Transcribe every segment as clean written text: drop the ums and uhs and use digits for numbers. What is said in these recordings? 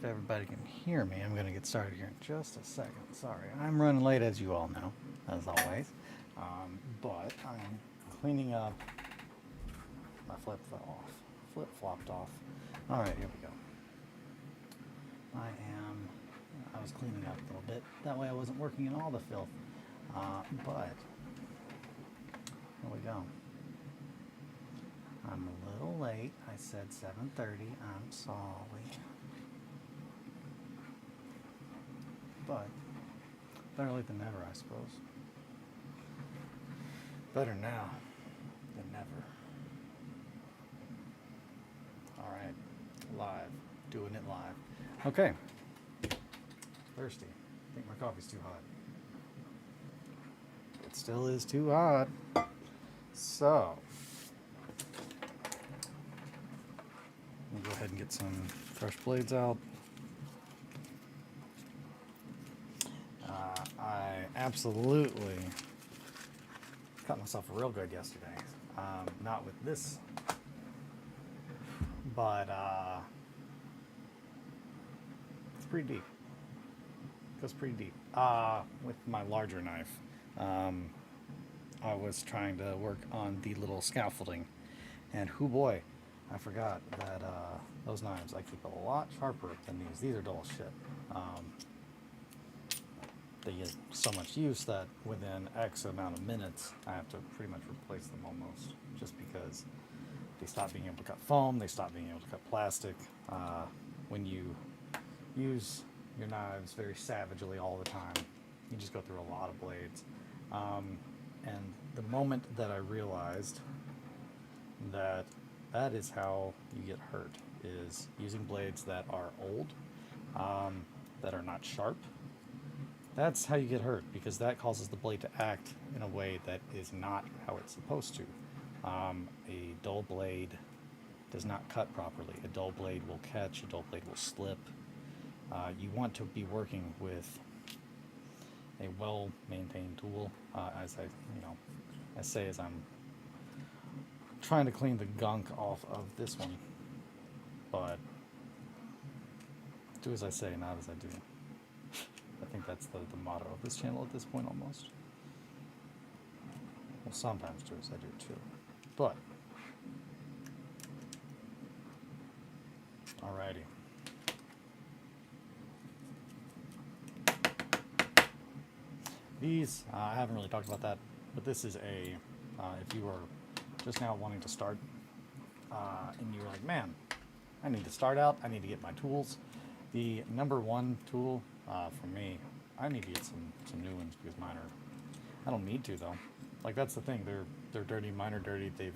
if everybody can hear me, I'm going to get started here in just a second. Sorry, I'm running late, as you all know, as always. But I'm cleaning up. My flip fell off. Flip flopped off. All right, here we go. I was cleaning up a little bit. That way I wasn't working in all the filth. But here we go. I'm a little late. I said 7:30. I'm sorry. But better late than never, I suppose. Better now than never. All right. Live. Doing it live. Okay. Thirsty. I think my coffee's too hot. It still is too hot. So, we'll go ahead and get some fresh blades out. I absolutely cut myself real good yesterday. Not with this, but it's pretty deep. Goes pretty deep. With my larger knife, I was trying to work on the little scaffolding, and hoo boy, I forgot that those knives I keep a lot sharper than these. These are dull as shit. They get so much use that within X amount of minutes, I have to pretty much replace them almost, just because they stop being able to cut foam, they stop being able to cut plastic. When you use your knives very savagely all the time, you just go through a lot of blades. And the moment that I realized that that is how you get hurt, is using blades that are old, that are not sharp. That's how you get hurt, because that causes the blade to act in a way that is not how it's supposed to. A dull blade does not cut properly. A dull blade will catch, a dull blade will slip. You want to be working with a well-maintained tool, as I'm trying to clean the gunk off of this one. But do as I say, not as I do. I think that's the motto of this channel at this point, almost. Well, sometimes do as I do too. But alrighty. These, I haven't really talked about that, but this is if you are just now wanting to start, and you're like, man, I need to start out, I need to get my tools. The number one tool for me, I need to get some new ones, because mine are, I don't need to though. Like, that's the thing, they're dirty, mine are dirty, they've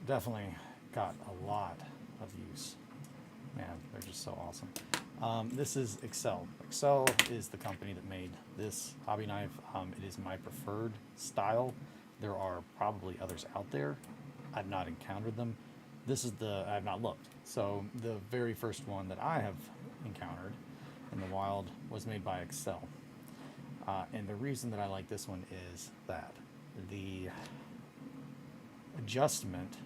definitely got a lot of use. Man, they're just so awesome. This is Excel. Excel is the company that made this hobby knife. It is my preferred style. There are probably others out there. I've not encountered them. I have not looked. So the very first one that I have encountered in the wild was made by Excel. And the reason that I like this one is that the adjustment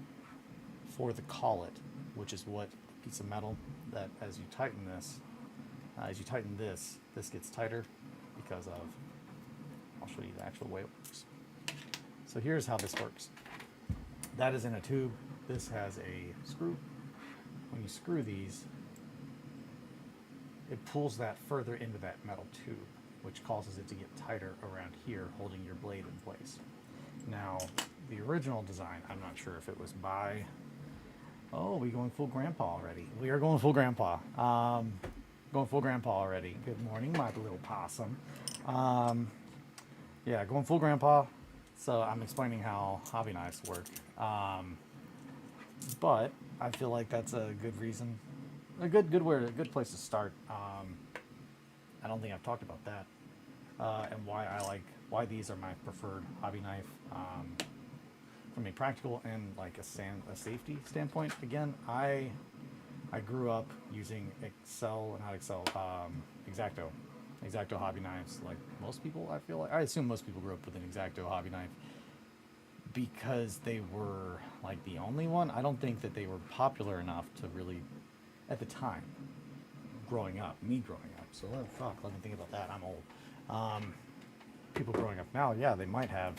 for the collet, which is what piece of metal that as you tighten this, this gets tighter because of, I'll show you the actual way it works. So here's how this works. That is in a tube. This has a screw. When you screw these, it pulls that further into that metal tube, which causes it to get tighter around here, holding your blade in place. Now, the original design, I'm not sure if it was by, oh, we going full grandpa already. We are going full grandpa. Going full grandpa already. Good morning, my little possum. Yeah, going full grandpa. So I'm explaining how hobby knives work. But I feel like that's a good reason, a good place to start. I don't think I've talked about that, and why these are my preferred hobby knife. From a practical and like a safety standpoint. Again, I grew up using X-Acto hobby knives, like most people. I feel like, I assume most people grew up with an X-Acto hobby knife because they were like the only one. I don't think that they were popular enough to really at the time, me growing up. So fuck, let me think about that. I'm old. People growing up now, yeah, they might have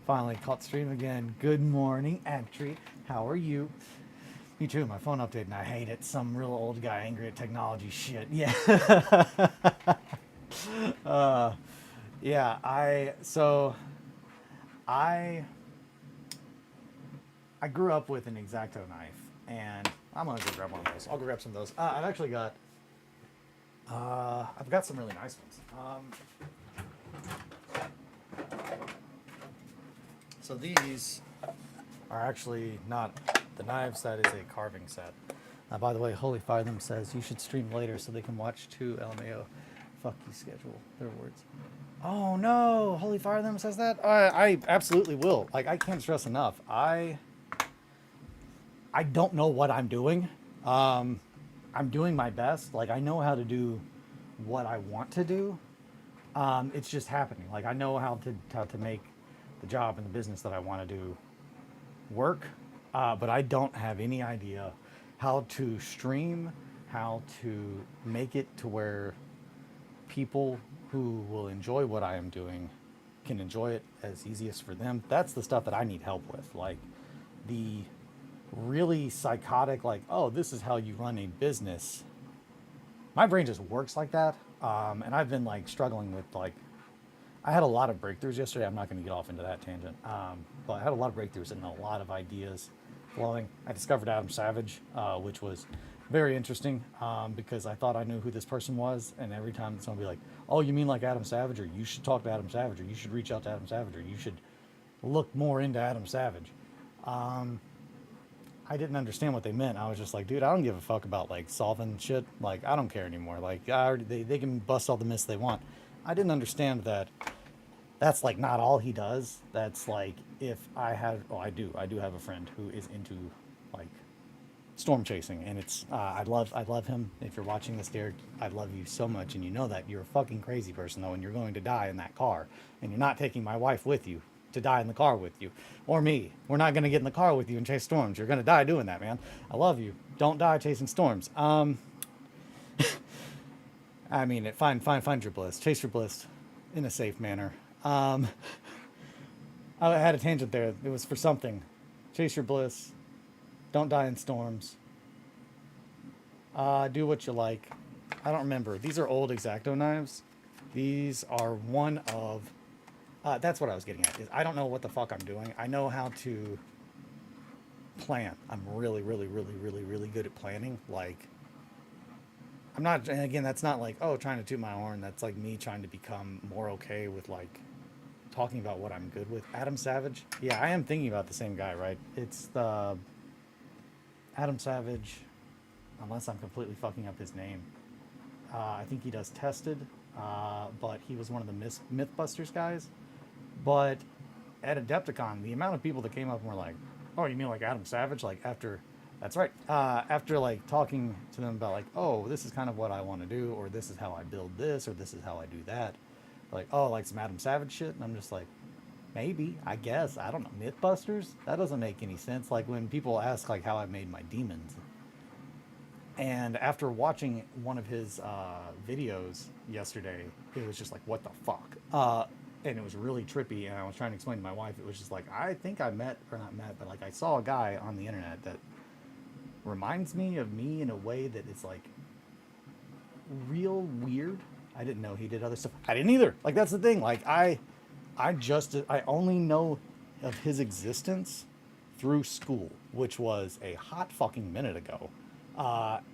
finally caught stream again. Good morning, Entry. How are you? Me too. My phone updated and I hate it. Some real old guy angry at technology shit. Yeah. uh, yeah. I grew up with an X-Acto knife, and I'm gonna go grab one of those. I'll go grab some of those. I've actually got. I've got some really nice ones. So these are actually not the knives. That is a carving set. By the way, Holy Fire Them says you should stream later so they can watch too. LMAO. Fuck you, schedule. Their words. Oh no, Holy Fire Them says that. I absolutely will. Like, I can't stress enough. I don't know what I'm doing. I'm doing my best. Like, I know how to do what I want to do. It's just happening. Like, I know how to make the job and the business that I want to do work, but I don't have any idea how to stream, how to make it to where people who will enjoy what I am doing can enjoy it as easiest for them. That's the stuff that I need help with. Like, the really psychotic, like, oh, this is how you run a business. My brain just works like that. And I've been like struggling with, like, I had a lot of breakthroughs yesterday. I'm not going to get off into that tangent. But I had a lot of breakthroughs and a lot of ideas flowing. I discovered Adam Savage, which was very interesting, because I thought I knew who this person was. And every time someone would be like, oh, you mean like Adam Savage? Or you should talk to Adam Savage? Or you should reach out to Adam Savage? Or you should look more into Adam Savage. I didn't understand what they meant. I was just like, dude, I don't give a fuck about like solving shit. Like, I don't care anymore. Like, they can bust all the myths they want. I didn't understand that that's like not all he does. That's like, if I had, oh, I do have a friend who is into like storm chasing, and it's I love him. If you're watching this, Derek, I love you so much, and you know that you're a fucking crazy person though, and you're going to die in that car, and you're not taking my wife with you to die in the car with you, or me. We're not going to get in the car with you and chase storms. You're going to die doing that, man. I love you. Don't die chasing storms. I mean, find your bliss. Chase your bliss in a safe manner. I had a tangent there. It was for something. Chase your bliss. Don't die in storms. Do what you like. I don't remember. These are old X-Acto knives. These are one of... that's what I was getting at. Is I don't know what the fuck I'm doing. I know how to plan. I'm really, really, really, really, really good at planning. Like, I'm not, and again, that's not like, oh, trying to toot my horn. That's like me trying to become more okay with like talking about what I'm good with. Adam Savage. Yeah, I am thinking about the same guy, right? It's the Adam Savage, unless I'm completely fucking up his name. I think he does Tested, but he was one of the Mythbusters guys. But at Adepticon, the amount of people that came up and were like, oh, you mean like Adam Savage? Like, after, that's right. After like talking to them about like, oh, this is kind of what I want to do, or this is how I build this, or this is how I do that. Like, oh, like some Adam Savage shit. And I'm just like, maybe, I guess, I don't know. Mythbusters? That doesn't make any sense. Like, when people ask like how I made my demons. And after watching one of his videos yesterday, it was just like, what the fuck? And it was really trippy, and I was trying to explain to my wife, it was just like, I think I met, or not met, but like I saw a guy on the internet that reminds me of me in a way that is like real weird. I didn't know he did other stuff. I didn't either. Like, that's the thing. Like, I only know of his existence through school, which was a hot fucking minute ago.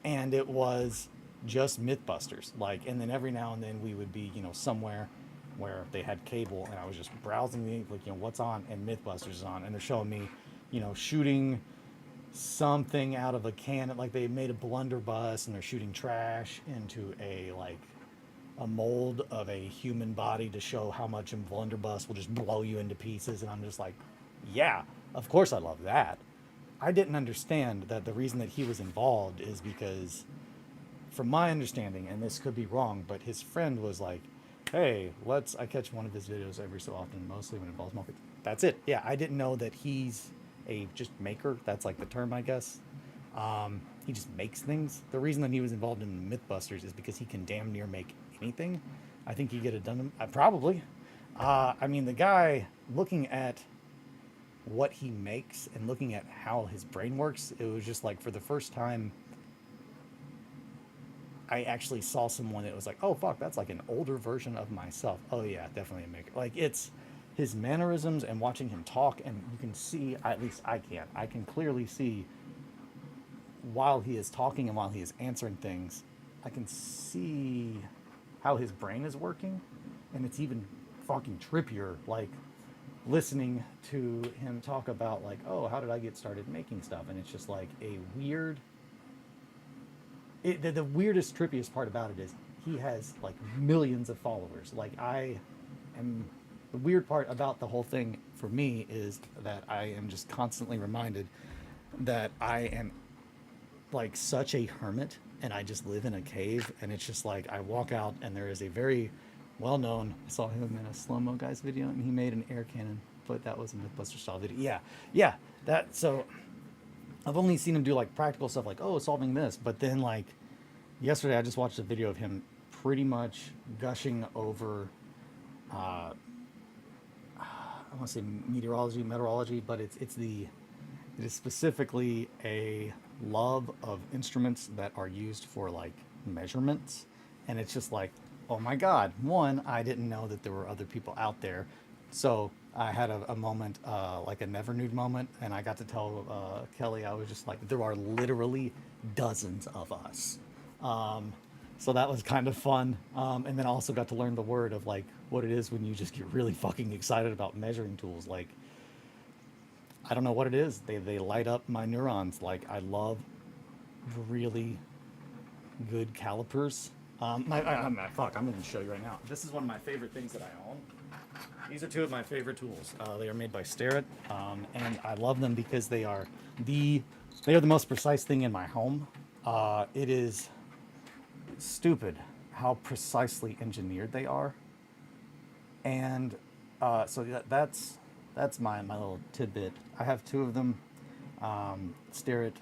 And it was just Mythbusters. Like, and then every now and then we would be, you know, somewhere where they had cable, and I was just browsing the, like, you know, what's on, and Mythbusters is on, and they're showing me, you know, shooting something out of a cannon, like they made a blunderbuss, and they're shooting trash into a, like, a mold of a human body to show how much a blunderbuss will just blow you into pieces, and I'm just like, yeah, of course I love that. I didn't understand that the reason that he was involved is because, from my understanding, and this could be wrong, but his friend was like, hey, I catch one of his videos every so often, mostly when it involves markets. That's it. Yeah, I didn't know that he's a just maker. That's like the term, I guess. he just makes things. The reason that he was involved in Mythbusters is because he can damn near make anything. I think he could have done them. Probably. I mean, the guy, looking at what he makes and looking at how his brain works, it was just like, for the first time, I actually saw someone that was like, oh fuck, that's like an older version of myself. Oh yeah, definitely a maker. Like, it's his mannerisms and watching him talk, and you can see, at least I can clearly see, while he is talking and while he is answering things, I can see how his brain is working, and it's even fucking trippier, like listening to him talk about, like, oh, how did I get started making stuff, and it's just like a weird. The weirdest, trippiest part about it is he has like millions of followers. Like, I am. The weird part about the whole thing for me is that I am just constantly reminded that I am like such a hermit, and I just live in a cave, and it's just like I walk out and there is a very well known. I saw him in a slow mo guys video, and he made an air cannon, but that was a Mythbuster style video. Yeah, that. So I've only seen him do like practical stuff, like, oh, solving this, but then like yesterday I just watched a video of him pretty much gushing over. I want to say meteorology, but it is specifically a love of instruments that are used for like measurements, and it's just like, oh my god, one, I didn't know that there were other people out there, so I had a moment, like a never nude moment, and I got to tell Kelly, I was just like, there are literally dozens of us. So that was kind of fun. And then I also got to learn the word of like what it is when you just get really fucking excited about measuring tools. Like, I don't know what it is. They light up my neurons. Like, I love really good calipers. Fuck, I'm going to show you right now. This is one of my favorite things that I own. These are two of my favorite tools. They are made by Starrett, and I love them because they are the most precise thing in my home. It is stupid how precisely engineered they are, and so that's my little tidbit. I have two of them, Starrett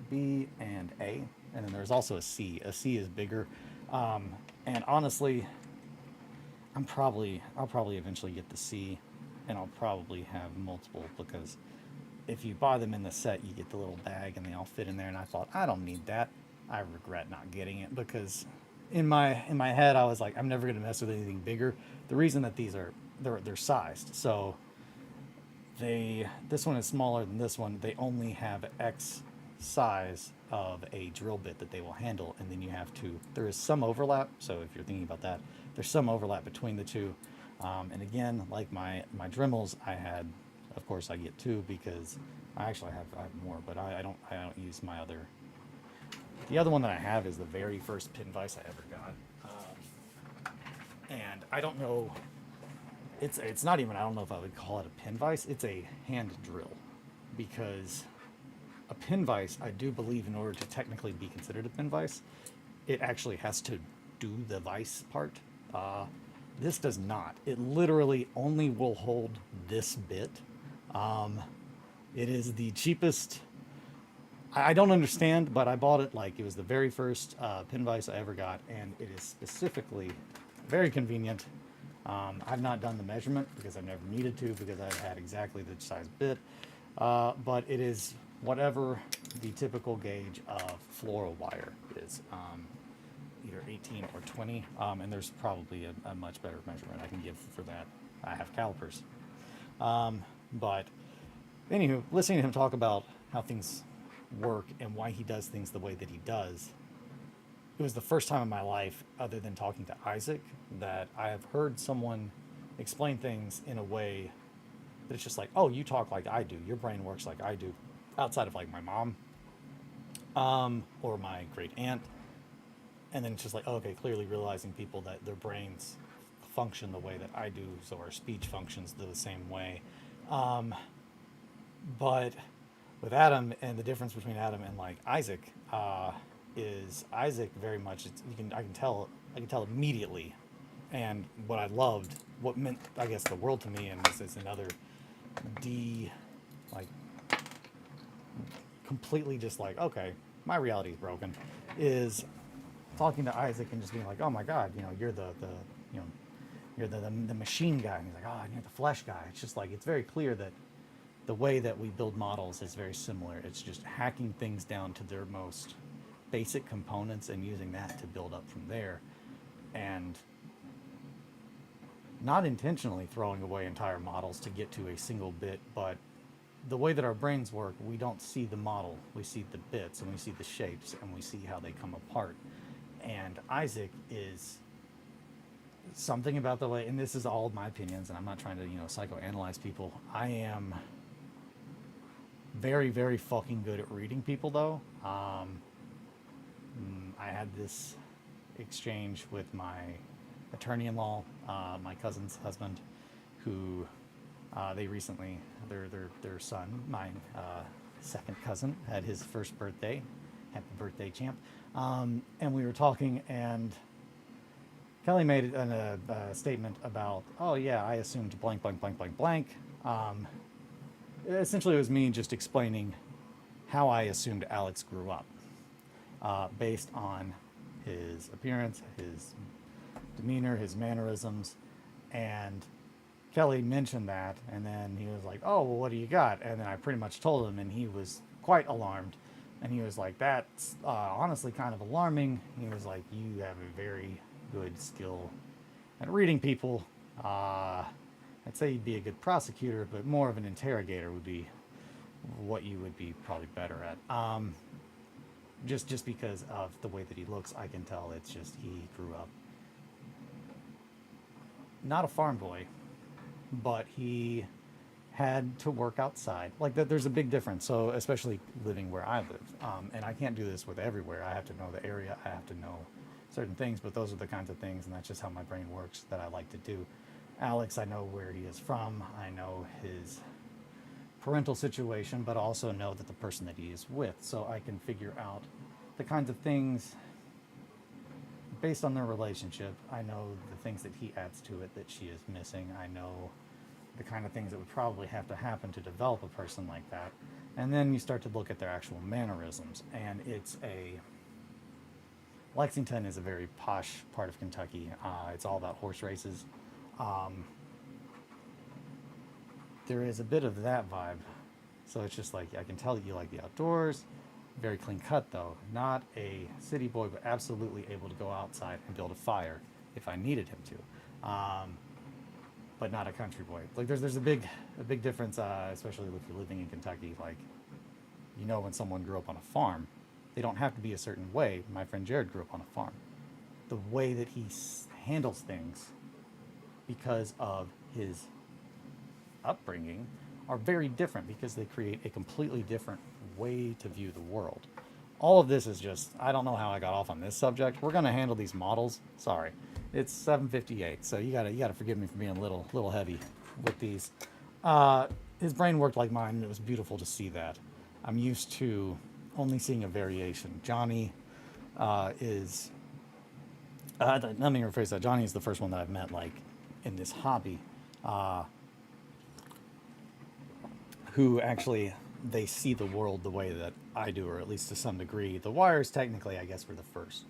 B and A, and then there's also a C. A C is bigger, and honestly, I'll probably eventually get the C, and I'll probably have multiple, because if you buy them in the set, you get the little bag and they all fit in there, and I thought, I don't need that. I regret not getting it, because in my head I was like, I'm never going to mess with anything bigger. The reason that these are they're sized, so this one is smaller than this one. They only have X size of a drill bit that they will handle, and then there is some overlap, so if you're thinking about that, there's some overlap between the two. And again, like my Dremels, of course I get two, because I have more, but I don't use my other. The other one that I have is the very first pin vise I ever got, and I don't know. It's not even. I don't know if I would call it a pin vise. It's a hand drill, because a pin vise, I do believe, in order to technically be considered a pin vise, it actually has to do the vise part. This does not. It literally only will hold this bit. It is the cheapest. I don't understand, but I bought it like it was the very first pin vise I ever got, and it is specifically very convenient. I've not done the measurement because I've never needed to, because I've had exactly the size bit, but it is whatever the typical gauge of fluoro wire is, either 18 or 20, and there's probably a much better measurement I can give for that. I have calipers. But anywho, listening to him talk about how things work and why he does things the way that he does, it was the first time in my life, other than talking to Isaac, that I have heard someone explain things in a way that it's just like, oh, you talk like I do, your brain works like I do, outside of like my mom, or my great aunt. And then it's just like, oh, okay, clearly realizing people that their brains function the way that I do, so our speech functions the same way. But with Adam, and the difference between Adam and like Isaac, is Isaac very much, I can tell immediately. And what I loved, what meant, I guess, the world to me, and this is another completely just like, okay, my reality is broken, is talking to Isaac and just being like, oh my God, you're the you know, you're the machine guy. And he's like, oh, you're the flesh guy. It's just like, it's very clear that the way that we build models is very similar. It's just hacking things down to their most basic components and using that to build up from there. And not intentionally throwing away entire models to get to a single bit, but the way that our brains work, we don't see the model. We see the bits and we see the shapes and we see how they come apart. And Isaac is something about the way, and this is all my opinions, and I'm not trying to, psychoanalyze people. I am very, very fucking good at reading people, though. I had this exchange with my attorney-in-law, my cousin's husband, who they recently, their son, my second cousin, had his first birthday. Happy birthday, champ. And we were talking, and Kelly made a statement about, oh yeah, I assumed blank, blank, blank, blank, blank. Essentially, it was me just explaining how I assumed Alex grew up, based on his appearance, his demeanor, his mannerisms, and Kelly mentioned that, and then he was like, oh, well, what do you got? And then I pretty much told him, and he was quite alarmed. And he was like, that's honestly kind of alarming. He was like, you have a very good skill at reading people. I'd say you'd be a good prosecutor, but more of an interrogator would be what you would be probably better at. Just because of the way that he looks, I can tell it's just he grew up not a farm boy, but he had to work outside. Like there's a big difference. So especially living where I live, and I can't do this with everywhere. I have to know the area. I have to know certain things, but those are the kinds of things, and that's just how my brain works, that I like to do. Alex, I know where he is from. I know his parental situation, but also know that the person that he is with, so I can figure out the kinds of things based on their relationship. I know the things that he adds to it that she is missing. I know the kind of things that would probably have to happen to develop a person like that. And then you start to look at their actual mannerisms, and Lexington is a very posh part of Kentucky. It's all about horse races. There is a bit of that vibe. So it's just like, I can tell that you like the outdoors. Very clean cut, though. Not a city boy, but absolutely able to go outside and build a fire if I needed him to. But not a country boy. Like there's a big difference, especially if you're living in Kentucky. Like, when someone grew up on a farm, they don't have to be a certain way. My friend Jared grew up on a farm. The way that he handles things, because of his upbringing, are very different, because they create a completely different way to view the world. All of this is just, I don't know how I got off on this subject. We're going to handle these models. Sorry. It's 7:58, so you gotta forgive me for being a little heavy with these. His brain worked like mine, and it was beautiful to see that. I'm used to only seeing a variation. Johnny is, let me rephrase that. Johnny is the first one that I've met, like, in this hobby, who actually, they see the world the way that I do, or at least to some degree. The Wires, technically, I guess, were the first.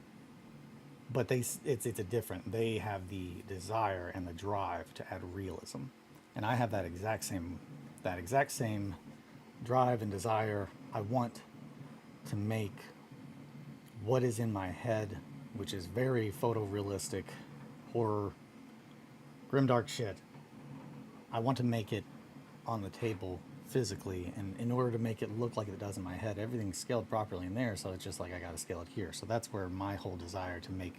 But it's a different. They have the desire and the drive to add realism, and I have that exact same drive and desire. I want to make what is in my head, which is very photorealistic, horror, grimdark shit. I want to make it on the table physically, and in order to make it look like it does in my head, everything's scaled properly in there, so it's just like I gotta scale it here. So that's where my whole desire to make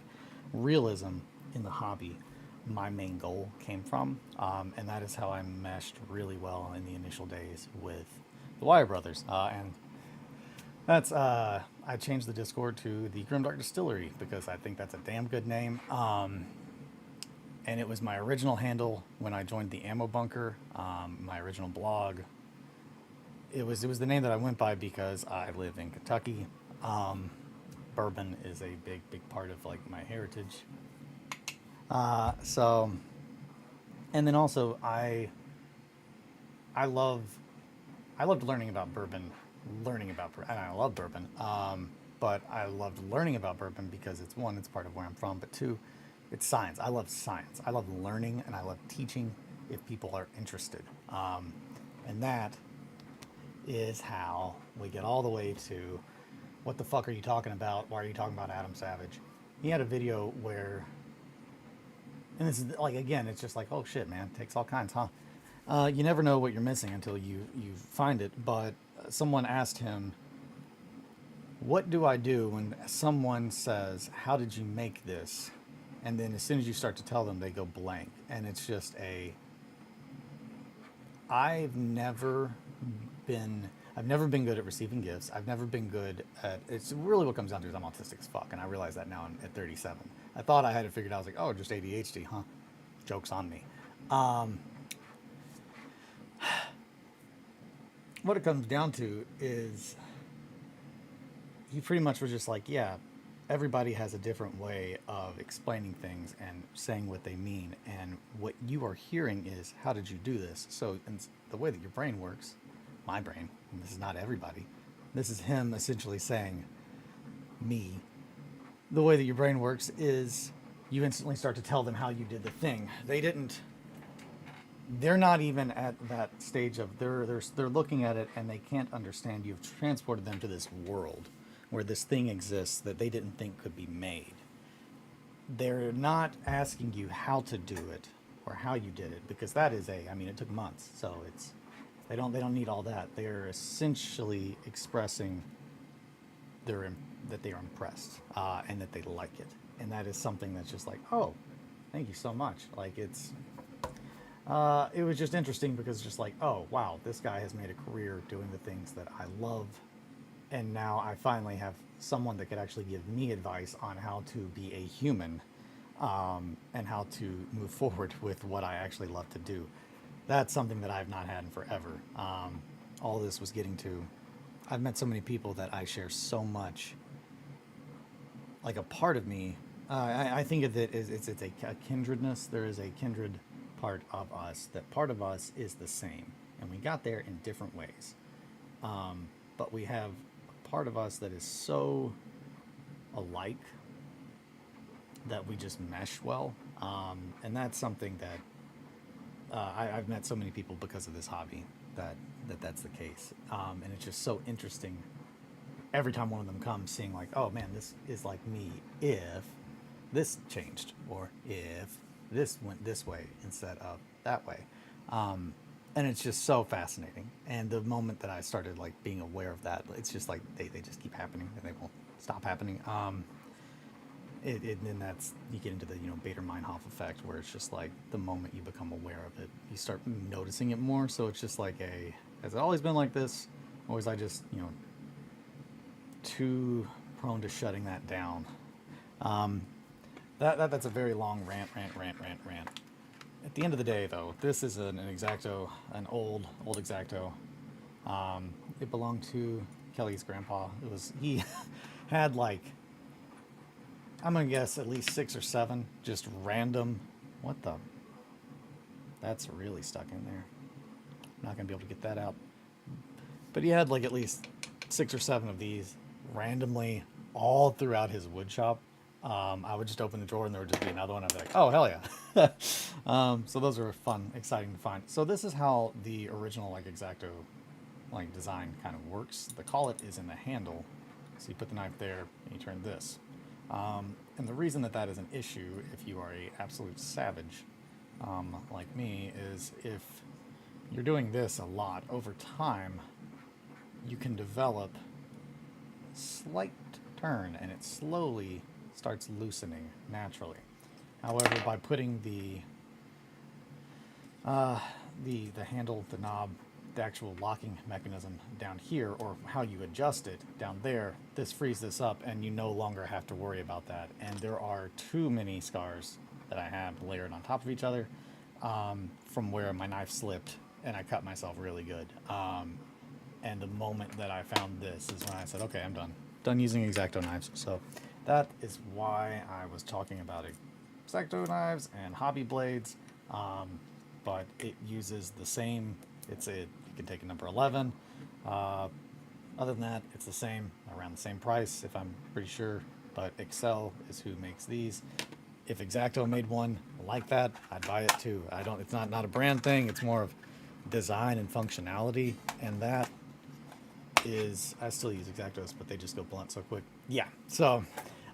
realism in the hobby, my main goal, came from, and that is how I meshed really well in the initial days with the Wire Brothers, and that's I changed the Discord to the Grimdark Distillery because I think that's a damn good name, and it was my original handle when I joined the Ammo Bunker, my original blog. It was the name that I went by because I live in Kentucky. Bourbon is a big part of, like, my heritage. So, and then also I loved learning about bourbon, and I love bourbon. but I loved learning about bourbon because it's one, it's part of where I'm from, but two, it's science. I love science. I love learning and I love teaching if people are interested. And that is how we get all the way to what the fuck are you talking about? Why are you talking about Adam Savage? He had a video where, and this is like, again, it's just like, oh shit, man, takes all kinds, huh? You never know what you're missing until you find it. But someone asked him, what do I do when someone says, how did you make this? And then as soon as you start to tell them, they go blank. And it's just I've never been good at receiving gifts. I've never been good at, it's really what comes down to is I'm autistic as fuck. And I realize that now at 37. I thought I had it figured out. I was like, oh, just ADHD, huh? Joke's on me. What it comes down to is he pretty much was just like, yeah, everybody has a different way of explaining things and saying what they mean. And what you are hearing is, how did you do this? So in the way that your brain works, my brain, and this is not everybody, this is him essentially saying, me, the way that your brain works is you instantly start to tell them how you did the thing. They're not even at that stage of they're looking at it and they can't understand. You've transported them to this world where this thing exists that they didn't think could be made. They're not asking you how to do it or how you did it, because that is it took months, so they don't need all that. They're essentially expressing that they are impressed and that they like it, and that is something that's just like, oh, thank you so much. Like it was just interesting because it's just like, oh wow, this guy has made a career doing the things that I love, and now I finally have someone that could actually give me advice on how to be a human, and how to move forward with what I actually love to do. That's something that I've not had in forever. All this was getting to, I've met so many people that I share so much, like a part of me. I think of it as it's a kindredness. There is a kindred part of us, that part of us is the same, and we got there in different ways. But we have a part of us that is so alike that we just mesh well. And that's something that I've met so many people because of this hobby that's the case. And it's just so interesting every time one of them comes, seeing like, oh man, this is like me if this changed, or if this went this way instead of that way. And it's just so fascinating. And the moment that I started like being aware of that, it's just like they just keep happening and they won't stop happening. And that's, you get into the Bader-Meinhof effect, where it's just like the moment you become aware of it, you start noticing it more. So it's just like has it always been like this, or was I just too prone to shutting that down? That's a very long rant. At the end of the day, though, this is an Exacto, an old Exacto. It belonged to Kelly's grandpa. He had like, I'm gonna guess at least 6 or 7 just random. That's really stuck in there. I'm not gonna be able to get that out. But he had like at least 6 or 7 of these randomly all throughout his wood shop. I would just open the drawer and there would just be another one. I'd be like, oh, hell yeah. So those are fun, exciting to find. So this is how the original like Exacto like design kind of works. The collet is in the handle. So you put the knife there and you turn this. And the reason that is an issue if you are a absolute savage like me is if you're doing this a lot over time, you can develop slight turn and it slowly starts loosening naturally. However, by putting the handle, the knob, the actual locking mechanism down here, or how you adjust it down there, this frees this up and you no longer have to worry about that. And there are too many scars that I have layered on top of each other from where my knife slipped and I cut myself really good. And the moment that I found this is when I said, okay, I'm done using Exacto knives. So that is why I was talking about Exacto knives and hobby blades, but it uses the same. You can take a number 11, Other than that, it's the same, around the same price, if I'm pretty sure. But Excel is who makes these. If Exacto made one like that, I'd buy it too. I don't. It's not a brand thing. It's more of design and functionality, and that is. I still use Exactos, but they just go blunt so quick. Yeah. So,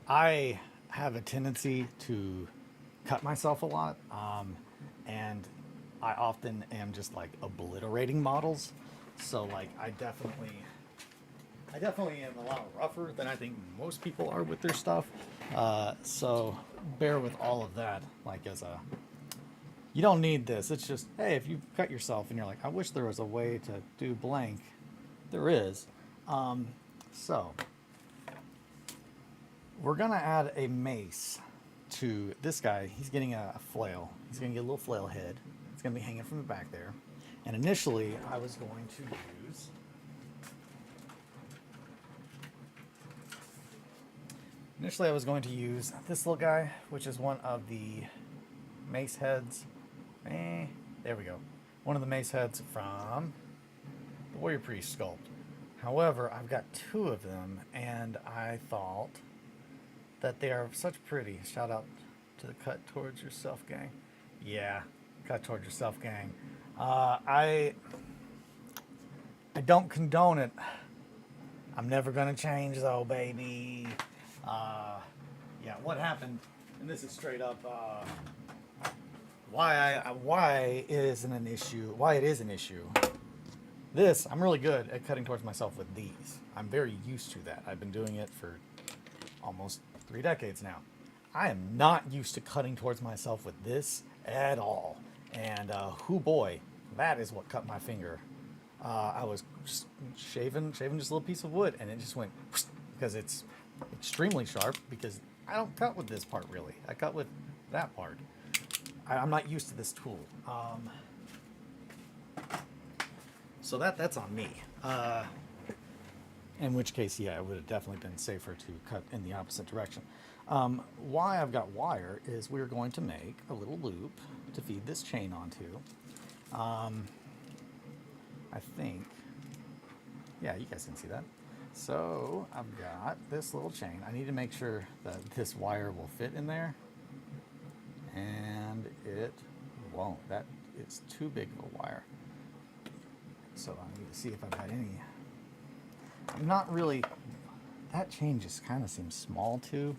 I have a tendency to cut myself a lot, and I often am just like obliterating models. So like I definitely am a lot rougher than I think most people are with their stuff. So bear with all of that. Like you don't need this. It's just, hey, if you cut yourself and you're like, I wish there was a way to do blank. There is. So we're gonna add a mace to this guy. He's getting a flail. He's gonna get a little flail head. It's gonna be hanging from the back there. And initially, I was going to use this little guy, which is one of the mace heads. There we go. One of the mace heads from the Warrior Priest sculpt. However, I've got two of them, and I thought that they are such pretty. Shout out to the Cut Towards Yourself gang. Yeah, Cut Towards Yourself gang. I don't condone it. I'm never gonna change though, baby. Yeah, what happened? And this is straight up why it isn't an issue. Why it is an issue. This, I'm really good at cutting towards myself with these. I'm very used to that. I've been doing it for almost 3 decades now. I am not used to cutting towards myself with this at all. And hoo boy, that is what cut my finger. I was just shaving just a little piece of wood, and it just went because it's extremely sharp. Because I don't cut with this part really. I cut with that part. I'm not used to this tool. So that's on me. In which case, yeah, it would have definitely been safer to cut in the opposite direction. Why I've got wire is we're going to make a little loop to feed this chain onto. I think, yeah, you guys can see that. So I've got this little chain. I need to make sure that this wire will fit in there, and it won't. That it's too big of a wire. So I need to see if I've had any. I'm not really. That chain just kind of seems small too.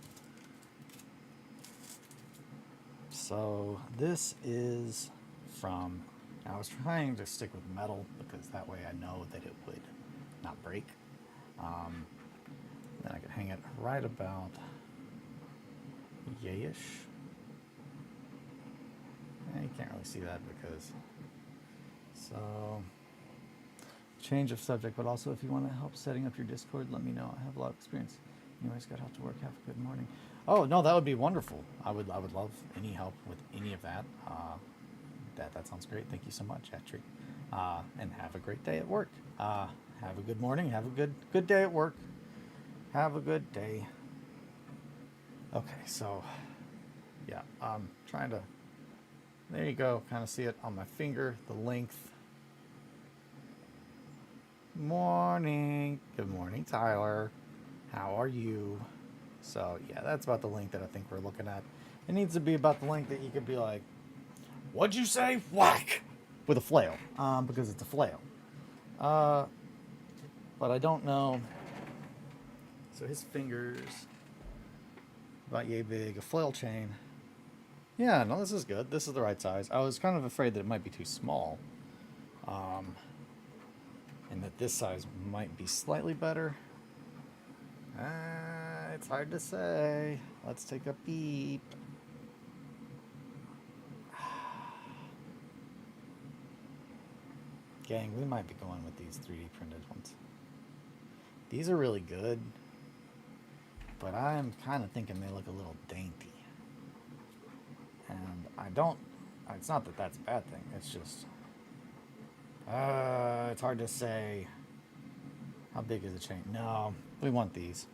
So this is from. I was trying to stick with metal because that way I know that it would not break. Then I could hang it right about yayish. You can't really see that because. So, change of subject, but also if you want to help setting up your Discord, let me know. I have a lot of experience. Anyways, got off to work. Have a good morning. Oh no, that would be wonderful. I would love any help with any of that. That sounds great. Thank you so much, Atri. And have a great day at work. Have a good morning. Have a good day at work. Have a good day. Okay, so yeah, I'm trying to. There you go. Kind of see it on my finger. The length. Morning. Good morning, Tyler. How are you? So yeah, that's about the length that I think we're looking at. It needs to be about the length that you could be like, what'd you say? Whack! With a flail. Because it's a flail. But I don't know. So his fingers, about yay big, a flail chain. Yeah, no, this is good. This is the right size. I was kind of afraid that it might be too small. And that this size might be slightly better. It's hard to say. Let's take a peep. Gang, we might be going with these 3D printed ones. These are really good, but I'm kind of thinking they look a little dainty. And I don't, it's not that that's a bad thing, it's just, it's hard to say. How big is the chain? No, we want these.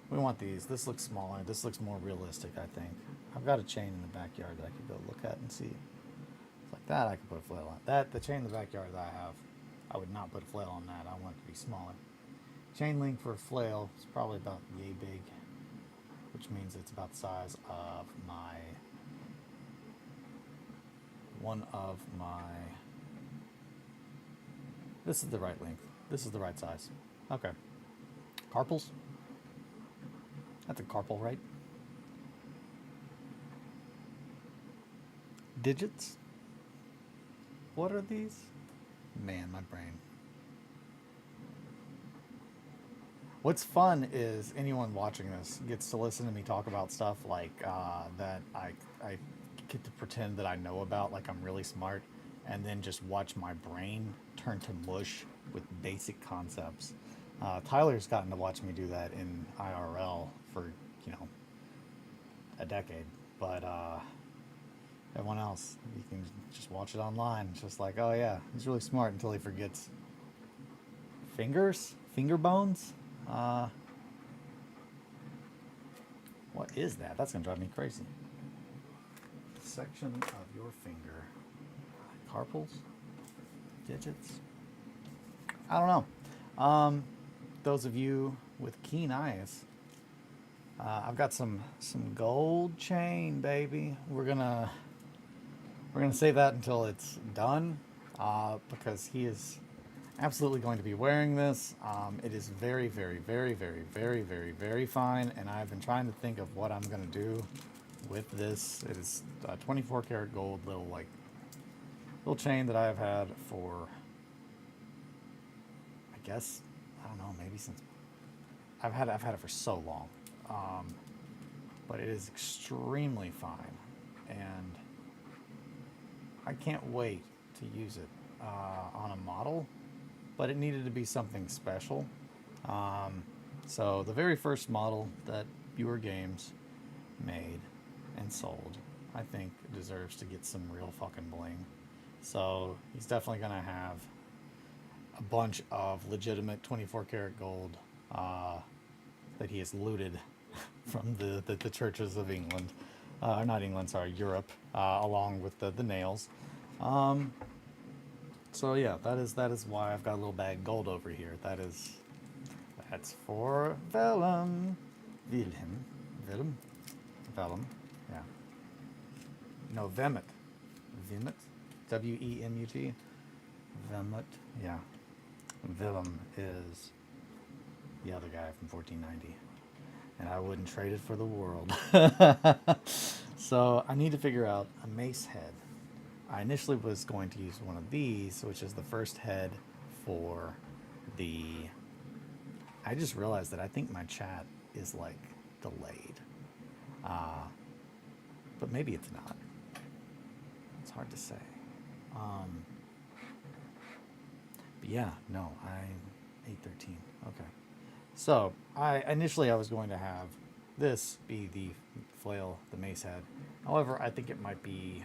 We want these. This looks smaller. This looks more realistic, I think. I've got a chain in the backyard that I could go look at and see. Like that, I could put a flail on. The chain in the backyard that I have, I would not put a flail on that. I want it to be smaller. Chain link for a flail is probably about yay big, which means it's about the size of one of my. This is the right length. This is the right size. Okay. Carpals? That's a carpal, right? Digits? What are these? Man, my brain. What's fun is anyone watching this gets to listen to me talk about stuff like that I get to pretend that I know about, like I'm really smart, and then just watch my brain turn to mush with basic concepts. Tyler's gotten to watch me do that in IRL for, you know, a decade, but everyone else, you can just watch it online. It's just like, oh yeah, he's really smart until he forgets finger bones. What is that? That's gonna drive me crazy. Section of your finger. Carpals? Digits? I don't know. Those of you with keen eyes, I've got some gold chain, baby. We're gonna save that until it's done, because he is absolutely going to be wearing this. It is very, very, very, very, very, very, very fine, and I've been trying to think of what I'm gonna do with this. It is 24 karat gold little chain that I've had for, I guess, I don't know, maybe since I've had it for so long. But it is extremely fine, and I can't wait to use it on a model, but it needed to be something special. So the very first model that Viewer Games made and sold, I think deserves to get some real fucking bling. So he's definitely going to have a bunch of legitimate 24 karat gold that he has looted from the churches of England, not England, sorry, Europe, along with the nails. So yeah, that is why I've got a little bag of gold over here. That's for Vellum, Vellum, yeah. No, Vemut, W-E-M-U-T, Vemut, yeah. Vellum is the other guy from 1490, and I wouldn't trade it for the world. So I need to figure out a mace head. I initially was going to use one of these, which is the first head for the... I just realized that I think my chat is like delayed. But maybe it's not. It's hard to say. But yeah, no, I'm 813. Okay. So initially I was going to have this be the flail, the mace head. However, I think it might be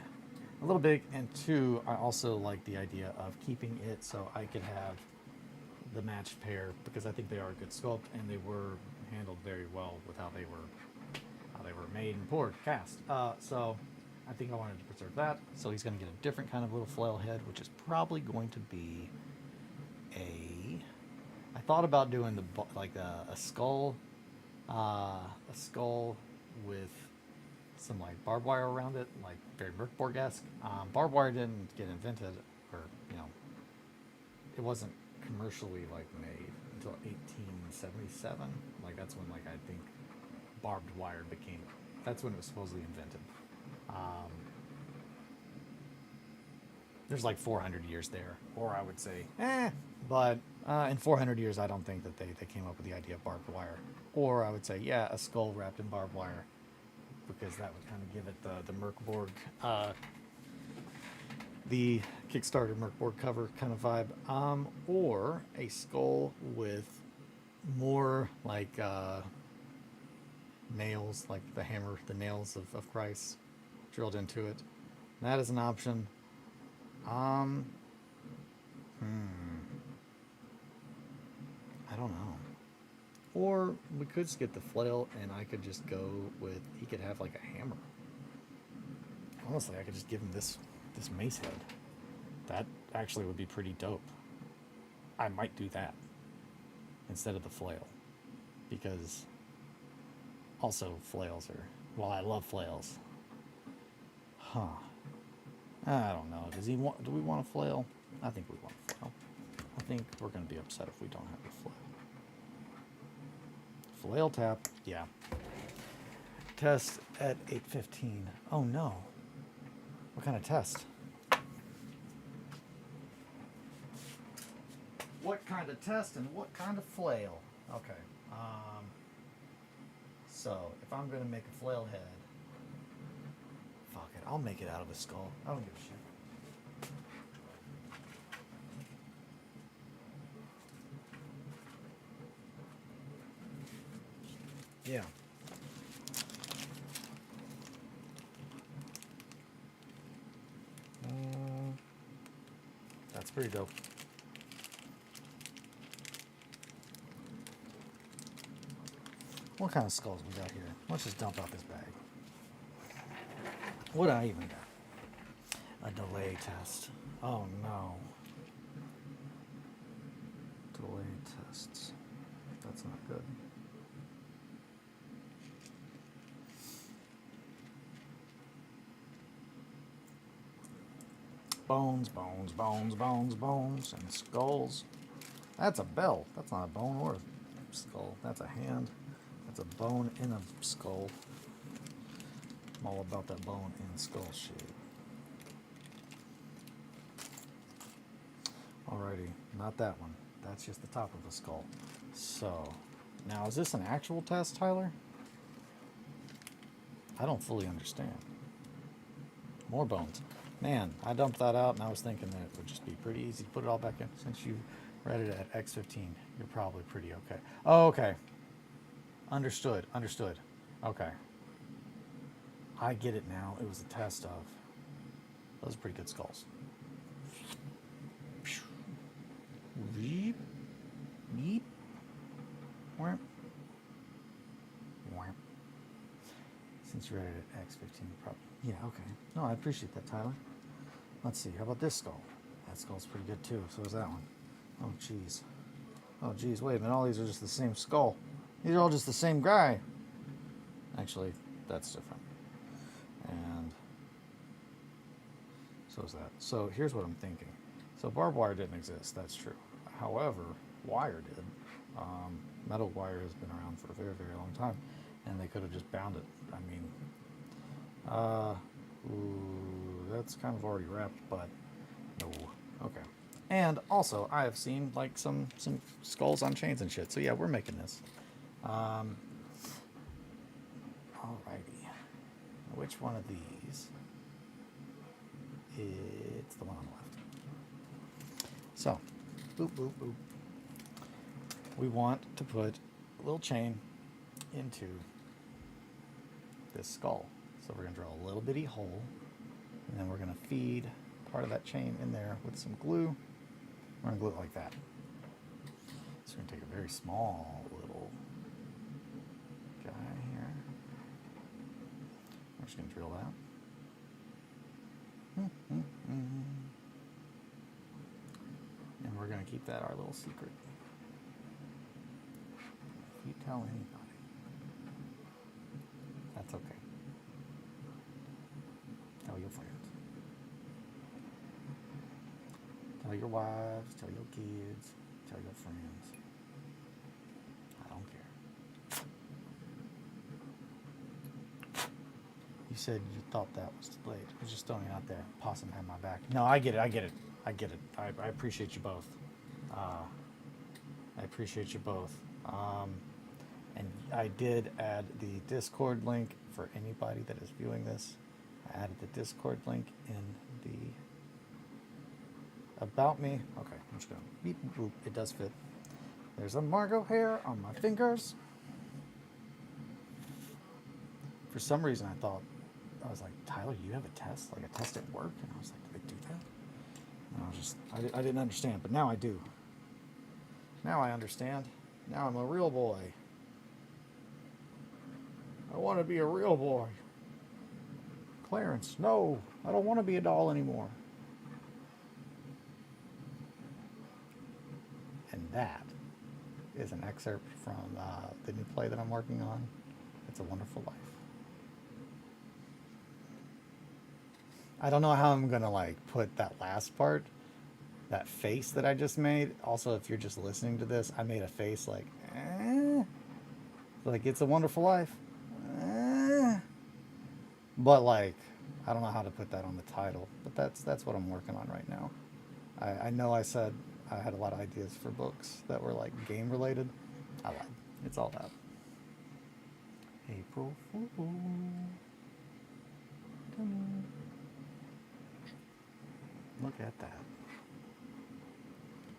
a little big, and two, I also like the idea of keeping it so I could have the matched pair, because I think they are a good sculpt and they were handled very well with how they were made and poured, cast. So I think I wanted to preserve that. So he's going to get a different kind of little flail head, which is probably going to be I thought about doing a skull with some like barbed wire around it, like very Merkborg-esque. Barbed wire didn't get invented, or it wasn't commercially like made until 1877. Like that's when I think barbed wire became. That's when it was supposedly invented. There's like 400 years there, or I would say, but in 400 years, I don't think that they came up with the idea of barbed wire. Or I would say, yeah, a skull wrapped in barbed wire, because that would kind of give it the Merkborg, the Kickstarter Merkborg cover kind of vibe. Or a skull with more like nails, like the nails of Christ drilled into it. That is an option. I don't know. Or we could just get the flail, and I could just go with, he could have like a hammer. Honestly, I could just give him this mace head. That actually would be pretty dope. I might do that. instead of the flail, because also flails are, well, I love flails. Huh. I don't know. Do we want a flail? I think we want a flail. I think we're going to be upset if we don't have a flail. Flail tap. Yeah. Test at 8:15. Oh no. What kind of test? What kind of test and what kind of flail? Okay. So if I'm going to make a flail head, fuck it. I'll make it out of a skull. I don't give a shit. Yeah. That's pretty dope. What kind of skulls we got here? Let's just dump out this bag. What do I even got? A delay test. Oh no. Delay tests. That's not good. Bones, bones, bones, bones, bones, and skulls. That's a bell. That's not a bone or a skull. That's a hand. That's a bone in a skull. I'm all about that bone in skull shit. Alrighty, not that one. That's just the top of the skull. So, now is this an actual test, Tyler? I don't fully understand. More bones. Man, I dumped that out and I was thinking that it would just be pretty easy to put it all back in. Since you read it at X15, you're probably pretty okay. Oh, okay. Understood. Understood. Okay. I get it now. It was a test of. Those are pretty good skulls. Weep. Weep. Wham. Wham. Since you read it at X15, probably. Yeah, okay. No, I appreciate that, Tyler. Let's see. How about this skull? That skull's pretty good, too. So is that one. Oh, jeez. Oh, jeez. Wait a minute. All these are just the same skull. These are all just the same guy. Actually, that's different. And so is that. So here's what I'm thinking. So barbed wire didn't exist. That's true. However, wire did. Metal wire has been around for a very, very long time. And they could have just bound it. I mean, ooh, that's kind of already wrapped, but no. Okay. And also, I have seen like some skulls on chains and shit. So yeah, we're making this. Alrighty. Which one of these? It's the one on the left. So, boop, boop, boop. We want to put a little chain into this skull. So we're going to drill a little bitty hole, and then we're going to feed part of that chain in there with some glue. We're going to glue it like that. So we're going to take a very small little guy here. We're just going to drill that. And we're going to keep that our little secret. If you tell anybody, that's okay. Tell your friends. Tell your wives, tell your kids, tell your friends. I don't care. You said you thought that was the blade. I was just throwing it out there. Possum had my back. No, I get it. I get it. I get it. I appreciate you both. I appreciate you both. And I did add the Discord link for anybody that is viewing this. I added the Discord link in the About Me. Okay, I'm just going to beep, boop. It does fit. There's a Margot hair on my fingers. For some reason, I was like, Tyler, you have a test? Like a test at work? And I was like, did they do that? And I didn't understand, but now I do. Now I understand. Now I'm a real boy. I want to be a real boy. Clarence, no, I don't want to be a doll anymore. And that is an excerpt from the new play that I'm working on. It's a Wonderful Life. I don't know how I'm gonna like put that last part, that face that I just made. Also, if you're just listening to this, I made a face like, like it's a wonderful life. But like, I don't know how to put that on the title. But that's what I'm working on right now. I know I said I had a lot of ideas for books that were like game related. I lied. It's all that. April Fool. Look at that.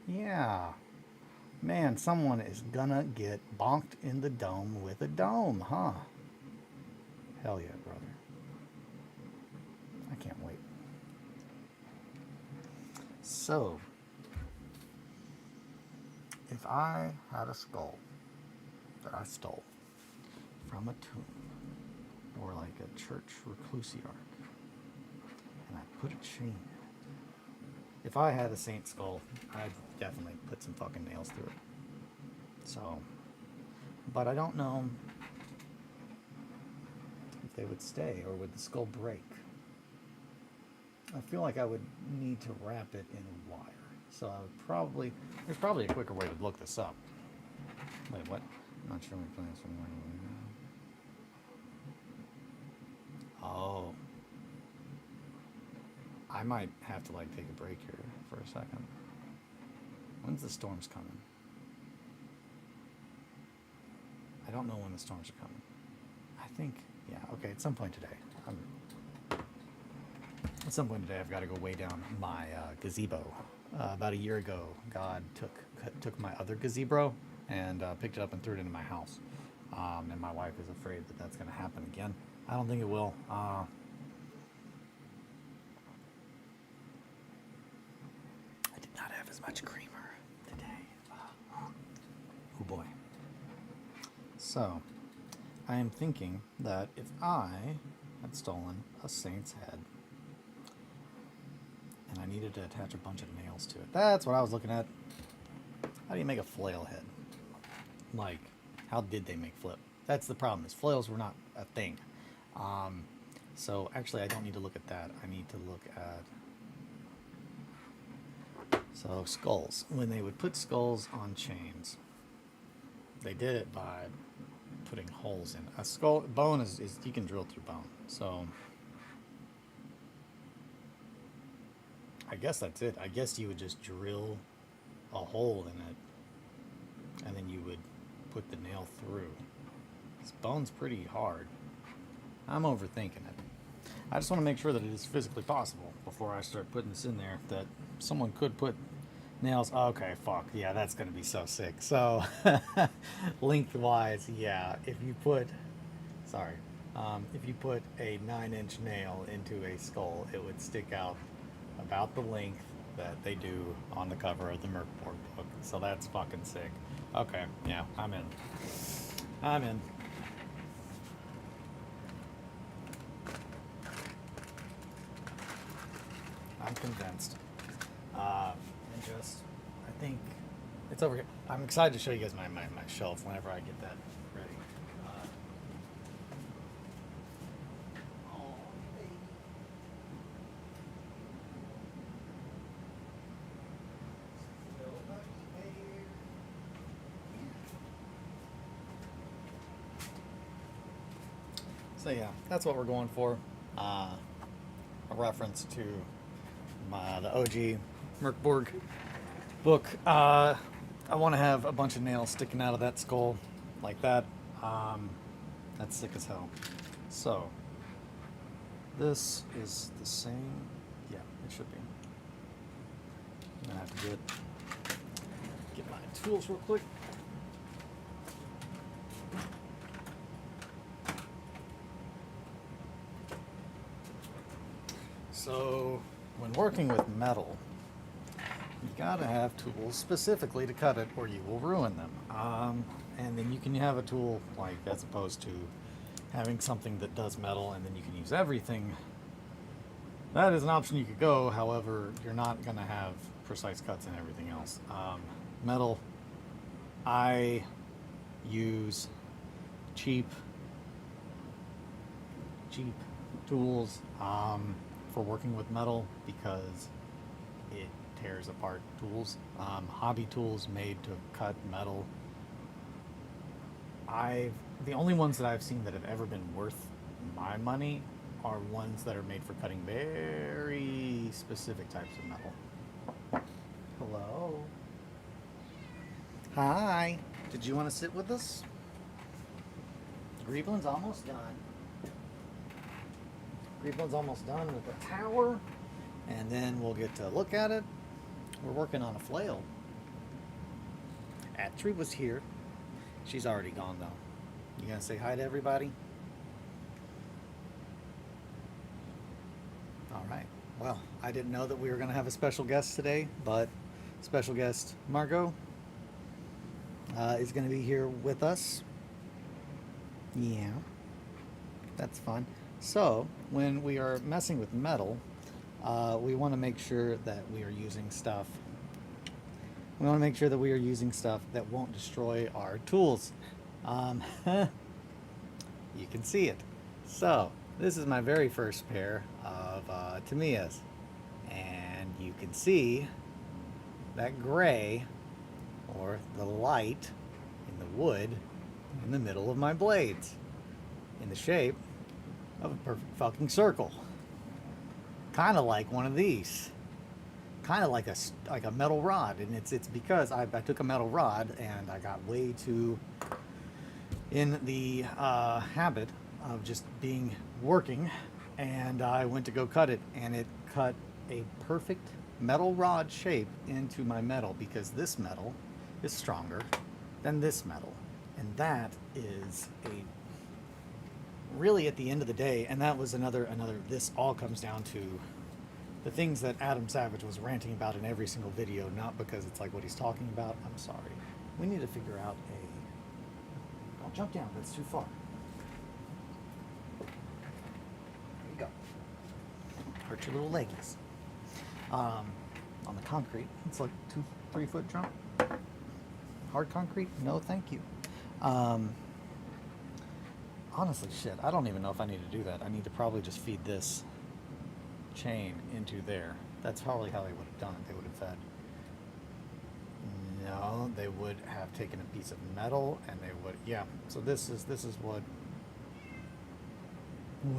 Yeah. Man, someone is gonna get bonked in the dome with a dome, huh? Hell yeah, brother. I can't wait. So, if I had a skull that I stole from a tomb or like a church reclusiarch and I put a chain in it, if I had a saint skull, I'd definitely put some fucking nails through it. So, but I don't know if they would stay or would the skull break. I feel like I would need to wrap it in wire. So I would probably, there's probably a quicker way to look this up. Wait, what? I'm not sure my plans from where. Oh. I might have to like take a break here for a second. When's the storms coming? I don't know when the storms are coming. I think, yeah, okay, at some point today. At some point today, I've got to go weigh down my gazebo. About a year ago, God took my other gazebo and picked it up and threw it into my house. And my wife is afraid that that's going to happen again. I don't think it will. I did not have as much creamer today. Oh boy. So, I am thinking that if I had stolen a saint's head and I needed to attach a bunch of nails to it, that's what I was looking at. How do you make a flail head? Like, how did they make flip? That's the problem, is flails were not a thing. So actually I don't need to look at that. I need to look at, so skulls. When they would put skulls on chains, they did it by putting holes in. A skull, bone is you can drill through bone. So I guess that's it. I guess you would just drill a hole in it and then you would put the nail through. This bone's pretty hard. I'm overthinking it. I just want to make sure that it is physically possible before I start putting this in there, that someone could put nails. Okay, fuck. Yeah, that's going to be so sick. So, lengthwise, yeah, if you put a 9-inch nail into a skull, it would stick out about the length that they do on the cover of the Merkborg book. So that's fucking sick. Okay, yeah, I'm in. I'm convinced. I think it's over here. I'm excited to show you guys my shelf whenever I get that ready. So yeah, that's what we're going for. A reference to the OG Merkborg book. I want to have a bunch of nails sticking out of that skull like that. That's sick as hell. So this is the same. Yeah, it should be. I'm gonna have to get my tools real quick. So when working with metal, you gotta have tools specifically to cut it or you will ruin them. And then you can have a tool like, as opposed to having something that does metal and then you can use everything. That is an option you could go, however, you're not gonna have precise cuts and everything else. Metal I use cheap cheap tools for working with metal because it tears apart tools. Hobby tools made to cut metal. The only ones that I've seen that have ever been worth my money are ones that are made for cutting very specific types of metal. Hello. Hi. Did you want to sit with us? Grieveland's almost done. Grieveland's almost done with the tower, and then we'll get to look at it. We're working on a flail. Atri was here. She's already gone though. You gonna say hi to everybody? All right. Well, I didn't know that we were gonna have a special guest today, but special guest Margot is gonna be here with us. Yeah, that's fun. So when we are messing with metal, we want to make sure that we are using stuff. We want to make sure that we are using stuff that won't destroy our tools. You can see it. So this is my very first pair of Tamiyas, and you can see that gray, or the light in the wood, in the middle of my blades, in the shape of a perfect fucking circle. Kind of like one of these. Kind of like a metal rod, and it's because I took a metal rod and I got way too in the habit of just working, and I went to go cut it, and it cut a perfect metal rod shape into my metal, because this metal is stronger than this metal, and that is really, at the end of the day, and that was another this all comes down to the things that Adam Savage was ranting about in every single video, not because it's like what he's talking about. I'm sorry. We need to figure out don't jump down, that's too far. There you go. Hurt your little leggies. On the concrete, it's like 2-3 foot jump. Hard concrete? No, thank you. Honestly, shit, I don't even know if I need to do that. I need to probably just feed this chain into there. That's probably how they would have done it. They would have fed. No, they would have taken a piece of metal and they would, yeah. So this is what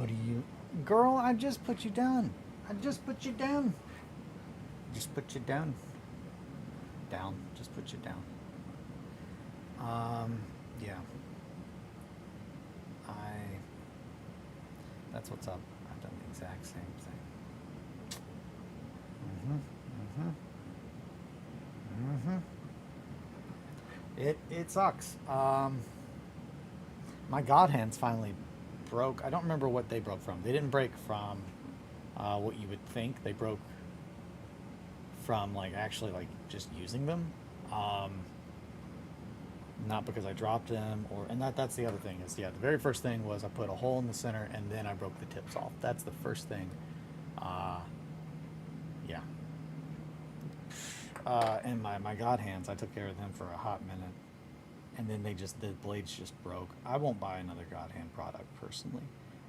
do you, girl? I just put you down. I just put you down. Just put you down. Down. Just put you down. Yeah. That's what's up. I've done the exact same thing. It sucks. My God hands finally broke. I don't remember what they broke from. They didn't break from what you would think. They broke from actually just using them. Not because I dropped them, and that's the other thing is, yeah, the very first thing was I put a hole in the center and then I broke the tips off. That's the first thing. Yeah. And my God hands, I took care of them for a hot minute, and then the blades just broke. I won't buy another God hand product personally.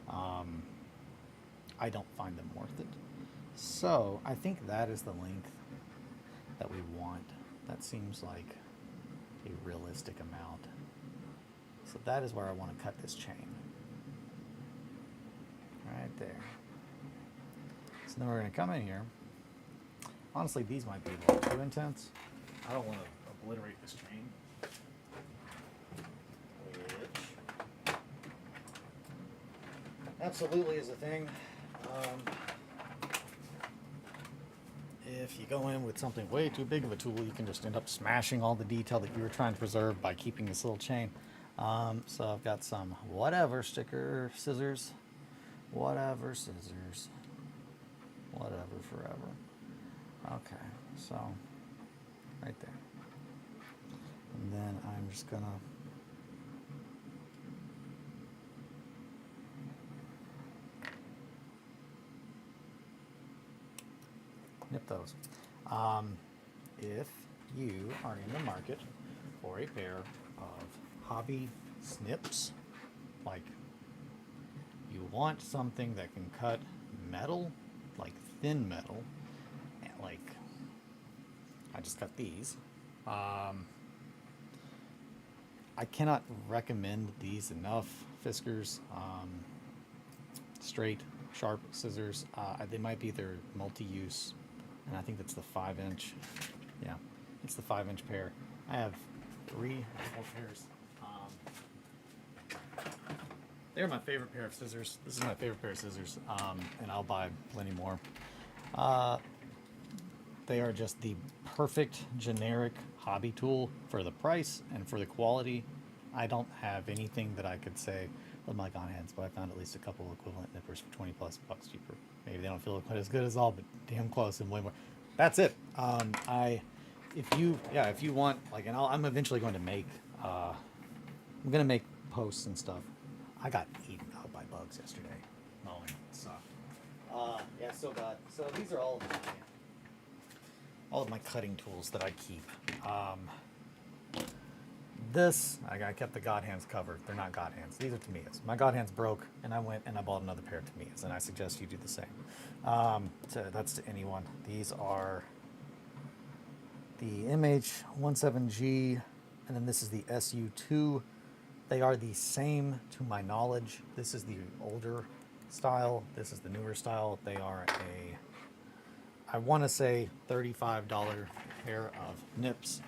I don't find them worth it. So I think that is the length that we want. That seems like a realistic amount. So that is where I want to cut this chain. Right there. So then we're going to come in here. Honestly, these might be a little too intense. I don't want to obliterate this chain. Which absolutely is a thing. If you go in with something way too big of a tool, you can just end up smashing all the detail that you were trying to preserve by keeping this little chain. So I've got some whatever scissors, whatever forever. Okay, so right there. And then I'm just gonna nip those. If you are in the market for a pair of hobby snips. Like, you want something that can cut metal, like thin metal, and like, I just cut these. I cannot recommend these enough, Fiskars. Straight, sharp scissors. They might be their multi-use, and I think that's the 5-inch. Yeah, it's the 5-inch pair. I have 3 more pairs. They're my favorite pair of scissors. This is my favorite pair of scissors, and I'll buy plenty more. They are just the perfect generic hobby tool for the price and for the quality. I don't have anything that I could say with my gone hands, but I found at least a couple of equivalent nippers for 20 plus bucks cheaper. Maybe they don't feel quite as good as all, but damn close and way more. That's it. If you want, like, and I'm eventually going to make, I'm gonna make posts and stuff. I got eaten out by bugs yesterday. Mowing. It sucked. Yeah, so bad. So these are all of my cutting tools that I keep. I kept the God Hands covered. They're not God Hands. These are Tamiya's. My God Hands broke, and I went and I bought another pair of Tamiya's, and I suggest you do the same. That's to anyone. These are the MH17G, and then this is the SU2. They are the same to my knowledge. This is the older style. This is the newer style. They are I want to say $35 pair of nips.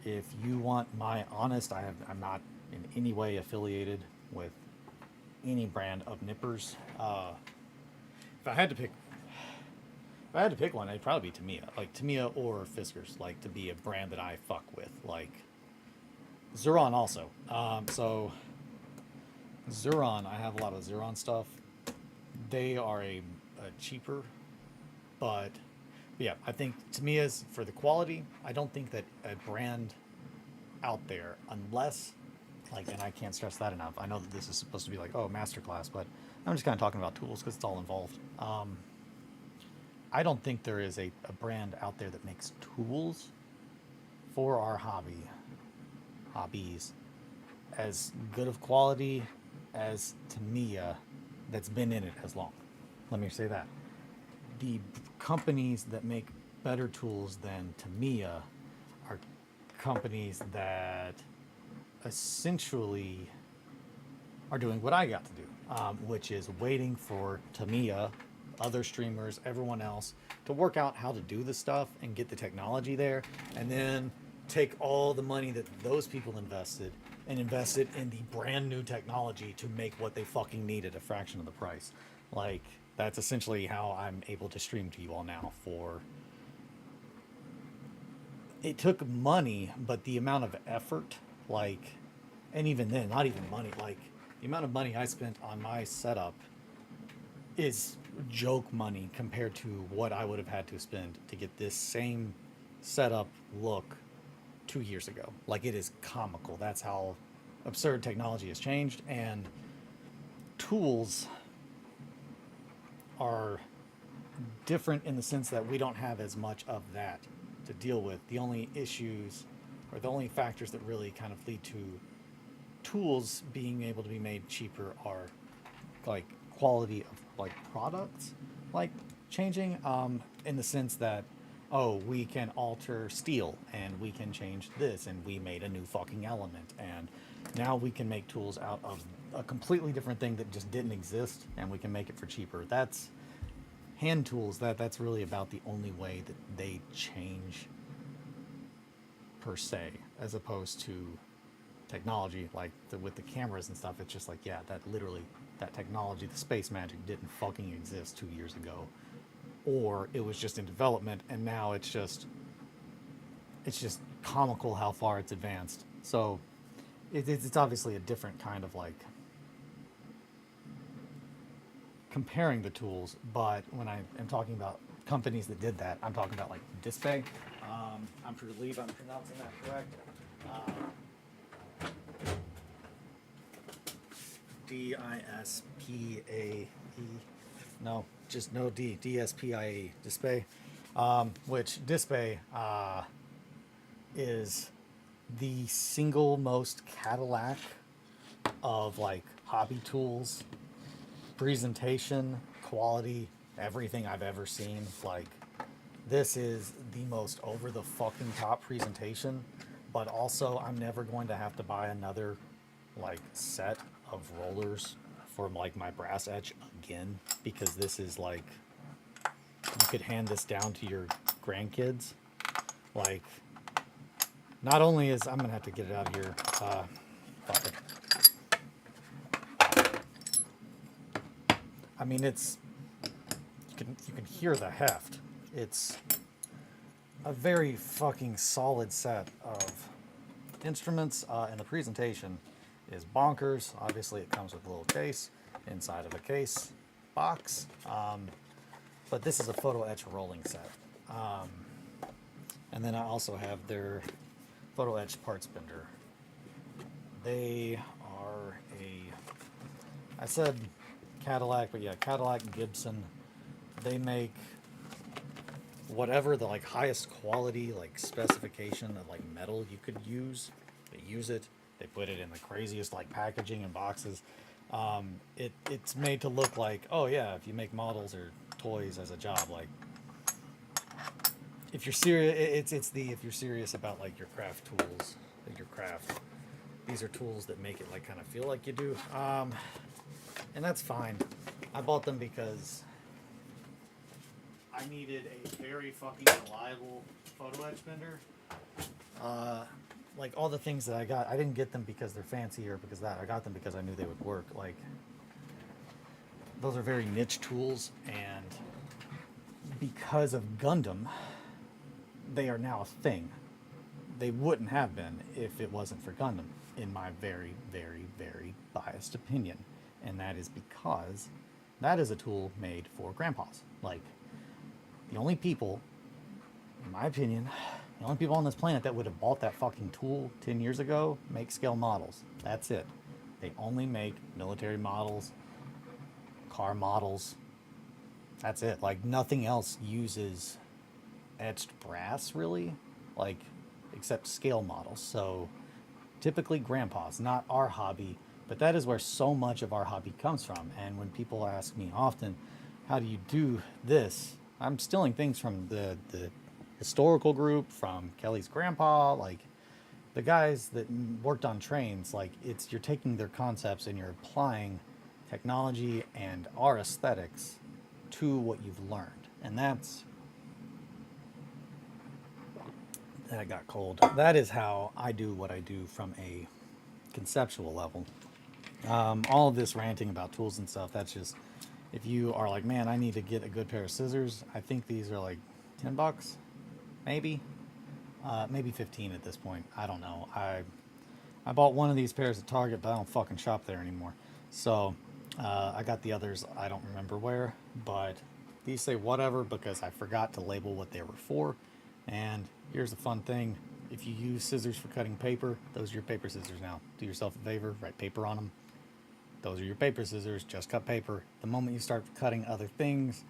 If you want my honest, I'm not in any way affiliated with any brand of nippers. If I had to pick one, it'd probably be Tamiya, like Tamiya or Fiskars, like to be a brand that I fuck with, like Xuron also. So Xuron, I have a lot of Xuron stuff. They are a cheaper, but yeah, I think Tamiya's for the quality. I don't think that a brand out there, unless, like, and I can't stress that enough. I know that this is supposed to be like, oh, Masterclass, but I'm just kind of talking about tools because it's all involved. I don't think there is a brand out there that makes tools for our hobbies as good of quality as Tamiya that's been in it as long. Let me say that. The companies that make better tools than Tamiya are companies that essentially are doing what I got to do, which is waiting for Tamiya, other streamers, everyone else to work out how to do the stuff and get the technology there, and then take all the money that those people invested and invest it in the brand new technology to make what they fucking need at a fraction of the price. Like, that's essentially how I'm able to stream to you all now. It took money, but the amount of effort, like, and even then, not even money, like, the amount of money I spent on my setup is joke money compared to what I would have had to spend to get this same setup look 2 years ago. Like, it is comical. That's how absurd technology has changed, and tools are different in the sense that we don't have as much of that to deal with. The only issues or the only factors that really kind of lead to tools being able to be made cheaper are like quality of like products, like changing in the sense that, oh, we can alter steel and we can change this and we made a new fucking element and now we can make tools out of a completely different thing that just didn't exist and we can make it for cheaper. That's hand tools. That's really about the only way that they change per se, as opposed to technology like with the cameras and stuff. It's just like, yeah, that literally, that technology, the space magic didn't fucking exist 2 years ago, or it was just in development and now it's just comical how far it's advanced. So it's obviously a different kind of like comparing the tools, but when I am talking about companies that did that, I'm talking about like Display. I believe I'm pronouncing that correct. D-I-S-P-A-E. No, just no D. D-S-P-I-E. Display. Which Display is the single most Cadillac of like hobby tools, presentation, quality, everything I've ever seen. Like, this is the most over the fucking top presentation, but also I'm never going to have to buy another like set of rollers for like my brass etch again, because this is like, you could hand this down to your grandkids. Like, not only is, I'm gonna have to get it out of here. Fuck it. I mean, it's, you can hear the heft. It's a very fucking solid set of instruments, and the presentation is bonkers. Obviously, it comes with a little case inside of a case box, but this is a photo etch rolling set. And then I also have their photo etch parts bender. They are I said Cadillac, but yeah, Cadillac, Gibson. They make whatever the like highest quality like specification of like metal you could use. They use it. They put it in the craziest like packaging and boxes. It's made to look like, oh yeah, if you make models or toys as a job, like, if you're serious, if you're serious about like your craft tools, like your craft, these are tools that make it like kind of feel like you do. And that's fine. I bought them because I needed a very fucking reliable photo etch bender. Like all the things that I got, I didn't get them because they're fancy or because that. I got them because I knew they would work. Like, those are very niche tools, and because of Gundam, they are now a thing. They wouldn't have been if it wasn't for Gundam, in my very, very, very biased opinion. And that is because that is a tool made for grandpas. Like, the only people, in my opinion, the only people on this planet that would have bought that fucking tool 10 years ago make scale models. That's it. They only make military models, car models. That's it. Like, nothing else uses etched brass, really, like, except scale models. So typically grandpas, not our hobby, but that is where so much of our hobby comes from. And when people ask me often, how do you do this? I'm stealing things from the historical group, from Kelly's grandpa, like the guys that worked on trains. Like, it's, you're taking their concepts and you're applying technology and our aesthetics to what you've learned. And that's, that got cold. That is how I do what I do from a conceptual level. All of this ranting about tools and stuff, that's just, if you are like, man, I need to get a good pair of scissors, I think these are like $10, maybe, maybe 15 at this point. I don't know. I bought one of these pairs at Target, but I don't fucking shop there anymore. So I got the others, I don't remember where, but these say whatever because I forgot to label what they were for. And here's the fun thing: if you use scissors for cutting paper, those are your paper scissors now. Do yourself a favor, write paper on them. Those are your paper scissors, just cut paper. The moment you start cutting other things,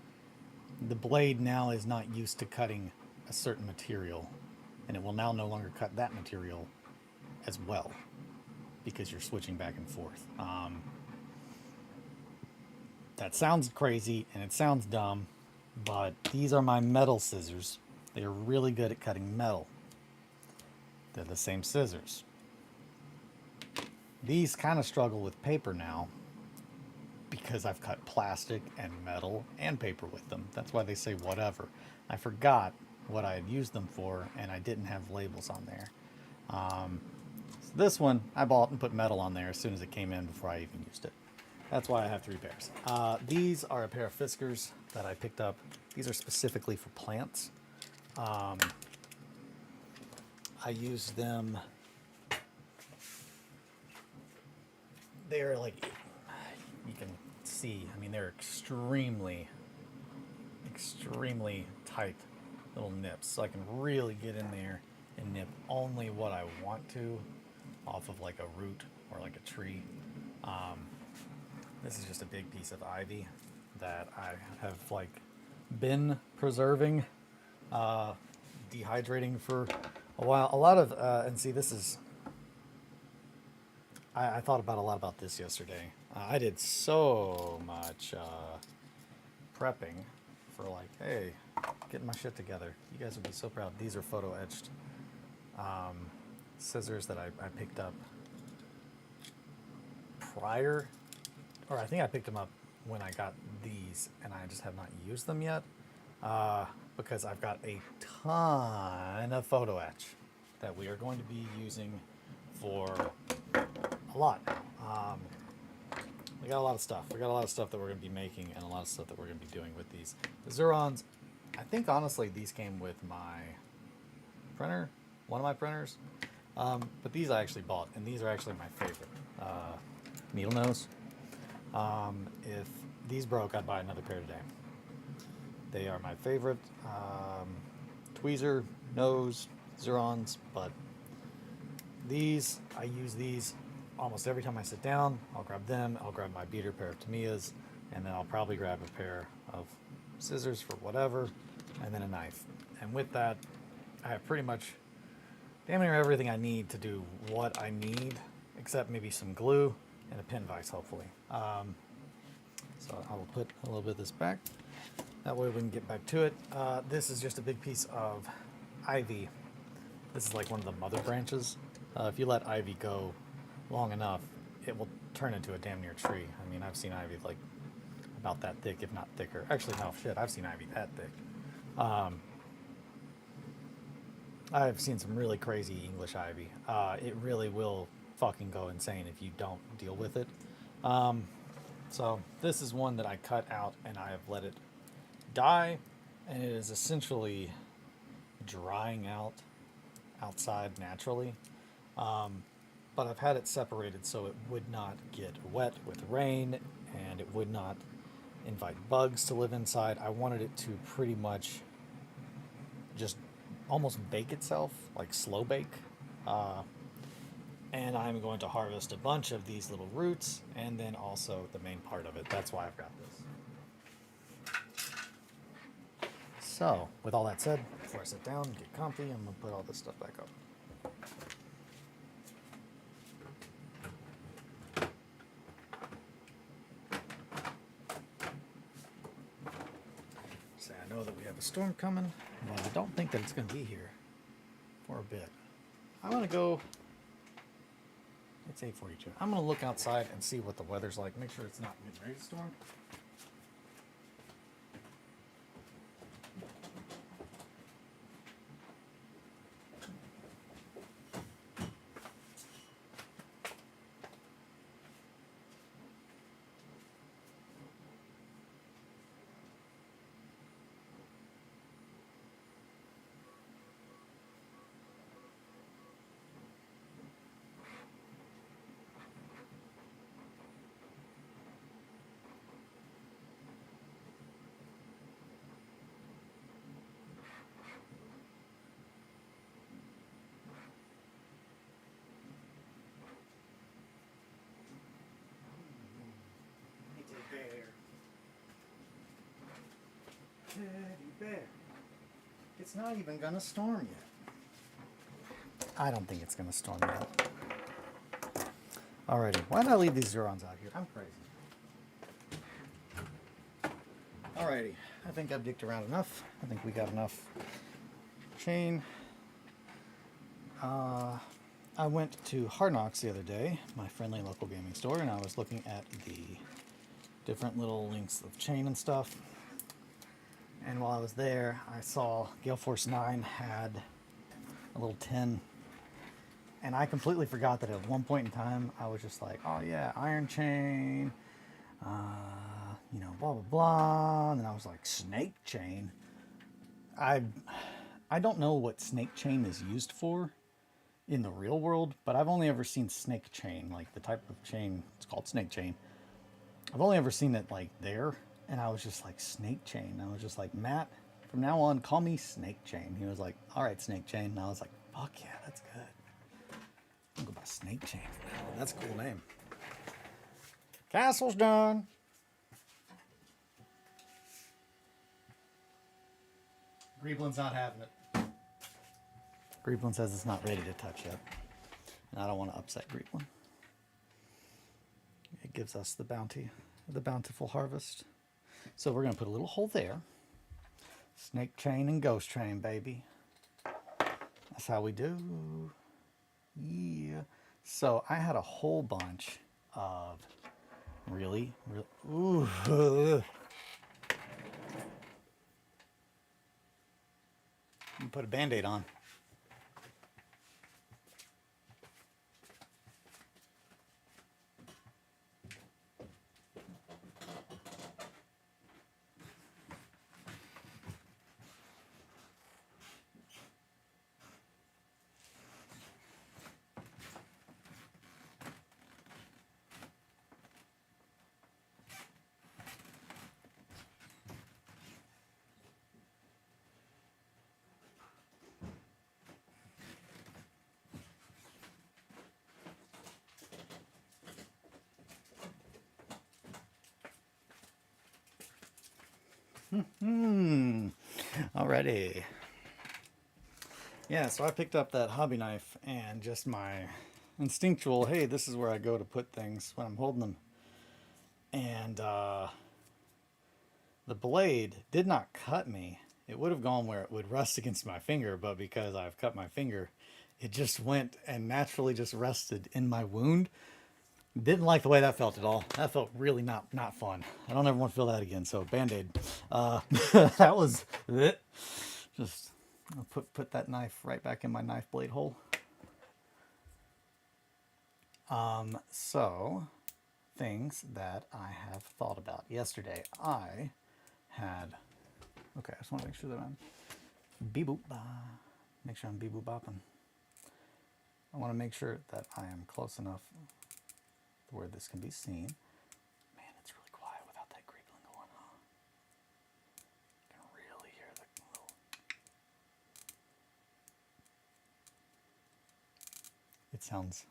the blade now is not used to cutting a certain material, and it will now no longer cut that material as well, because you're switching back and forth. That sounds crazy and it sounds dumb, but these are my metal scissors. They are really good at cutting metal. They're the same scissors. These kind of struggle with paper now because I've cut plastic and metal and paper with them. That's why they say whatever. I forgot what I had used them for, and I didn't have labels on there. So this one I bought and put metal on there as soon as it came in, before I even used it. That's why I have 3 pairs. These are a pair of Fiskars that I picked up. These are specifically for plants. I use them. They're like, you can see, I mean, they're extremely tight little nips. So I can really get in there and nip only what I want to off of like a root or like a tree. This is just a big piece of ivy that I have like been preserving dehydrating for a while. A lot of, and see, this is, I thought about a lot about this yesterday. I did so much prepping for like, hey, getting my shit together. You guys would be so proud. These are photo etched scissors that I picked up prior, or I think I picked them up when I got these, and I just have not used them yet because I've got a ton of photo etch that we are going to be using for a lot. We got a lot of stuff. We got a lot of stuff that we're going to be making and a lot of stuff that we're going to be doing with these. The Zurons, I think honestly these came with my printer, one of my printers. But these I actually bought, and these are actually my favorite. Needle nose. If these broke, I'd buy another pair today. They are my favorite. Tweezer, nose, Zurons, but these, I use these almost every time I sit down. I'll grab them, I'll grab my beater pair of Tamiya's, and then I'll probably grab a pair of scissors for whatever, and then a knife. And with that, I have pretty much damn near everything I need to do what I need, except maybe some glue and a pin vise, hopefully. So I will put a little bit of this back. That way we can get back to it. This is just a big piece of ivy. This is like one of the mother branches. If you let ivy go long enough, it will turn into a damn near tree. I mean, I've seen ivy like about that thick, if not thicker. Actually, no, shit, I've seen ivy that thick. I've seen some really crazy English ivy. It really will fucking go insane if you don't deal with it. So this is one that I cut out and I have let it die, and it is essentially drying out outside naturally. But I've had it separated so it would not get wet with rain and it would not invite bugs to live inside. I wanted it to pretty much just almost bake itself, like slow bake. And I'm going to harvest a bunch of these little roots and then also the main part of it. That's why I've got this. So, with all that said, before I sit down and get comfy, I'm going to put all this stuff back up. So I know that we have a storm coming, but I don't think that it's going to be here for a bit. I'm going to go... It's 8:42. I'm going to look outside and see what the weather's like. Make sure it's not getting ready to storm. Teddy bear. It's not even gonna storm yet. I don't think it's gonna storm yet. Alrighty, why did I leave these Zurons out here? I'm crazy. Alrighty, I think I've dicked around enough. I think we got enough chain. I went to Hard Knocks the other day, my friendly local gaming store, and I was looking at the different little lengths of chain and stuff. And while I was there, I saw Gale Force 9 had a little tin. And I completely forgot that at one point in time, I was just like, oh yeah, iron chain, you know, blah, blah, blah. And then I was like, snake chain? I don't know what snake chain is used for in the real world, but I've only ever seen snake chain, like the type of chain, it's called snake chain. I've only ever seen it like there. And I was just like, snake chain. I was just like, Matt, from now on, call me Snake Chain. He was like, all right, Snake Chain. And I was like, fuck yeah, that's good. I'm going to go by Snake Chain for now. That's a cool name. Castle's done. Grieveland's not having it. Greeblin says it's not ready to touch yet. And I don't want to upset Greeblin. It gives us the bountiful harvest. So we're going to put a little hole there. Snake chain and ghost train, baby. That's how we do. Yeah. So I had a whole bunch of really, ooh. Put a Band-Aid on. Alrighty. Yeah, so I picked up that hobby knife and just my instinctual, hey, this is where I go to put things when I'm holding them. And the blade did not cut me. It would have gone where it would rust against my finger, but because I've cut my finger, it just went and naturally just rested in my wound. Didn't like the way that felt at all. That felt really not fun. I don't ever want to feel that again. So Band-Aid. That was it. Just I'll put that knife right back in my knife blade hole. So things that I have thought about. Yesterday I had. Okay, I just want to make sure that I'm bee-boop. Make sure I'm bee-boop bopping. I want to make sure that I am close enough where this can be seen. Man, it's really quiet without that greebling going on. You can really hear the little... It sounds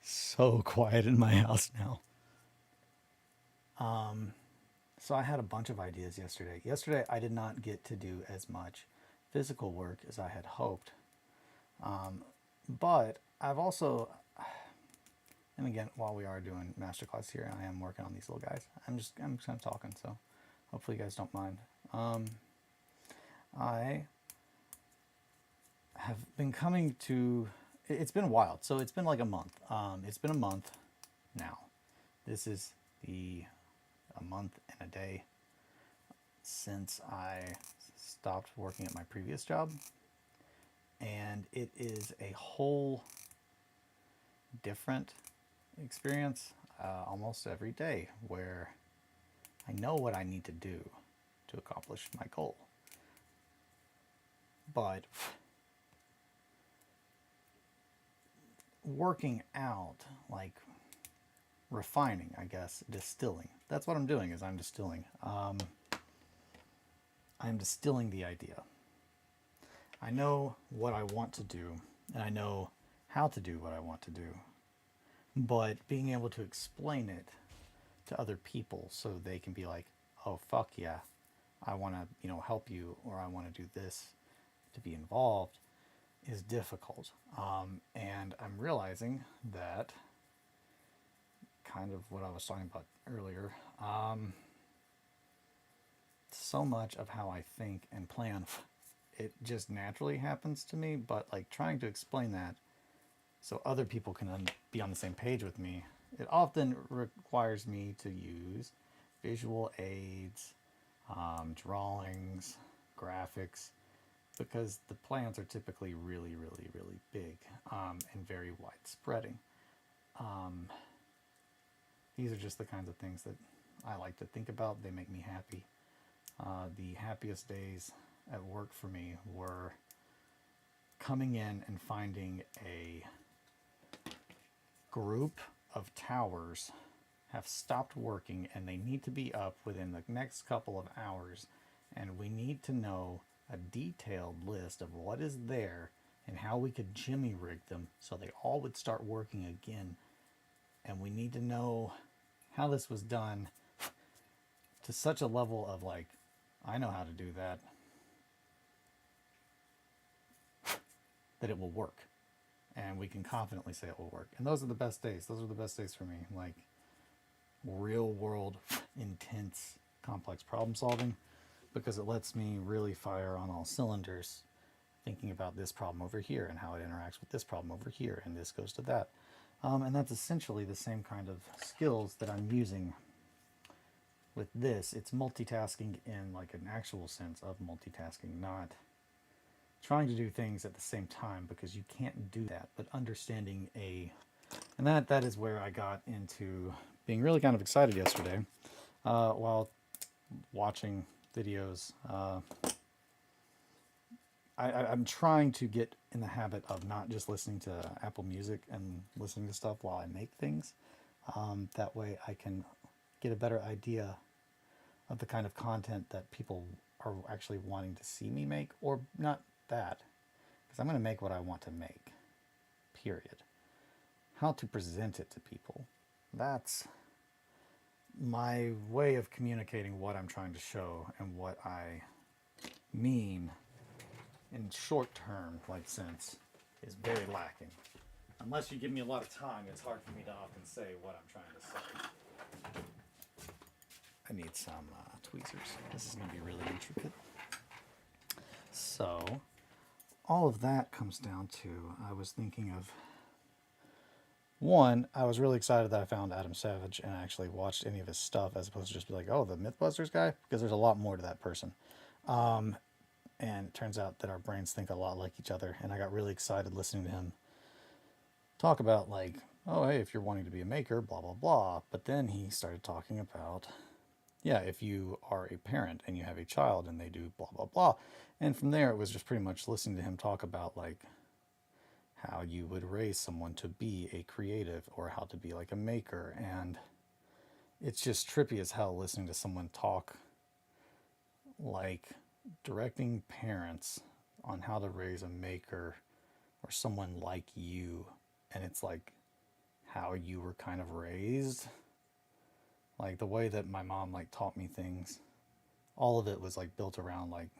so quiet in my house now. So I had a bunch of ideas yesterday. Yesterday I did not get to do as much physical work as I had hoped. But I've also... And again, while we are doing Masterclass here, I am working on these little guys. I'm just kind of talking, so hopefully you guys don't mind. I have been coming to... It's been wild, so it's been like a month. It's been a month now. This is a month and a day since I stopped working at my previous job. And it is a whole different experience almost every day where I know what I need to do to accomplish my goal. But working out, like refining, I guess, distilling. That's what I'm doing, is I'm distilling. I'm distilling the idea. I know what I want to do, and I know how to do what I want to do. But being able to explain it to other people so they can be like, oh, fuck yeah, I want to, help you, or I want to do this to be involved, is difficult. And I'm realizing that, kind of what I was talking about earlier, so much of how I think and plan, it just naturally happens to me, but like trying to explain that so other people can be on the same page with me, it often requires me to use visual aids, drawings, graphics, because the plans are typically really, really, really big and very widespreading. These are just the kinds of things that I like to think about. They make me happy. The happiest days at work for me were coming in and finding a group of towers have stopped working and they need to be up within the next couple of hours, and we need to know a detailed list of what is there and how we could jimmy rig them so they all would start working again. And we need to know how this was done to such a level of like, I know how to do that. that it will work. And we can confidently say it will work. And those are the best days. Those are the best days for me. Like real world, intense, complex problem solving, because it lets me really fire on all cylinders, thinking about this problem over here and how it interacts with this problem over here, and this goes to that. And that's essentially the same kind of skills that I'm using with this. It's multitasking in like an actual sense of multitasking, not trying to do things at the same time, because you can't do that, but understanding and that is where I got into being really kind of excited yesterday while watching videos. I'm trying to get in the habit of not just listening to Apple Music and listening to stuff while I make things. That way I can get a better idea of the kind of content that people are actually wanting to see me make, or not that, because I'm going to make what I want to make, period. How to present it to people. That's my way of communicating what I'm trying to show and what I mean in short term, like sense, is very lacking. Unless you give me a lot of time, it's hard for me to often say what I'm trying to say. I need some tweezers. This is going to be really intricate. So, all of that comes down to, I was thinking of, one, I was really excited that I found Adam Savage and actually watched any of his stuff, as opposed to just be like, oh, the Mythbusters guy, because there's a lot more to that person. And it turns out that our brains think a lot like each other, and I got really excited listening to him talk about, like, oh, hey, if you're wanting to be a maker, blah, blah, blah. But then he started talking about, yeah, if you are a parent and you have a child and they do blah, blah, blah. And from there, it was just pretty much listening to him talk about, like, how you would raise someone to be a creative, or how to be like a maker. And it's just trippy as hell listening to someone talk, like directing parents on how to raise a maker or someone like you. And it's like how you were kind of raised, like the way that my mom like taught me things. All of it was like built around like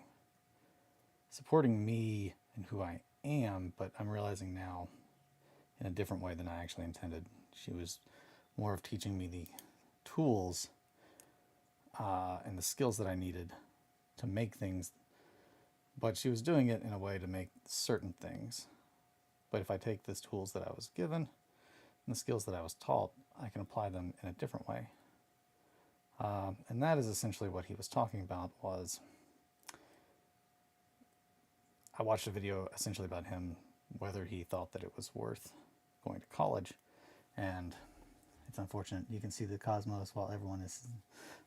supporting me and who I am, but I'm realizing now in a different way than I actually intended. She was more of teaching me the tools and the skills that I needed to make things, but she was doing it in a way to make certain things. But if I take the tools that I was given and the skills that I was taught, I can apply them in a different way. And that is essentially what he was talking about. Was I watched a video essentially about him, whether he thought that it was worth going to college. And it's unfortunate. You can see the cosmos while everyone is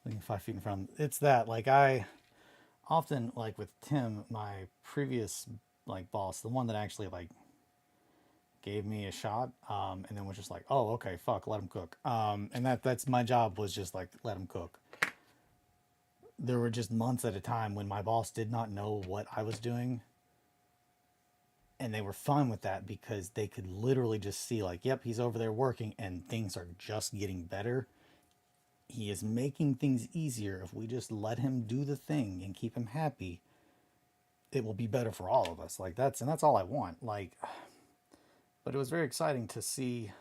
looking 5 feet in front of them. It's that, like, I often, like with Tim, my previous like boss, the one that actually like gave me a shot, and then was just like, oh, okay, fuck, let him cook. And that's my job, was just like, let him cook. There were just months at a time when my boss did not know what I was doing, and they were fine with that, because they could literally just see, like, yep, he's over there working and things are just getting better. He is making things easier. If we just let him do the thing and keep him happy, it will be better for all of us. Like, that's all I want. Like, but it was very exciting to see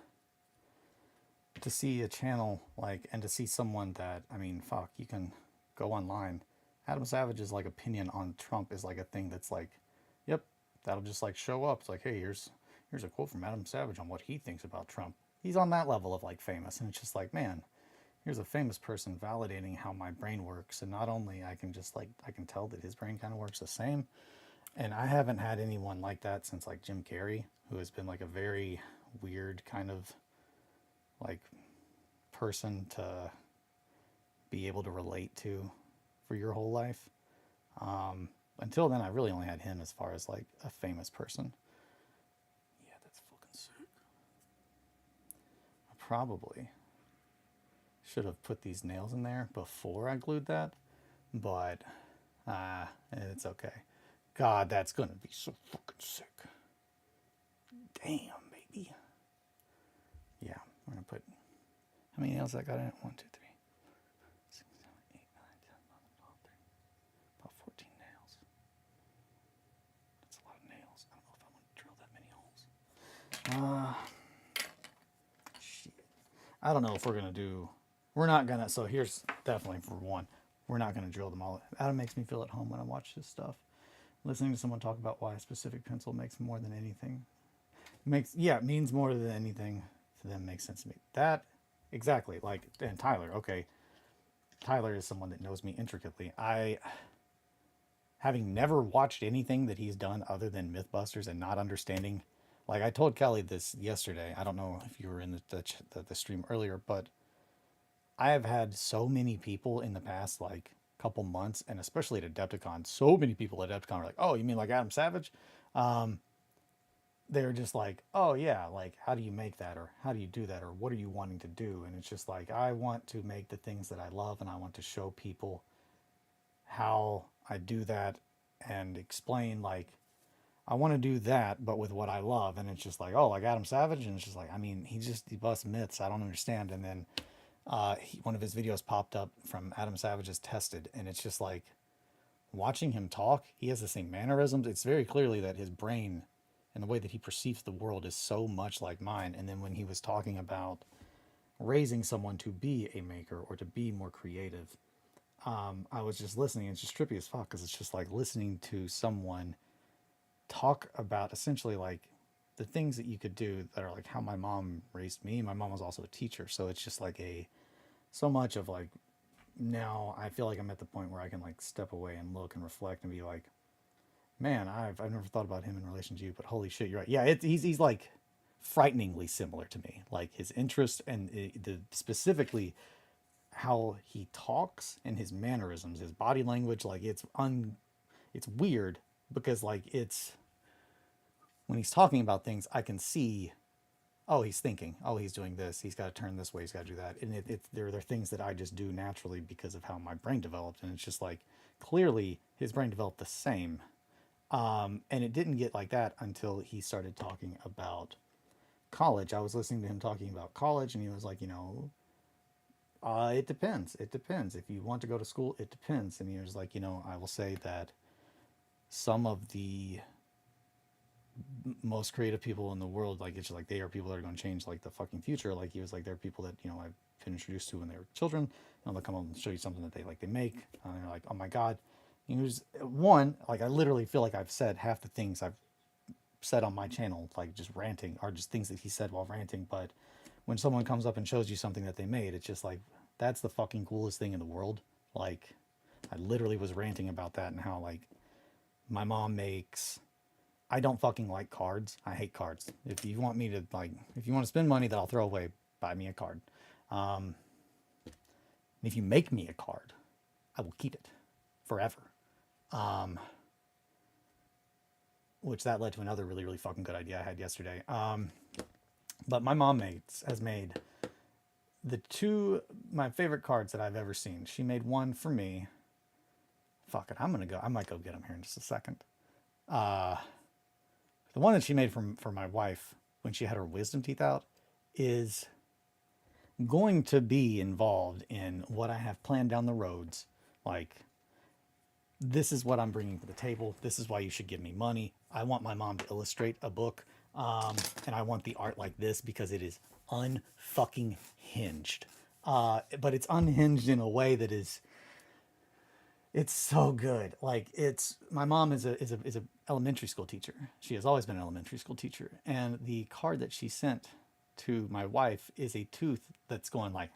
a channel, like, and to see someone that, I mean, fuck, you can go online. Adam Savage's like opinion on Trump is like a thing that's like, yep, that'll just like show up. It's like, hey, here's a quote from Adam Savage on what he thinks about Trump. He's on that level of like famous, and it's just like, man, here's a famous person validating how my brain works. And not only I can just like, I can tell that his brain kind of works the same. And I haven't had anyone like that since like Jim Carrey, who has been like a very weird kind of like person to be able to relate to for your whole life. Until then, I really only had him as far as like a famous person. Yeah, that's fucking sick. I probably should have put these nails in there before I glued that, but it's okay. God, that's gonna be so fucking sick. Damn, baby. Yeah, we're gonna put, how many nails I got in it? 1, 2, 3, 6, 7, 8, 9, 10, 11, 12, 13, about 14 nails. That's a lot of nails. I don't know if I want to drill that Uh, shit. I don't know if we're gonna do. We're not gonna. So here's definitely for one. We're not gonna drill them all. Adam makes me feel at home when I watch this stuff. Listening to someone talk about why a specific pencil makes more than anything means more than anything to them makes sense to me. That exactly like and Tyler. Okay, Tyler is someone that knows me intricately. I having never watched anything that he's done other than Mythbusters and not understanding. Like I told Kelly this yesterday. I don't know if you were in the stream earlier, but I have had so many people in the past like couple months, and especially at Adepticon, so many people at Adepticon are like, "Oh, you mean like Adam Savage?" They're just like, "Oh yeah, like how do you make that, or how do you do that, or what are you wanting to do?" And it's just like I want to make the things that I love, and I want to show people how I do that and explain like I want to do that, but with what I love. And it's just like, oh, like Adam Savage, and it's just like, I mean, he busts myths. I don't understand. And then one of his videos popped up from Adam Savage's Tested, and it's just like watching him talk. He has the same mannerisms. It's very clearly that his brain and the way that he perceives the world is so much like mine. And then when he was talking about raising someone to be a maker or to be more creative, I was just listening. It's just trippy as fuck because it's just like listening to someone talk about essentially like the things that you could do that are like how my mom raised me. My mom was also a teacher, so it's just like a so much of like now I feel like I'm at the point where I can like step away and look and reflect and be like, man, I've never thought about him in relation to you, but holy shit, you're right. Yeah, he's like frighteningly similar to me. Like his interest and the specifically how he talks and his mannerisms, his body language, like it's weird because like it's when he's talking about things, I can see, oh, he's thinking, oh, he's doing this, he's got to turn this way, he's got to do that, and there are things that I just do naturally because of how my brain developed, and it's just like clearly his brain developed the same, and it didn't get like that until he started talking about college. I was listening to him talking about college, and he was like, it depends. It depends. If you want to go to school, it depends. And he was like, I will say that some of the most creative people in the world, like it's just like they are people that are going to change like the fucking future. Like he was like, there are people that I've been introduced to when they were children, and they'll come up and show you something that they make, and they're like, oh my god. And he was one like I literally feel like I've said half the things I've said on my channel, like just ranting, are just things that he said while ranting. But when someone comes up and shows you something that they made, it's just like that's the fucking coolest thing in the world. Like I literally was ranting about that and how like my mom makes. I don't fucking like cards. I hate cards. If you want me to like, if you want to spend money that I'll throw away, buy me a card. And if you make me a card, I will keep it forever. Which that led to another really, really fucking good idea I had yesterday. But my mom has made my favorite cards that I've ever seen. She made one for me. Fuck it. I might go get them here in just a second. The one that she made for my wife when she had her wisdom teeth out is going to be involved in what I have planned down the roads. Like, this is what I'm bringing to the table. This is why you should give me money. I want my mom to illustrate a book. And I want the art like this because it is unfucking hinged. But it's unhinged in a way that it's so good. Like my mom is a elementary school teacher. She has always been an elementary school teacher. And the card that she sent to my wife is a tooth that's going like,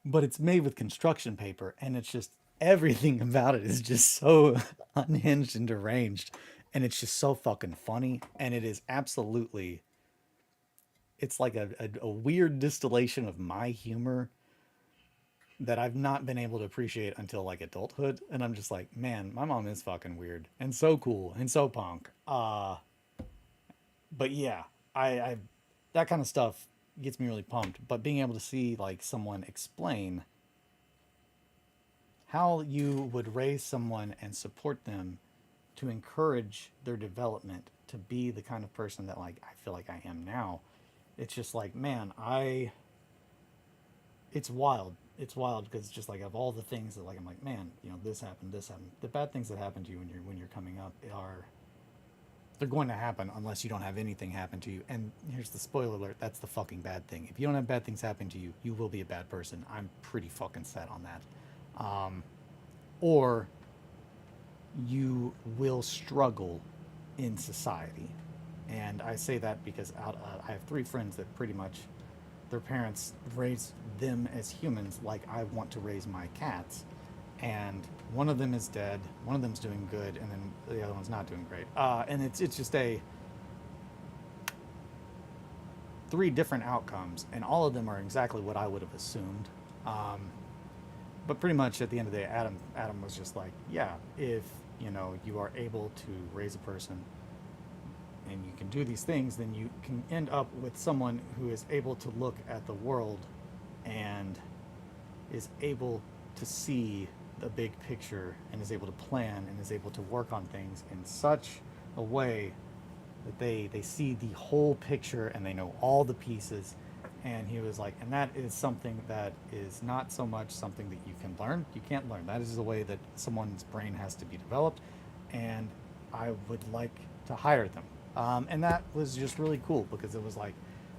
but it's made with construction paper. And it's just, everything about it is just so unhinged and deranged. And it's just so fucking funny. And it is absolutely, it's like a weird distillation of my humor that I've not been able to appreciate until like adulthood. And I'm just like, man, my mom is fucking weird and so cool and so punk. But yeah, I that kind of stuff gets me really pumped. But being able to see like someone explain how you would raise someone and support them to encourage their development to be the kind of person that like I feel like I am now. It's just like, man, it's wild. It's wild because it's just like of all the things that like I'm like, man, this happened, this happened. The bad things that happen to you when you're coming up are they're going to happen unless you don't have anything happen to you. And here's the spoiler alert, that's the fucking bad thing. If you don't have bad things happen to you, you will be a bad person. I'm pretty fucking set on that. Or you will struggle in society. And I say that because I have 3 friends that pretty much their parents raised them as humans like I want to raise my cats. And one of them is dead, one of them's doing good, and then the other one's not doing great. And it's just 3 different outcomes, and all of them are exactly what I would have assumed. But pretty much at the end of the day, Adam was just like, yeah, if you are able to raise a person and you can do these things, then you can end up with someone who is able to look at the world and is able to see the big picture and is able to plan and is able to work on things in such a way that they see the whole picture and they know all the pieces. And he was like, and that is something that is not so much something that you can learn. You can't learn. That is the way that someone's brain has to be developed. And I would like to hire them. And that was just really cool because it was like,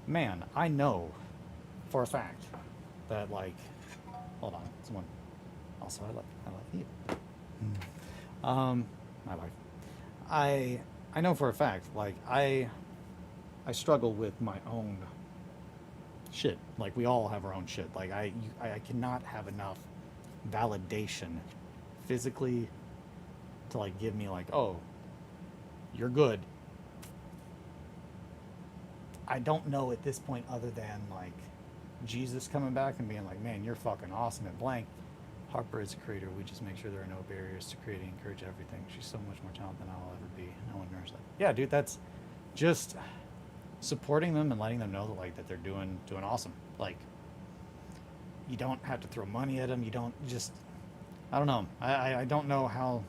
man, I know for a fact that hold on, someone. Also, I like you. My wife. I know for a fact, I struggle with my own shit. Like we all have our own shit. Like I cannot have enough validation physically to give me oh, you're good. I don't know at this point other than Jesus coming back and being like, man, you're fucking awesome at blank. Harper is a creator. We just make sure there are no barriers to creating, encourage everything. She's so much more talented than I'll ever be. No one knows that. Yeah, dude, that's just supporting them and letting them know that they're doing awesome. You don't have to throw money at them. You don't just, I don't know. I don't know how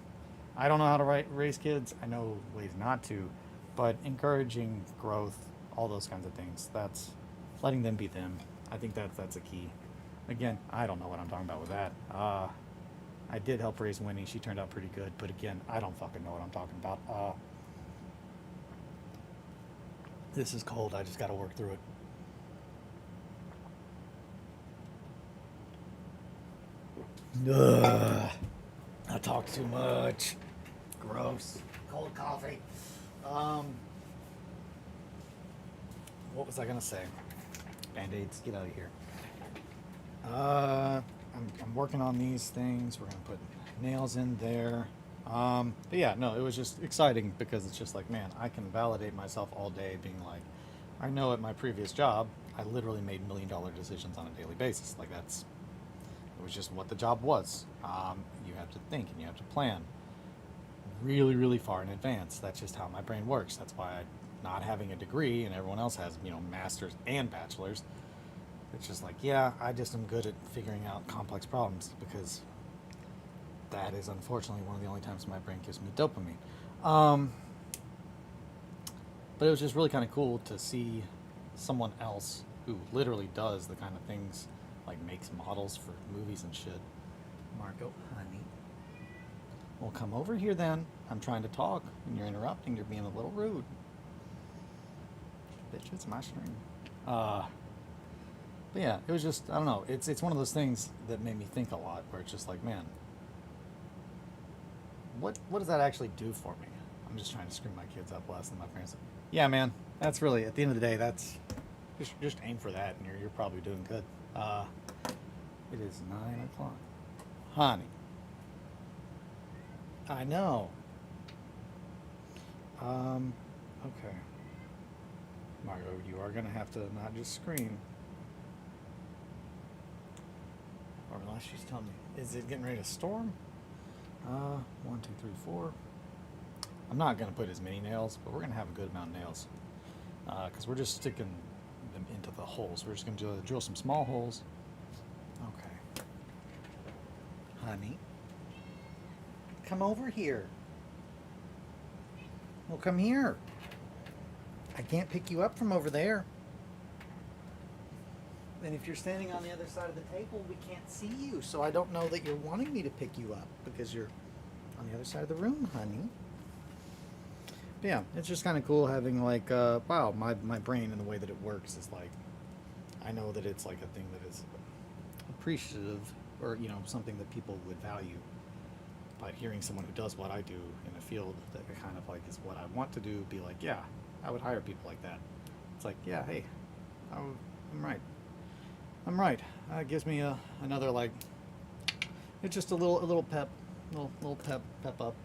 to raise kids. I know ways not to, but encouraging growth, all those kinds of things. That's letting them be them. I think that's a key. Again, I don't know what I'm talking about with that. I did help raise Winnie. She turned out pretty good. But again, I don't fucking know what I'm talking about. This is cold. I just got to work through it. Ugh. I talk too much. Gross. Cold coffee. What was I going to say? Band-Aids, get out of here. I'm working on these things. We're going to put nails in there. But yeah, no, it was just exciting because it's just man, I can validate myself all day being I know at my previous job, I literally made $1 million decisions on a daily basis. It was just what the job was. You have to think and you have to plan really, really far in advance. That's just how my brain works. That's why not having a degree and everyone else has, masters and bachelors. It's just yeah, I just am good at figuring out complex problems because that is unfortunately one of the only times my brain gives me dopamine. But it was just really kind of cool to see someone else who literally does the kind of things, makes models for movies and shit. Marco, honey. Well, come over here then. I'm trying to talk and you're interrupting. You're being a little rude. Bitch, it's my stream. But yeah, it was just, I don't know, it's one of those things that made me think a lot, where it's just man, what does that actually do for me? I'm just trying to screw my kids up less than my parents. Yeah, man, that's really, at the end of the day, that's, just aim for that, and you're probably doing good. It is 9 o'clock. Honey. I know. Okay. Margo, you are going to have to not just scream. Or unless she's telling me, is it getting ready to storm? 1, 2, 3, 4. I'm not going to put as many nails, but we're going to have a good amount of nails. Because we're just sticking them into the holes. We're just going to drill some small holes. Okay. Honey. Come over here. Well, come here. I can't pick you up from over there. And if you're standing on the other side of the table, we can't see you. So I don't know that you're wanting me to pick you up because you're on the other side of the room, honey. Yeah, it's just kind of cool having like, wow, my brain and the way that it works is like, I know that it's like a thing that is appreciative, or something that people would value. But hearing someone who does what I do in a field that kind of like is what I want to do, be like, yeah, I would hire people like that. It's like, yeah, hey, I'm right. I'm right. It gives me another like, it's just a little pep, little pep up.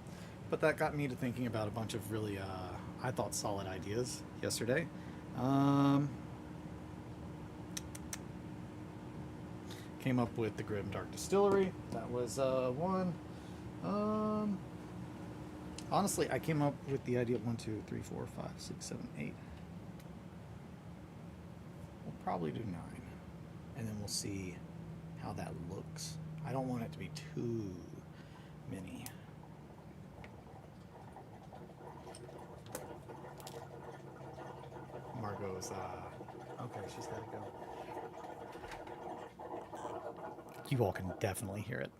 But that got me to thinking about a bunch of really, I thought, solid ideas yesterday. Um, Came up with the Grim Dark Distillery. That was one. Um, Honestly, I came up with the idea of 1, 2, 3, 4, 5, 6, 7, 8. We'll probably do 9, and then we'll see how that looks. I don't want it to be too many. Margot's okay. She's gotta go. You all can definitely hear it.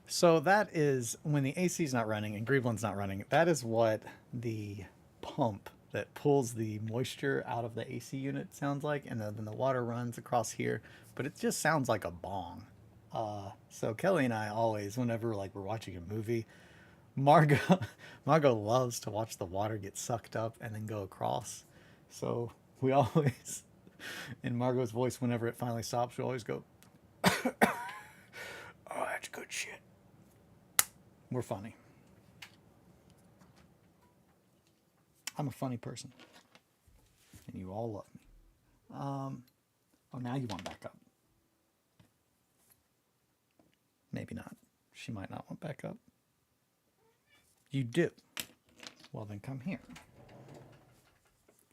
So that is when the AC is not running and Grieveland's not running. That is what the pump that pulls the moisture out of the AC unit sounds like, and then the water runs across here. But it just sounds like a bong. So Kelly and I always, whenever like we're watching a movie, Margot Margot loves to watch the water get sucked up and then go across. So we always, in Margot's voice, whenever it finally stops, we always go, "Oh, that's good shit." We're funny. I'm a funny person, and you all love me. Oh, now you want backup? Maybe not. She might not want backup. You do. Well, then come here.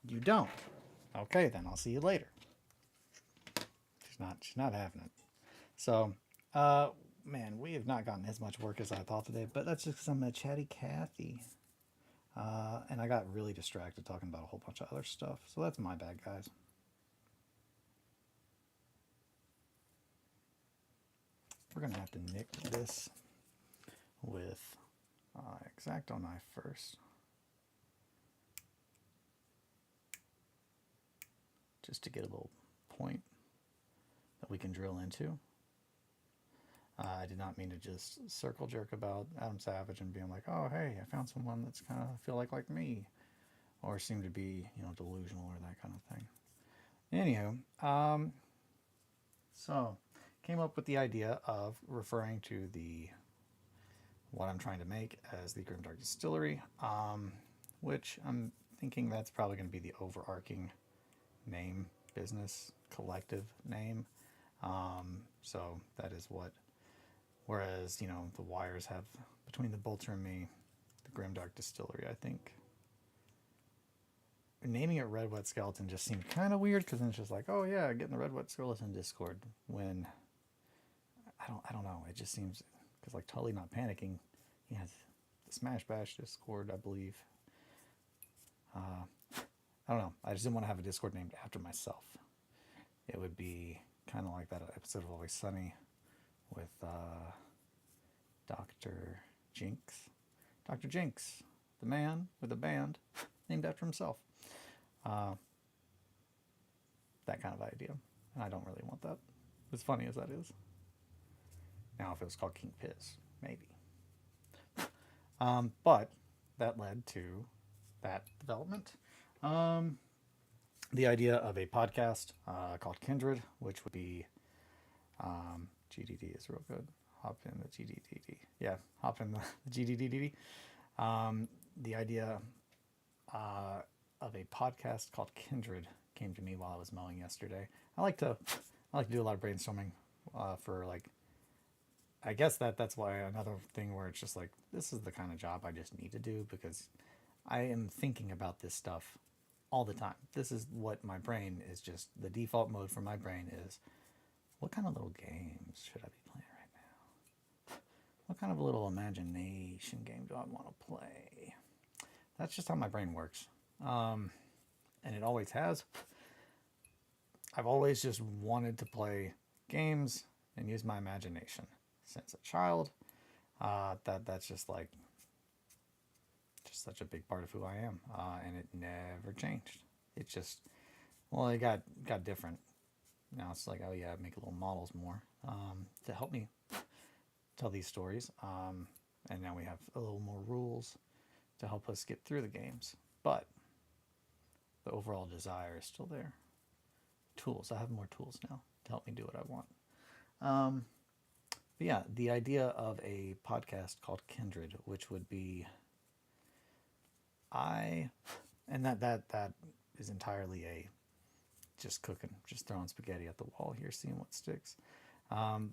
You don't. Okay, then I'll see you later. She's not having it. So, man, we have not gotten as much work as I thought today, but that's just because I'm a chatty Cathy. And I got really distracted talking about a whole bunch of other stuff. So that's my bad, guys. We're going to have to nick this with X-Acto knife first. Just to get a little point that we can drill into. I did not mean to just circle jerk about Adam Savage and being like, oh, hey, I found someone that's kind of feel like me, or seem to be, delusional or that kind of thing. Anywho, so came up with the idea of referring to what I'm trying to make as the Grimdark Distillery, which I'm thinking that's probably going to be the overarching name, business collective name. So that is what. Whereas, the wires have, between the Bolter and me, the Grimdark Distillery, I think. Naming it Red Wet Skeleton just seemed kind of weird, because then it's just like, oh yeah, getting the Red Wet Skeleton Discord, when, I don't know, it just seems, because like Totally Not Panicking, he has the Smash Bash Discord, I believe. I don't know, I just didn't want to have a Discord named after myself. It would be kind of like that episode of Always Sunny, with Dr. Jinx. Dr. Jinx, the man with a band named after himself. That kind of idea. And I don't really want that, as funny as that is. Now, if it was called King Piss, maybe. But that led to that development. The idea of a podcast called Kindred, which would be GDD is real good. Hop in the GDDD. Yeah, hop in the GDDD. The idea of a podcast called Kindred came to me while I was mowing yesterday. I like to do a lot of brainstorming for like. I guess that's why another thing where it's just like, this is the kind of job I just need to do, because I am thinking about this stuff all the time. This is what my brain is, just the default mode for my brain is, what kind of little games should I be playing right now? What kind of a little imagination game do I want to play? That's just how my brain works. And it always has. I've always just wanted to play games and use my imagination since a child. That's just just such a big part of who I am, and it never changed. It just, well, it got different. Now it's like, oh yeah, make little models more to help me tell these stories. And now we have a little more rules to help us get through the games. But the overall desire is still there. Tools. I have more tools now to help me do what I want. But yeah, the idea of a podcast called Kindred, which would be and that is entirely a just cooking, just throwing spaghetti at the wall here, seeing what sticks. Um,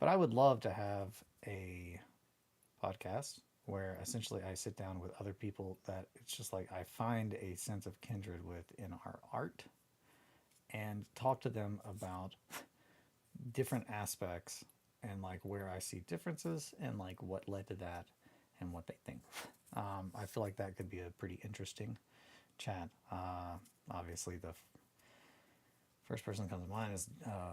but I would love to have a podcast where essentially I sit down with other people that it's just like I find a sense of kindred with in our art and talk to them about different aspects and like where I see differences and like what led to that and what they think. I feel like that could be a pretty interesting chat. Obviously, the first person that comes to mind is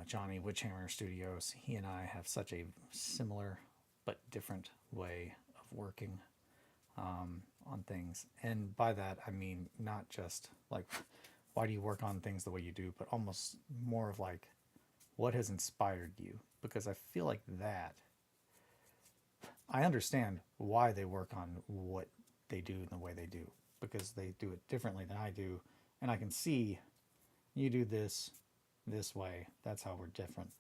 Johnny Witchhammer Studios. He and I have such a similar but different way of working on things. And by that, I mean not just like why do you work on things the way you do, but almost more of like what has inspired you. Because I feel like that, I understand why they work on what they do in the way they do, because they do it differently than I do. And I can see you do this way. That's how we're different.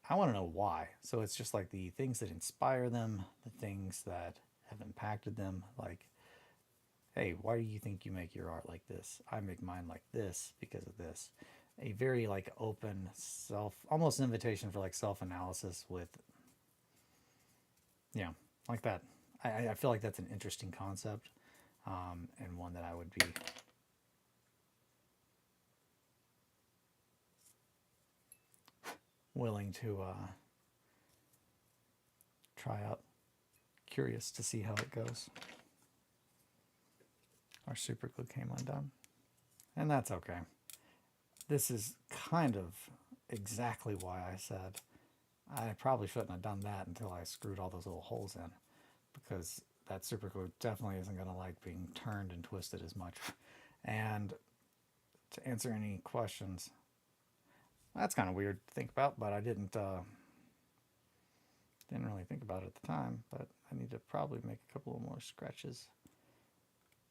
I want to know why. So it's just like the things that inspire them, the things that have impacted them. Like, hey, why do you think you make your art like this? I make mine like this because of this. A very like open almost invitation for like self-analysis with, yeah, like that. I feel like that's an interesting concept, and one that I would be willing to try out. Curious to see how it goes. Our super glue came undone, and that's okay. This is kind of exactly why I said I probably shouldn't have done that until I screwed all those little holes in, because that super glue definitely isn't going to like being turned and twisted as much. And to answer any questions, that's kind of weird to think about, but I didn't really think about it at the time. But I need to probably make a couple of more scratches.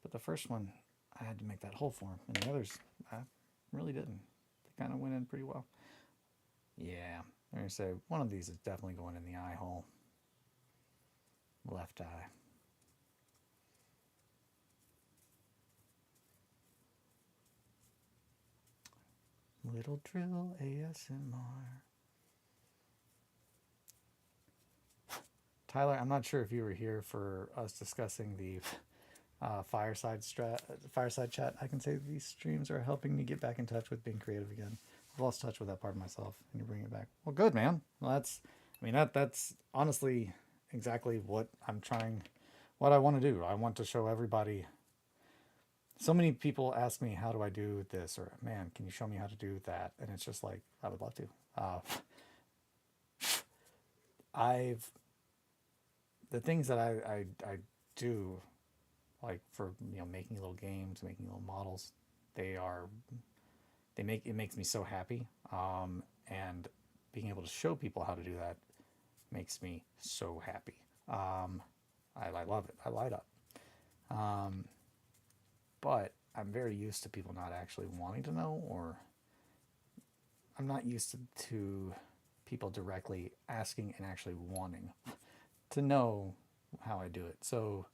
But the first one, I had to make that hole for him, and the others, I really didn't. They kind of went in pretty well. Yeah, I'm going to say one of these is definitely going in the eye hole. Left eye. Little drill ASMR. Tyler, I'm not sure if you were here for us discussing the fireside chat. I can say these streams are helping me get back in touch with being creative again. I've lost touch with that part of myself, and you bring it back. Well, good, man. Well, that's honestly exactly what what I want to do. I want to show everybody. So many people ask me, how do I do this? Or, man, can you show me how to do that? And it's just like, I would love to. The things that I do, like for, making little games, making little models, it makes me so happy. And being able to show people how to do that makes me so happy. I love it. I light up. But I'm very used to people not actually wanting to know, or I'm not used to people directly asking and actually wanting to know how I do it. So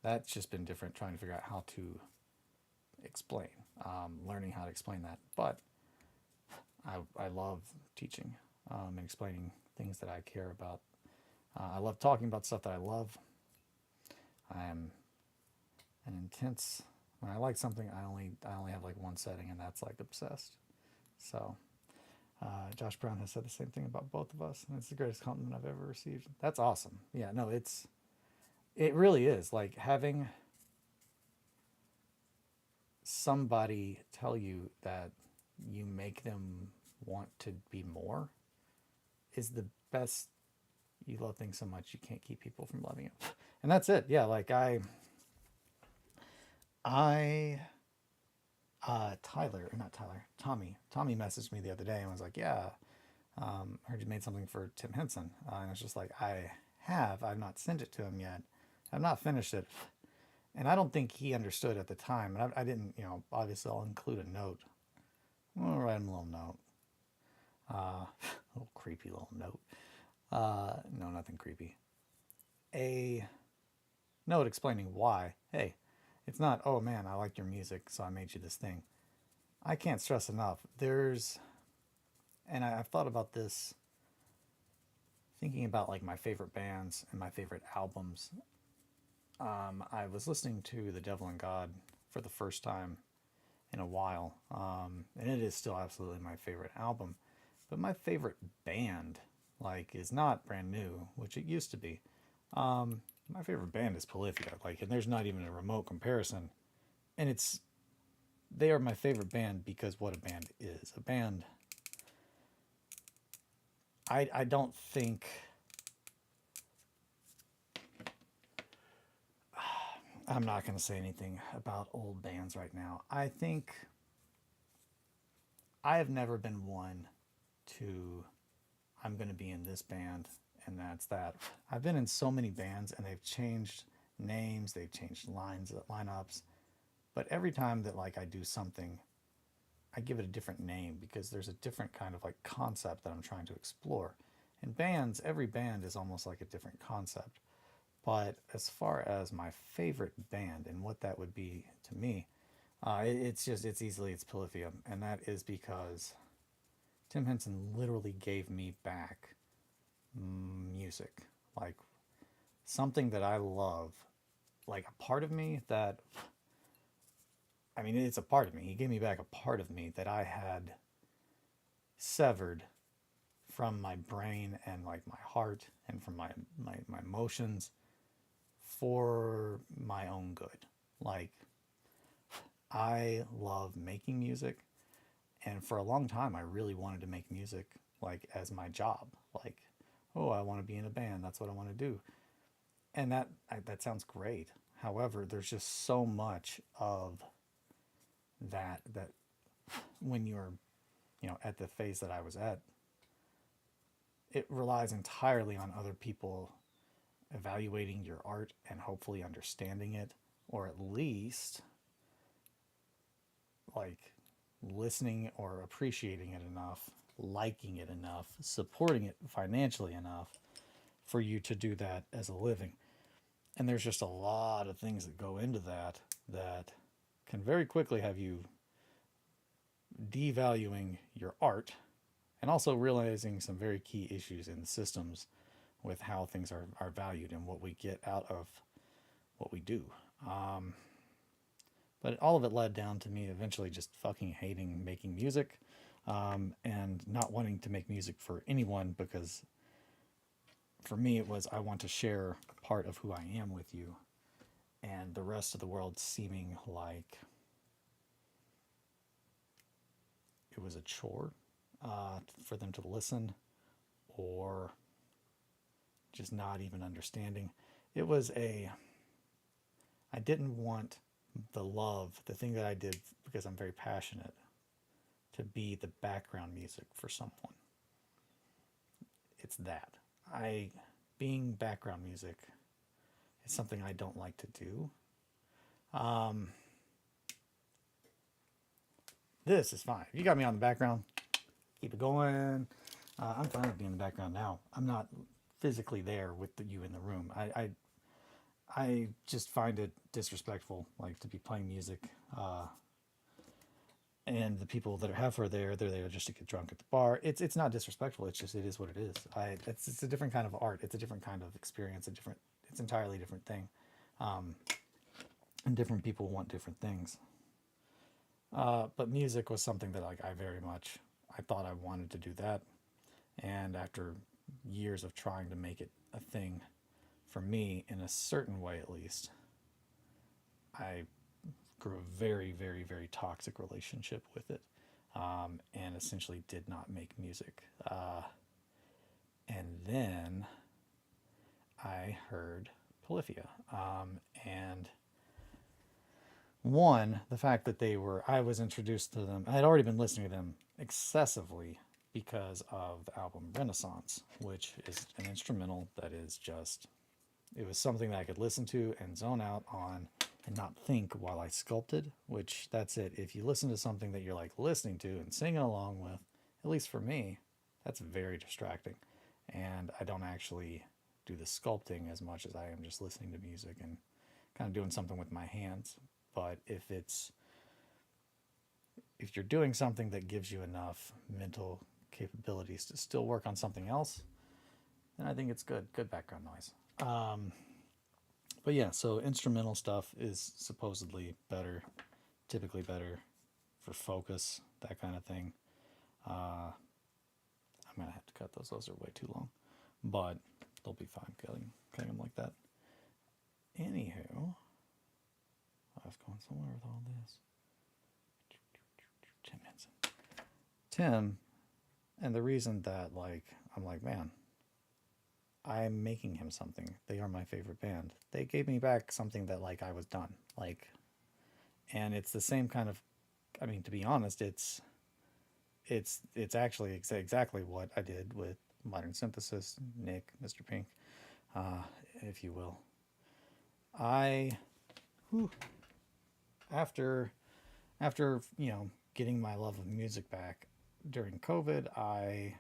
that's just been different, trying to figure out how to explain, learning how to explain that. But I love teaching and explaining things that I care about. I love talking about stuff that I love. I am an intense. When I like something, I only have like one setting, and that's like obsessed. So Josh Brown has said the same thing about both of us, and it's the greatest compliment I've ever received. That's awesome. Yeah, no, it really is like having somebody tell you that you make them want to be more is the best you love things so much you can't keep people from loving it. And that's it. Yeah, like I Tyler, or not Tyler, Tommy messaged me the other day and was like, yeah, heard you made something for Tim Henson. And it's just like, I've not sent it to him yet. I've not finished it. And I don't think he understood at the time. And I didn't, obviously I'll include a note. I'll write him a little note. A little creepy little note. No, nothing creepy. A note explaining why. Hey, it's not, oh man, I like your music, so I made you this thing. I can't stress enough. I've thought about this thinking about like my favorite bands and my favorite albums. I was listening to The Devil and God for the first time in a while, and it is still absolutely my favorite album. But my favorite band, like, is not brand new, which it used to be. My favorite band is Polyphia, like, and there's not even a remote comparison. And they are my favorite band because what a band is. A band, I don't think, I'm not going to say anything about old bands right now. I think I have never been one to, I'm going to be in this band and that's that. I've been in so many bands and they've changed names, they've changed lineups, but every time that like I do something, I give it a different name because there's a different kind of like concept that I'm trying to explore. In bands, every band is almost like a different concept. But as far as my favorite band and what that would be to me, it's Polyphia, and that is because Tim Henson literally gave me back music, like something that I love, like a part of me that, I mean, it's a part of me. He gave me back a part of me that I had severed from my brain and like my heart and from my emotions for my own good. Like, I love making music, and for a long time I really wanted to make music like as my job. Like, oh, I want to be in a band, that's what I want to do. And that sounds great. However, there's just so much of that when you're, at the phase that I was at, it relies entirely on other people evaluating your art and hopefully understanding it, or at least like listening or appreciating it enough, liking it enough, supporting it financially enough for you to do that as a living. And there's just a lot of things that go into that can very quickly have you devaluing your art and also realizing some very key issues in the systems with how things are valued and what we get out of what we do. But all of it led down to me eventually just fucking hating making music, and not wanting to make music for anyone, because for me it was, I want to share part of who I am with you, and the rest of the world seeming like it was a chore for them to listen, or just not even understanding. I didn't want the thing that I did because I'm very passionate, to be the background music for someone. It's that. Being background music is something I don't like to do. This is fine. If you got me on the background, keep it going. I'm fine with being in the background now. I'm not physically there with you in the room. I just find it disrespectful, like, to be playing music, and the people that have her there, they're there just to get drunk at the bar. It's not disrespectful. It's just, it is what it is. It's a different kind of art. It's a different kind of experience. It's entirely different thing, and different people want different things. But music was something that, like, I thought I wanted to do that, and after years of trying to make it a thing for me in a certain way, at least, I grew a very, very, very toxic relationship with it, and essentially did not make music. And then I heard Polyphia. And one, the fact that I was introduced to them, I had already been listening to them excessively because of the album Renaissance, which is an instrumental that is just, it was something that I could listen to and zone out on and not think while I sculpted, which that's it. If you listen to something that you're like listening to and singing along with, at least for me, that's very distracting. And I don't actually do the sculpting as much as I am just listening to music and kind of doing something with my hands. But if you're doing something that gives you enough mental capabilities to still work on something else, then I think it's good background noise. But yeah, so instrumental stuff is supposedly better, typically better for focus, that kind of thing. I'm gonna have to cut those. Those are way too long, but they'll be fine cutting them like that. Anywho, I was going somewhere with all this. Tim Henson. Tim, and the reason that I'm like, man, I'm making him something. They are my favorite band. They gave me back something that I was done. And it's the same kind of, I mean, to be honest, it's actually exactly what I did with Modern Synthesis, Nick, Mr. Pink, if you will. Whew, after getting my love of music back during COVID, I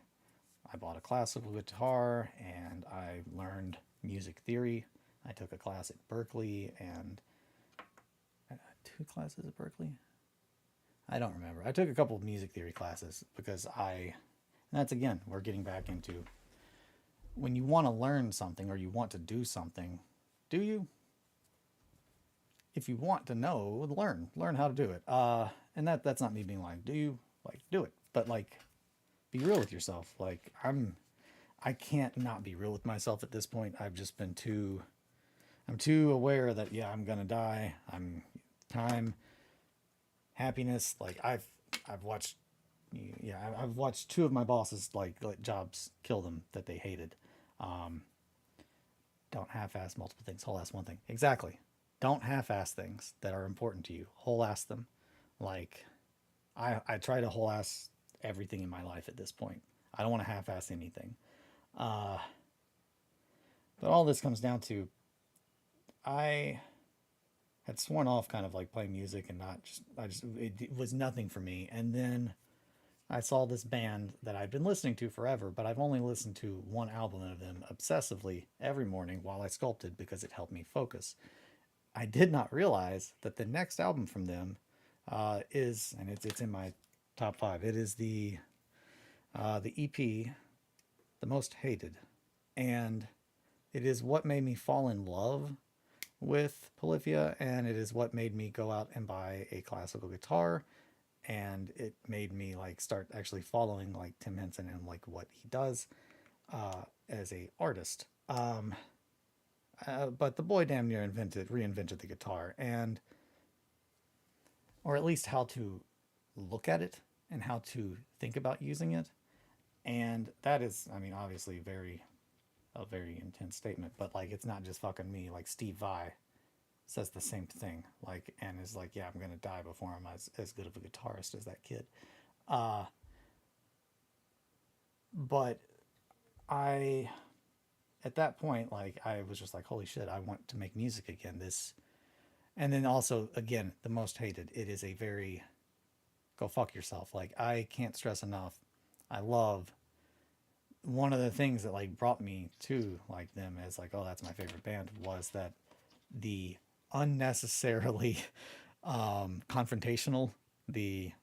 bought a classical guitar and I learned music theory. I took a class at Berkeley and 2 classes at Berkeley. I don't remember. I took a couple of music theory classes because and that's again, we're getting back into when you want to learn something or you want to do something, do you? If you want to know, learn how to do it. And that's not me being do you do it, but be real with yourself. I can't not be real with myself at this point. I'm too aware that yeah, I'm gonna die. Time, happiness. I've watched, yeah, I've watched 2 of my bosses let jobs kill them that they hated. Don't half-ass multiple things, whole-ass one thing. Exactly. Don't half-ass things that are important to you. Whole-ass them. I try to whole-ass everything in my life at this point. I don't want to half-ass anything. But all this comes down to, I had sworn off kind of playing music and it was nothing for me. And then I saw this band that I've been listening to forever, but I've only listened to one album of them obsessively every morning while I sculpted because it helped me focus. I did not realize that the next album from them is, and it's in my top 5. It is the EP, The Most Hated, and it is what made me fall in love with Polyphia, and it is what made me go out and buy a classical guitar, and it made me start actually following Tim Henson and what he does as a artist. But the boy damn near reinvented the guitar, and or at least how to look at it and how to think about using it. And that is, I mean, obviously a very intense statement, but it's not just fucking me. Steve Vai says the same thing, and is yeah, I'm gonna die before I'm as good of a guitarist as that kid. But I, at that point, I was just holy shit, I want to make music again. And then also, again, The Most Hated. It is a very, go fuck yourself. I can't stress enough. I love, one of the things that brought me to them as oh, that's my favorite band, was that the unnecessarily confrontational, we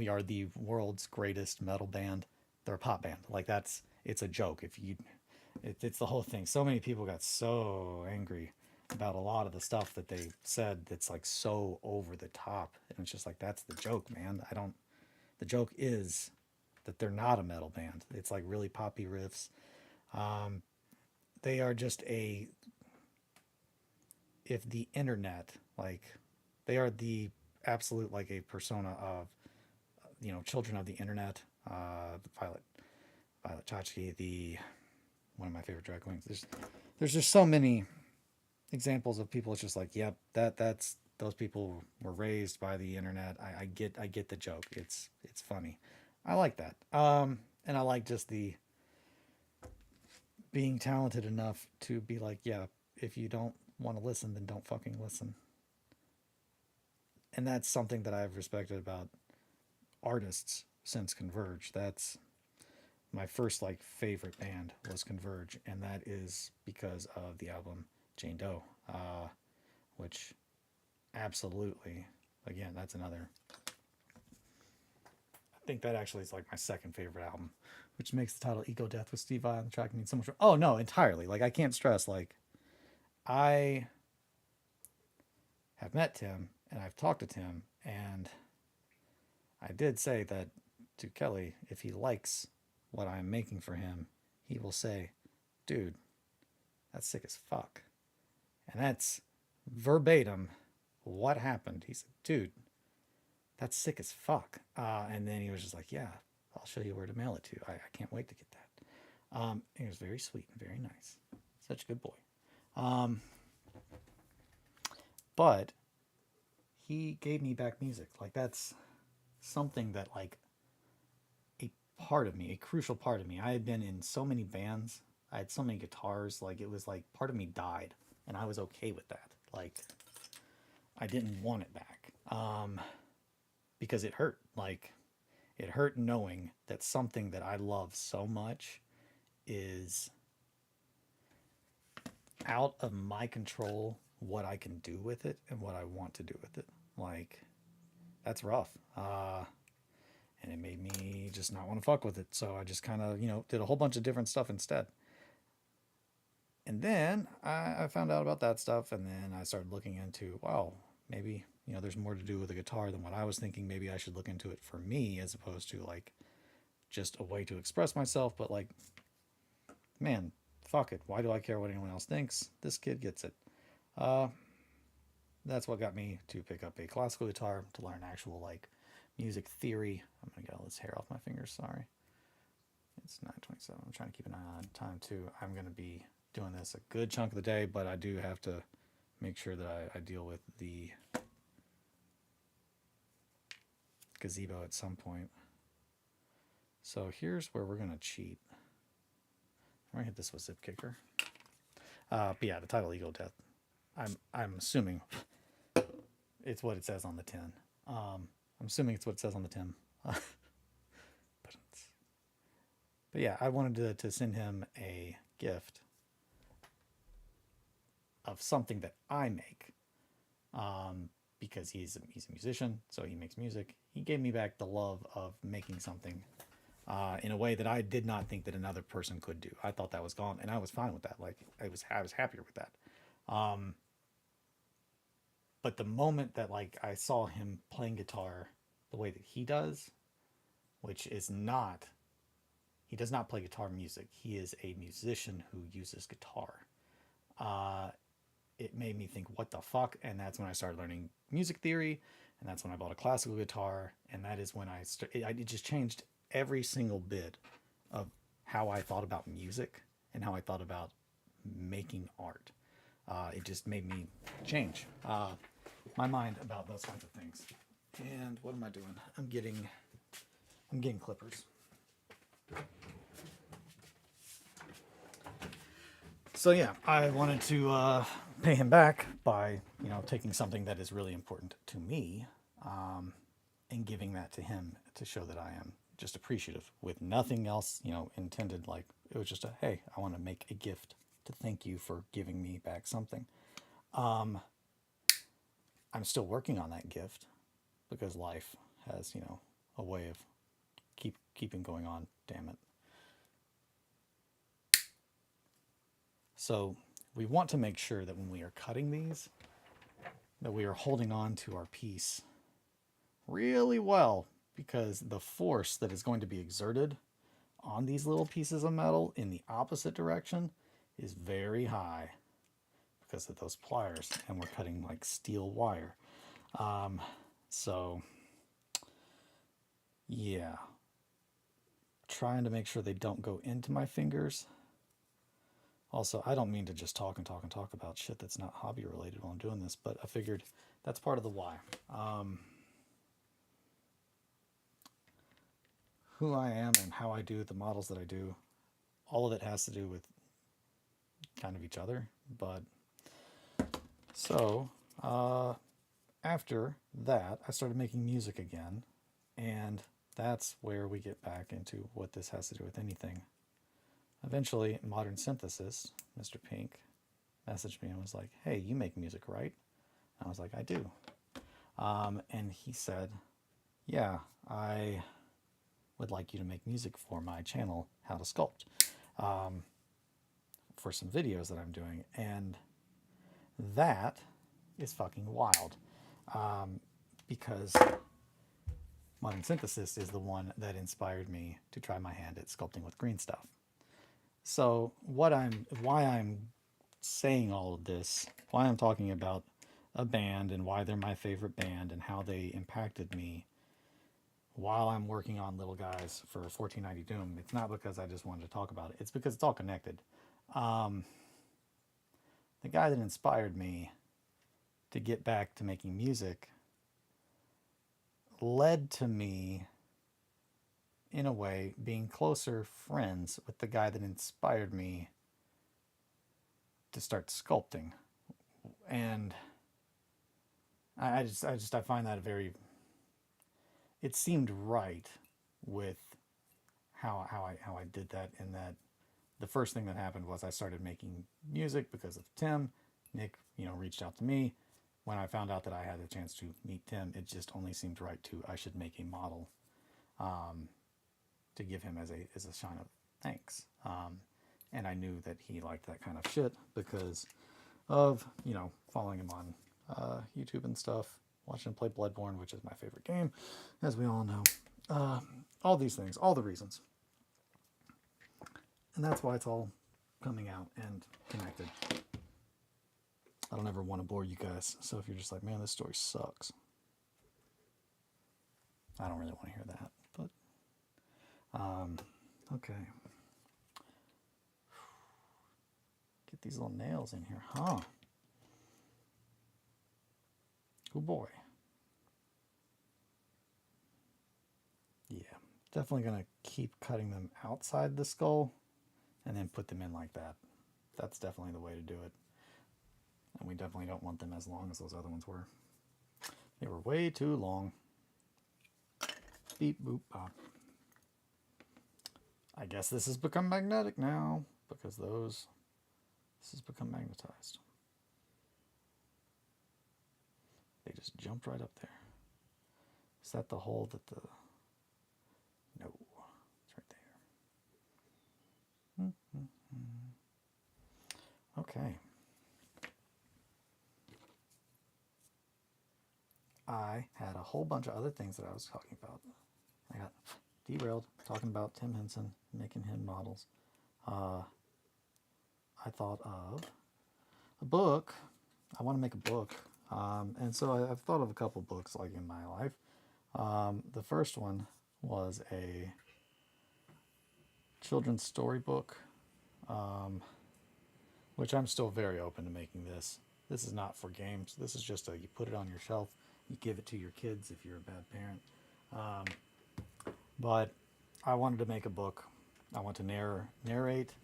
are the world's greatest metal band. They're a pop band. It's a joke. It's the whole thing. So many people got so angry about a lot of the stuff that they said that's so over the top, and it's just that's the joke, man. The joke is that they're not a metal band. It's really poppy riffs. They are just if the internet, they are the absolute a persona of children of the internet. Violet Chachki, the one of my favorite drag queens. There's just so many examples of people. It's just like, yep, that's those people were raised by the internet. I get the joke. It's funny. I like that. And I like just the being talented enough to be like, yeah, if you don't want to listen, then don't fucking listen. And that's something that I've respected about artists since Converge. That's my first like favorite band was Converge, and that is because of the album Jane Doe, which absolutely, again, that's another. I think that actually is like my second favorite album, which makes the title "Ego Death" with Steve Vai on the track mean so much. Oh no, entirely. Like I can't stress. Like I have met Tim and I've talked to Tim, and I did say that to Kelly, if he likes what I'm making for him, he will say, dude, that's sick as fuck. And that's verbatim what happened. He said, dude, that's sick as fuck. And then he was just like, yeah, I'll show you where to mail it to. I can't wait to get that. He was very sweet and very nice. Such a good boy. But he gave me back music. Like that's something that like a part of me, a crucial part of me. I had been in so many bands. I had so many guitars. Like it was like part of me died, and I was okay with that. Like I didn't want it back because it hurt. Like it hurt knowing that something that I love so much is out of my control. What I can do with it and what I want to do with it. Like that's rough. And it made me just not want to fuck with it. So I just kind of, did a whole bunch of different stuff instead. And then I found out about that stuff, and then I started looking into, wow, maybe, there's more to do with the guitar than what I was thinking. Maybe I should look into it for me as opposed to like just a way to express myself. But like, man, fuck it. Why do I care what anyone else thinks? This kid gets it. That's what got me to pick up a classical guitar to learn actual like music theory. I'm gonna get all this hair off my fingers. Sorry. It's 9:27. I'm trying to keep an eye on time too. I'm gonna be doing this a good chunk of the day, but I do have to make sure that I deal with the gazebo at some point. So here's where we're gonna cheat. I'm gonna hit this with Zip Kicker. But yeah, the title "Ego Death." I'm assuming it's what it says on the tin. I'm assuming it's what it says on the tin. But yeah, I wanted to send him a gift of something that I make, because he's a musician, so he makes music. He gave me back the love of making something in a way that I did not think that another person could do. I thought that was gone, and I was fine with that. Like I was happier with that. But the moment that like I saw him playing guitar the way that he does, which is not, he does not play guitar music. He is a musician who uses guitar. It made me think, what the fuck? And that's when I started learning music theory, and that's when I bought a classical guitar, and that is when it just changed every single bit of how I thought about music and how I thought about making art. It just made me change my mind about those kinds of things. And what am I doing? I'm getting clippers. So yeah, I wanted to pay him back by taking something that is really important to me, and giving that to him to show that I am just appreciative, with nothing else intended. Like it was just hey, I want to make a gift to thank you for giving me back something. I'm still working on that gift because life has, a way of keeping going on. Damn it. So we want to make sure that when we are cutting these, that we are holding on to our piece really well, because the force that is going to be exerted on these little pieces of metal in the opposite direction is very high because of those pliers, and we're cutting like steel wire. So yeah, trying to make sure they don't go into my fingers Also, I don't mean to just talk and talk and talk about shit that's not hobby related while I'm doing this, but I figured that's part of the why. Who I am and how I do the models that I do, all of it has to do with kind of each other. But so after that, I started making music again, and that's where we get back into what this has to do with anything. Eventually, Modern Synthesis, Mr. Pink, messaged me and was like, "Hey, you make music, right?" I was like, "I do." And he said, "Yeah, I would like you to make music for my channel, How to Sculpt, for some videos that I'm doing." And that is fucking wild, because Modern Synthesis is the one that inspired me to try my hand at sculpting with green stuff. So why I'm saying all of this, why I'm talking about a band and why they're my favorite band and how they impacted me while I'm working on Little Guys for 1490 Doom. It's not because I just wanted to talk about it. It's because it's all connected. The guy that inspired me to get back to making music led to me, in a way, being closer friends with the guy that inspired me to start sculpting. And I find that it seemed right with how I did that, in that the first thing that happened was I started making music because of Tim. Nick, reached out to me. When I found out that I had the chance to meet Tim, it just only seemed right I should make a model, to give him as a sign of thanks. And I knew that he liked that kind of shit because of, following him on YouTube and stuff, watching him play Bloodborne, which is my favorite game, as we all know. All these things, all the reasons. And that's why it's all coming out and connected. I don't ever want to bore you guys, so if you're just like, man, this story sucks, I don't really want to hear that. But okay, get these little nails in here, huh? Oh boy. Yeah, definitely gonna keep cutting them outside the skull and then put them in like that. That's definitely the way to do it. And we definitely don't want them as long as those other ones were. They were way too long. Beep, boop, pop. I guess this has become magnetic now, because this has become magnetized. They just jumped right up there. Is that the hole that the... No, it's right there. Okay. I had a whole bunch of other things that I was talking about. I got derailed talking about Tim Henson, making him models. I thought of a book. I want to make a book. And so I've thought of a couple books like in my life. The first one was a children's storybook, which I'm still very open to making this. This is not for games. This is just you put it on your shelf. You give it to your kids if you're a bad parent. But I wanted to make a book. I want to narrate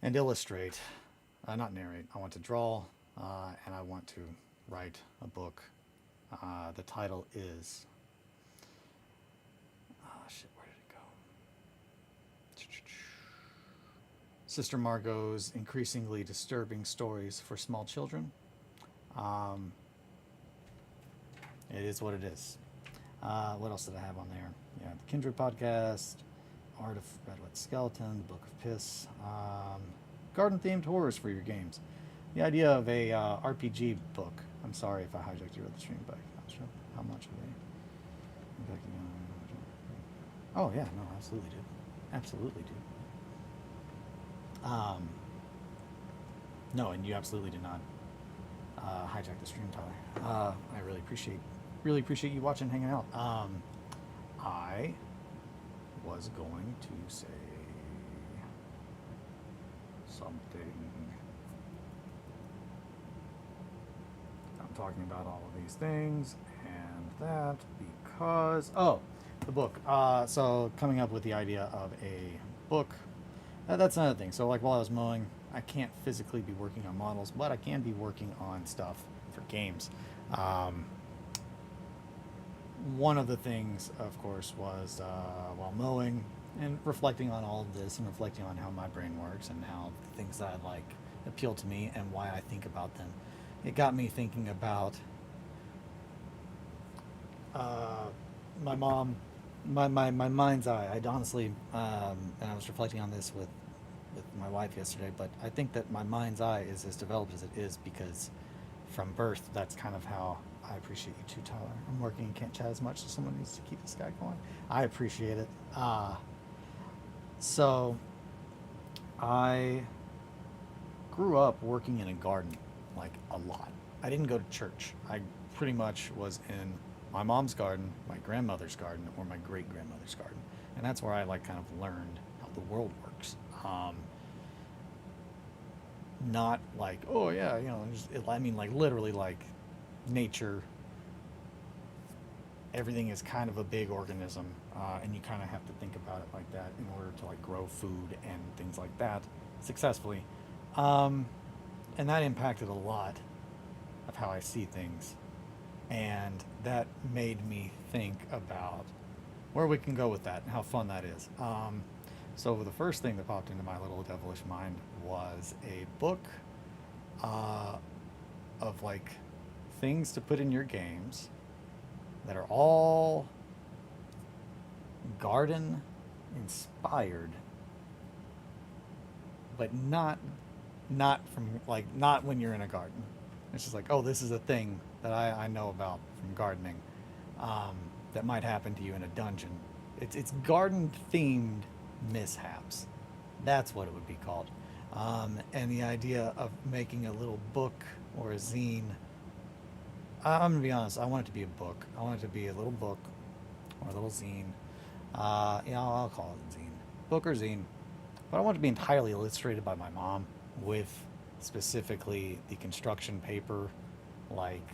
and illustrate. Not narrate. I want to draw, and I want to write a book. The title is... shit, where did it go? Sister Margot's Increasingly Disturbing Stories for Small Children. It is what it is. What else did I have on there? Yeah, the Kindred podcast, Art of Redwood Skeleton, the Book of Piss, garden-themed horrors for your games. The idea of a RPG book. I'm sorry if I hijacked your other stream, but I'm not sure how much of a... Oh yeah, no, absolutely do. Absolutely do. No, and you absolutely did not hijack the stream, Tyler. I really appreciate you watching, hanging out. I was going to say something. I'm talking about all of these things and that because the book. So coming up with the idea of a book. That's another thing. So like while I was mowing, I can't physically be working on models, but I can be working on stuff for games. Um, One of the things, of course, was while mowing and reflecting on all of this and reflecting on how my brain works and how the things that I like appeal to me and why I think about them. It got me thinking about my mom, my mind's eye. I'd honestly, and I was reflecting on this with my wife yesterday, but I think that my mind's eye is as developed as it is because from birth, that's kind of how I appreciate you too, Tyler. I'm working and can't chat as much, so someone needs to keep this guy going. I appreciate it. So I grew up working in a garden, like a lot. I didn't go to church. I pretty much was in my mom's garden, my grandmother's garden, or my great grandmother's garden, and that's where I like kind of learned how the world works. Not like, oh yeah, I mean like literally like nature. Everything is kind of a big organism, and you kind of have to think about it like that in order to like grow food and things like that successfully. And that impacted a lot of how I see things, and that made me think about where we can go with that and how fun that is. So the first thing that popped into my little devilish mind was a book of like things to put in your games that are all garden inspired, but not from like not when you're in a garden. It's just like, oh, this is a thing that I know about from gardening, that might happen to you in a dungeon. It's garden themed mishaps. That's what it would be called. And the idea of making a little book or a zine. I'm gonna be honest. I want it to be a book. I want it to be a little book or a little zine. Yeah, I'll call it a zine, book or zine. But I want it to be entirely illustrated by my mom with specifically the construction paper, like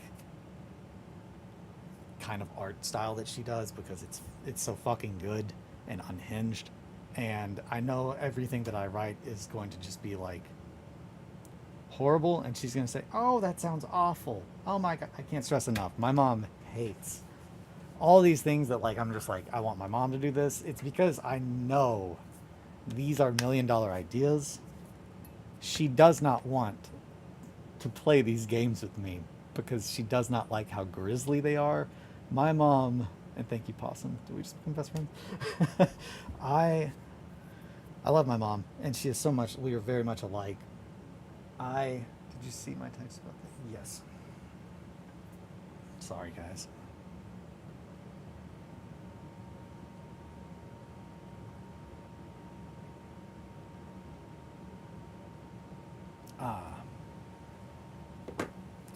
kind of art style that she does because it's so fucking good and unhinged. And I know everything that I write is going to just be like horrible, and she's gonna say, "Oh, that sounds awful." Oh my god, I can't stress enough. My mom hates all these things that like I'm just like I want my mom to do this. It's because I know these are $1,000,000 ideas. She does not want to play these games with me because she does not like how grisly they are. My mom, and thank you, Possum. Do we just become best friends? I love my mom, and she is so much. We are very much alike. Did you see my text about that? Yes. Sorry, guys.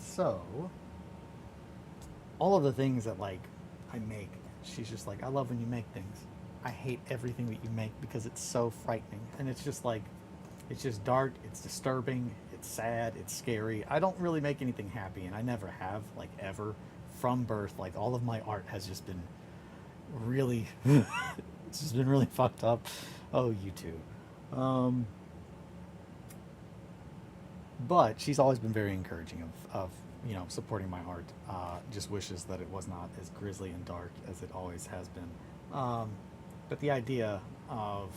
So all of the things that like I make, she's just like, I love when you make things. I hate everything that you make because it's so frightening, and it's just like, it's just dark, it's disturbing, it's sad, it's scary. I don't really make anything happy, and I never have, like ever, from birth. Like all of my art has just been really, it's just been really fucked up. Oh, you too. But she's always been very encouraging of supporting my art. Just wishes that it was not as grisly and dark as it always has been. But the idea of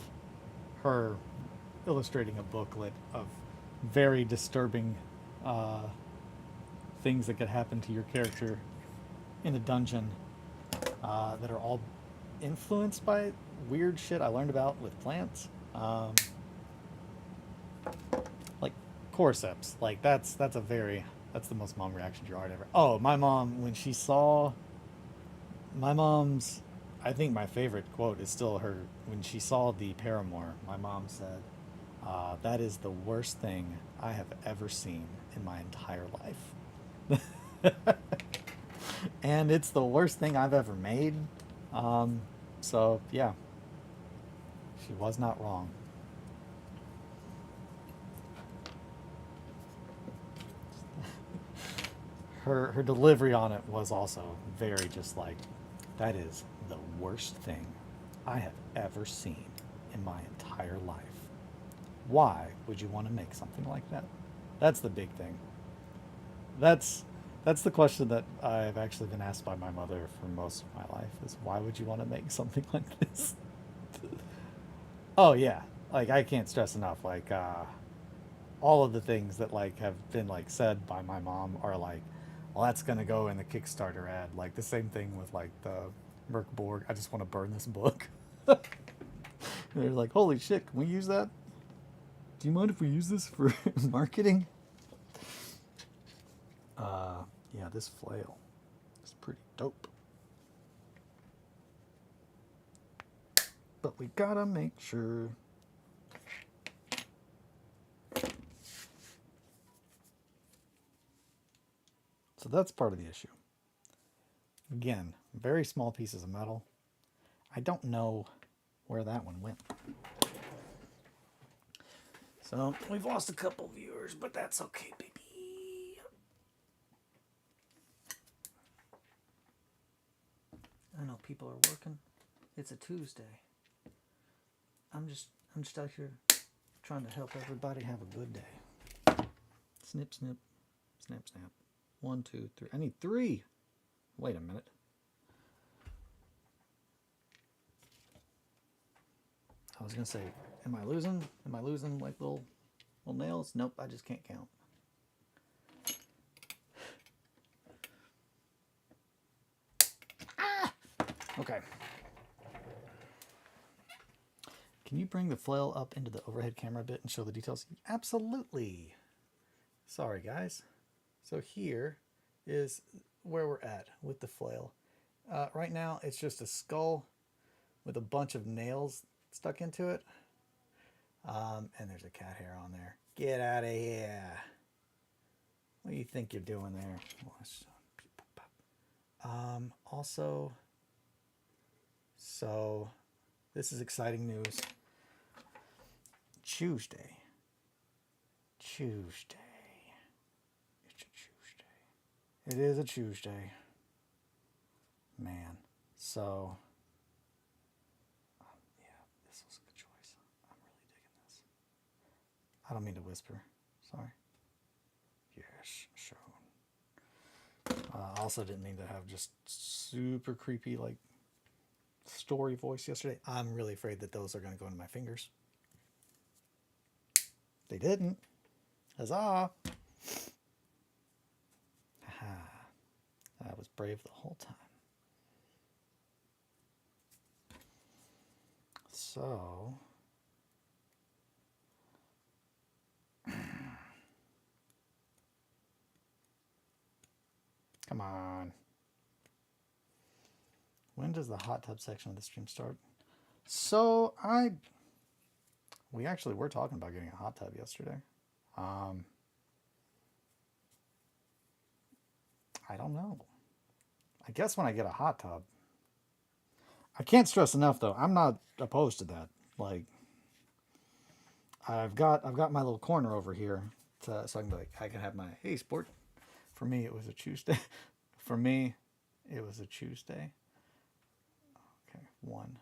her illustrating a booklet of very disturbing things that could happen to your character in a dungeon, that are all influenced by weird shit I learned about with plants. Like cordyceps. Like that's the most mom reaction to your art ever. Oh, my mom, when she saw my mom's, I think my favorite quote is still her, when she saw the Paramore, my mom said, that is the worst thing I have ever seen in my entire life. And it's the worst thing I've ever made. So yeah, she was not wrong. her delivery on it was also very just like, that is the worst thing I have ever seen in my entire life. Why would you want to make something like that? That's the big thing. That's that's the question that I've actually been asked by my mother for most of my life is why would you want to make something like this? Oh yeah, like I can't stress enough. Like all of the things that like have been like said by my mom are like, well, that's gonna go in the Kickstarter ad. Like the same thing with like the Merc Borg. I just want to burn this book. They're like, holy shit, can we use that? Do you mind if we use this for marketing? Yeah, this flail is pretty dope. But we gotta make sure. So that's part of the issue. Again, very small pieces of metal. I don't know where that one went. So we've lost a couple viewers, but that's okay, baby. I know people are working. It's a Tuesday. I'm just out here trying to help everybody have a good day. Snip, snip, snap, snap. 1, 2, 3. I need 3. Wait a minute. I was gonna say, am I losing? Am I losing like little nails? Nope, I just can't count. Ah! Okay. Can you bring the flail up into the overhead camera a bit and show the details? Absolutely. Sorry, guys. So here is where we're at with the flail. Right now, it's just a skull with a bunch of nails stuck into it. And there's a cat hair on there. Get out of here. What do you think you're doing there? Also, so this is exciting news. Tuesday. It's a Tuesday. It is a Tuesday. Man. So, yeah, this was a good choice. I'm really digging this. I don't mean to whisper. Sorry. Yes, Sean. I also didn't mean to have just super creepy, like, story voice yesterday. I'm really afraid that those are going to go into my fingers. They didn't. Huzzah! Haha. I was brave the whole time. So, come on. When does the hot tub section of the stream start? So, we actually were talking about getting a hot tub yesterday. I don't know. I guess when I get a hot tub. I can't stress enough though, I'm not opposed to that. Like, I've got my little corner over here so I can be like, I can have my, hey sport. For me it was a Tuesday. For me it was a Tuesday. Okay, 1,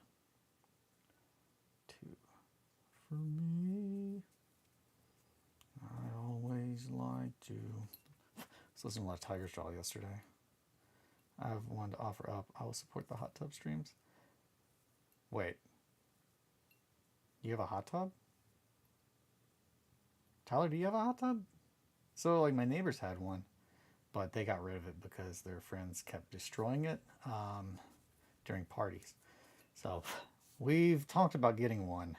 2. For me, I always like to. I was listening to a lot of Tiger Straw yesterday. I have one to offer up. I will support the hot tub streams. Wait. You have a hot tub? Tyler, do you have a hot tub? So, like, my neighbors had one, but they got rid of it because their friends kept destroying it during parties. So, we've talked about getting one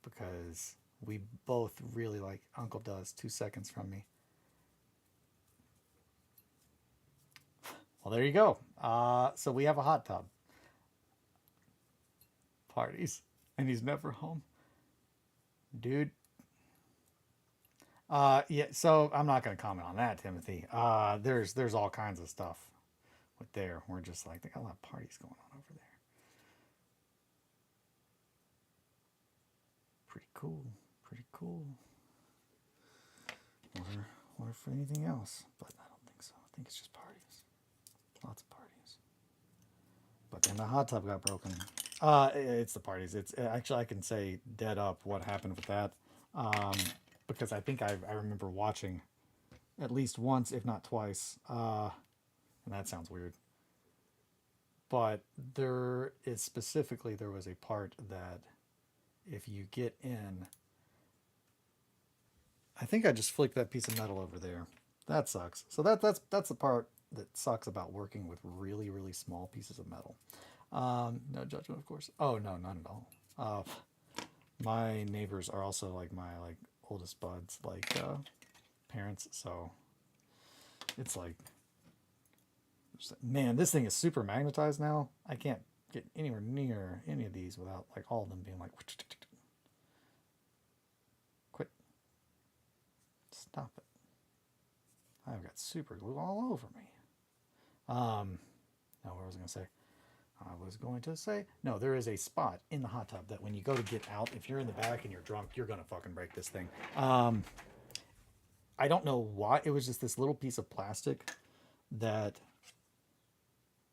because we both really like Uncle Does 2 seconds from me. Well, there you go. So we have a hot tub. Parties. And he's never home. Dude. Yeah, so I'm not going to comment on that, Timothy. There's all kinds of stuff with there. We're just like, they got a lot of parties going on over there. Pretty cool. Pretty cool. Or for anything else, but I don't think so. think it's just parties. Lots of parties. But then the hot tub got broken. It's the parties. It's actually I can say dead up what happened with that, um, because I think I remember watching at least once, if not twice. And that sounds weird. But there is specifically there was a part that if you get in, I think I just flicked that piece of metal over there. That sucks. So that's the part that sucks about working with really small pieces of metal. No judgment, of course. Oh no, not at all. My neighbors are also like my like oldest buds, like parents. So it's like, man, this thing is super magnetized now. I can't get anywhere near any of these without like all of them being like, quit, stop it. I've got super glue all over me. Now what was I going to say? I was going to say, no, there is a spot in the hot tub that when you go to get out, if you're in the back and you're drunk, you're going to fucking break this thing. I don't know why. It was just this little piece of plastic that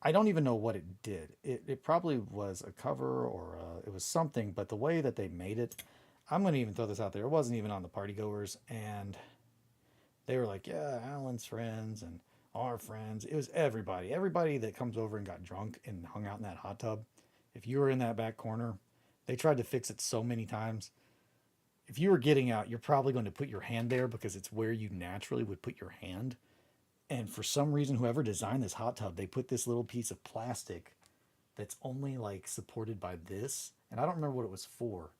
I don't even know what it did. It probably was a cover or it was something, but the way that they made it, I'm going to even throw this out there. It wasn't even on the party goers. And they were like, yeah, Alan's friends and our friends. It was everybody. Everybody that comes over and got drunk and hung out in that hot tub. If you were in that back corner, they tried to fix it so many times. If you were getting out, you're probably going to put your hand there because it's where you naturally would put your hand. And for some reason, whoever designed this hot tub, they put this little piece of plastic that's only like supported by this. And I don't remember what it was for.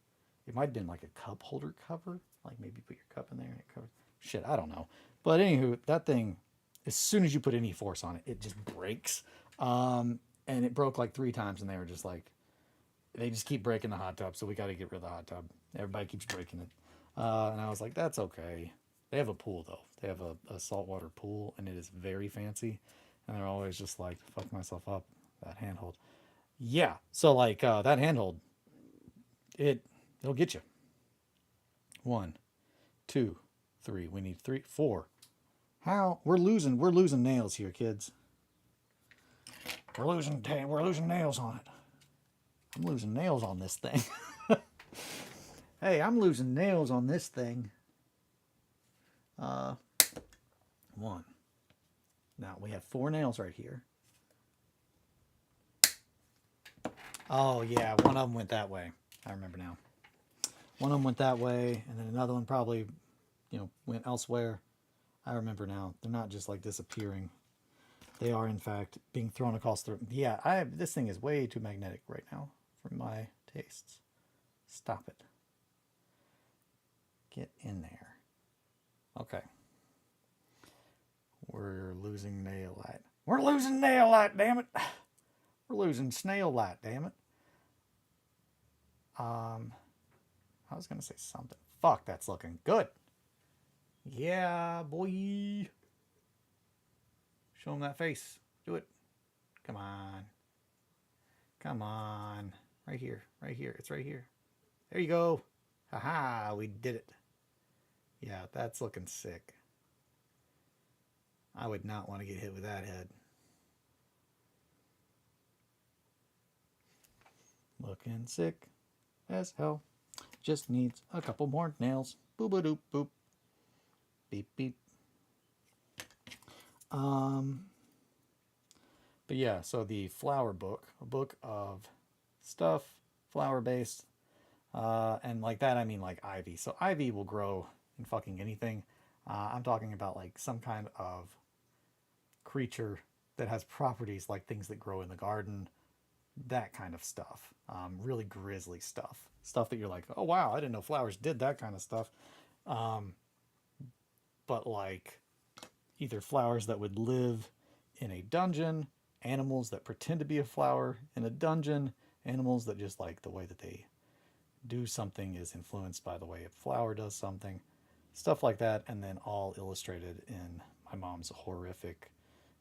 It might have been like a cup holder cover. Like maybe put your cup in there and it covers. Shit, I don't know. But anywho, that thing, as soon as you put any force on it, it just breaks. And it broke like 3 times and they were just like, they just keep breaking the hot tub. So we got to get rid of the hot tub. Everybody keeps breaking it. And I was like, that's okay. They have a pool though. They have a saltwater pool and it is very fancy. And they're always just like, fuck myself up, that handhold. Yeah. So like that handhold, it'll get you. 1, 2, 3. We need 3, 4. How we're losing nails here, kids. We're losing nails on it. I'm losing nails on this thing. Hey, I'm losing nails on this thing. 1. Now we have 4 nails right here. Oh yeah, one of them went that way. I remember now. One of them went that way, and then another one probably, went elsewhere. I remember now. They're not just like disappearing. They are in fact being thrown across the. Yeah, this thing is way too magnetic right now for my tastes. Stop it. Get in there. Okay. We're losing nail light. We're losing nail light, damn it. We're losing snail light, damn it. I was gonna say something. Fuck, that's looking good. Yeah, boy. Show him that face. Do it. Come on. Come on. Right here. Right here. It's right here. There you go. Haha, we did it. Yeah, that's looking sick. I would not want to get hit with that head. Looking sick as hell. Just needs a couple more nails. Boop a doop boop. Beep beep. But yeah, so the flower book, a book of stuff, flower based, and like that I mean like ivy. So ivy will grow in fucking anything. I'm talking about like some kind of creature that has properties like things that grow in the garden, that kind of stuff. Really grisly stuff. Stuff that you're like, oh wow, I didn't know flowers did that kind of stuff. But like either flowers that would live in a dungeon, animals that pretend to be a flower in a dungeon, animals that just like the way that they do something is influenced by the way a flower does something, stuff like that, and then all illustrated in my mom's horrific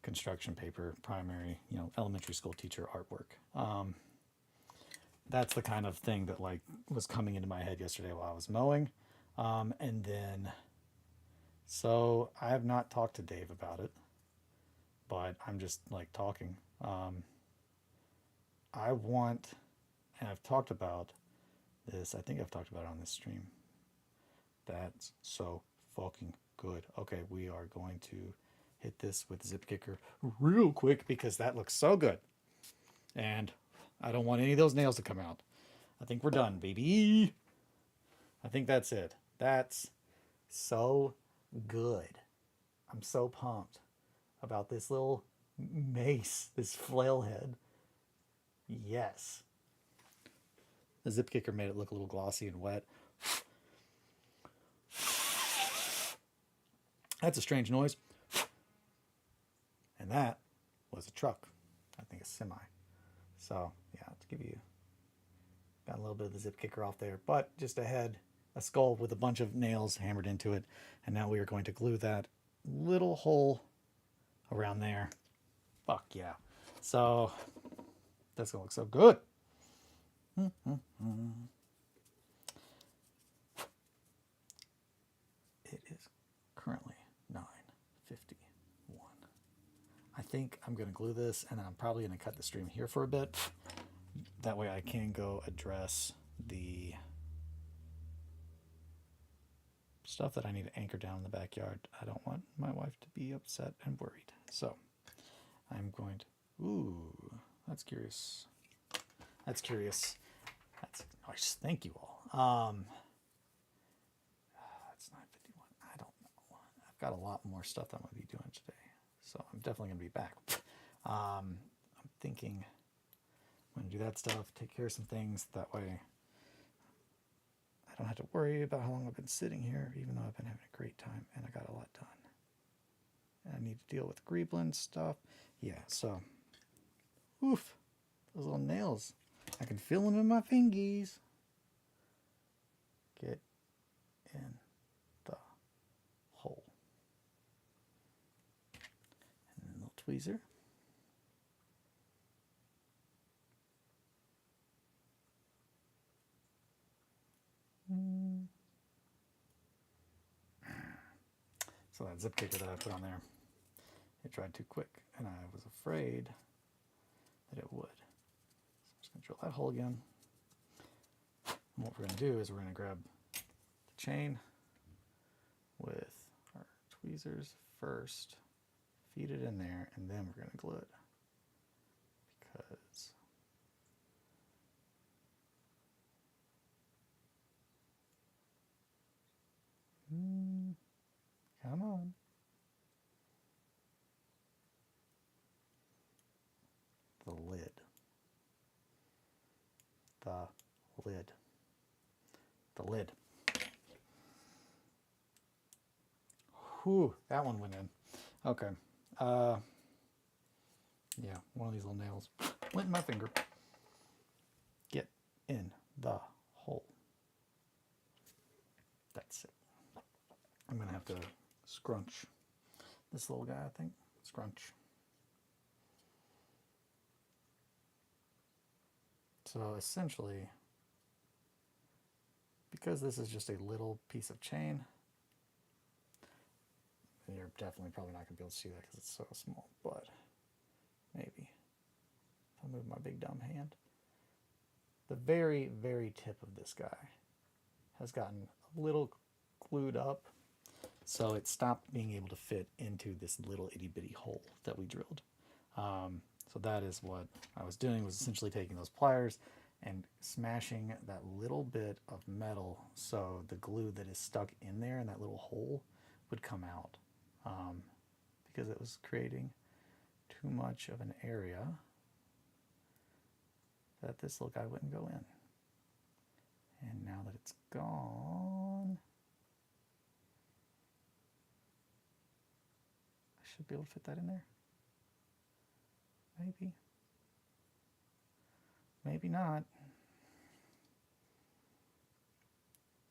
construction paper, primary, elementary school teacher artwork. That's the kind of thing that like was coming into my head yesterday while I was mowing. And then, so I have not talked to Dave about it. but I'm just like talking. I want, and I've talked about this. I think I've talked about it on this stream. That's so fucking good. Okay, we are going to hit this with Zip Kicker real quick because that looks so good. And I don't want any of those nails to come out. I think we're done, baby. I think that's it. That's so good. I'm so pumped about this little mace, this flail head. Yes. The Zip Kicker made it look a little glossy and wet. That's a strange noise. And that was a truck. I think a semi. So, yeah, to give you, got a little bit of the Zip Kicker off there, but just a head, a skull with a bunch of nails hammered into it. And now we are going to glue that little hole around there. Fuck yeah. So, that's going to look so good. It is currently 9:51. I think I'm going to glue this, and then I'm probably going to cut the stream here for a bit. That way I can go address the stuff that I need to anchor down in the backyard. I don't want my wife to be upset and worried. So I'm going to... Ooh, that's curious. That's curious. That's nice. Thank you all. It's 9:51. I don't know. I've got a lot more stuff that I'm going to be doing today. So I'm definitely going to be back. I'm thinking I'm going to do that stuff, take care of some things. That way I don't have to worry about how long I've been sitting here, even though I've been having a great time and I got a lot done. And I need to deal with Greeblin stuff. Yeah, so, oof, those little nails. I can feel them in my fingies. Get in the hole. And then a little tweezer. So that Zip Kicker that I put on there, it dried too quick, and I was afraid that it would. So I'm just going to drill that hole again. And what we're going to do is we're going to grab the chain with our tweezers first, feed it in there, and then we're going to glue it. Because come on. The lid. The lid. The lid. Whew, that one went in. Okay. Yeah, one of these little nails went in my finger. Get in the hole. That's it. I'm going to have to scrunch this little guy, I think. Scrunch. So essentially, because this is just a little piece of chain, and you're definitely probably not going to be able to see that because it's so small, but maybe if I move my big dumb hand, the very, very tip of this guy has gotten a little glued up, so it stopped being able to fit into this little itty bitty hole that we drilled. So that is what I was doing, was essentially taking those pliers and smashing that little bit of metal so the glue that is stuck in there in that little hole would come out, because it was creating too much of an area that this little guy wouldn't go in. And now that it's gone, I should be able to fit that in there. Maybe. Maybe not.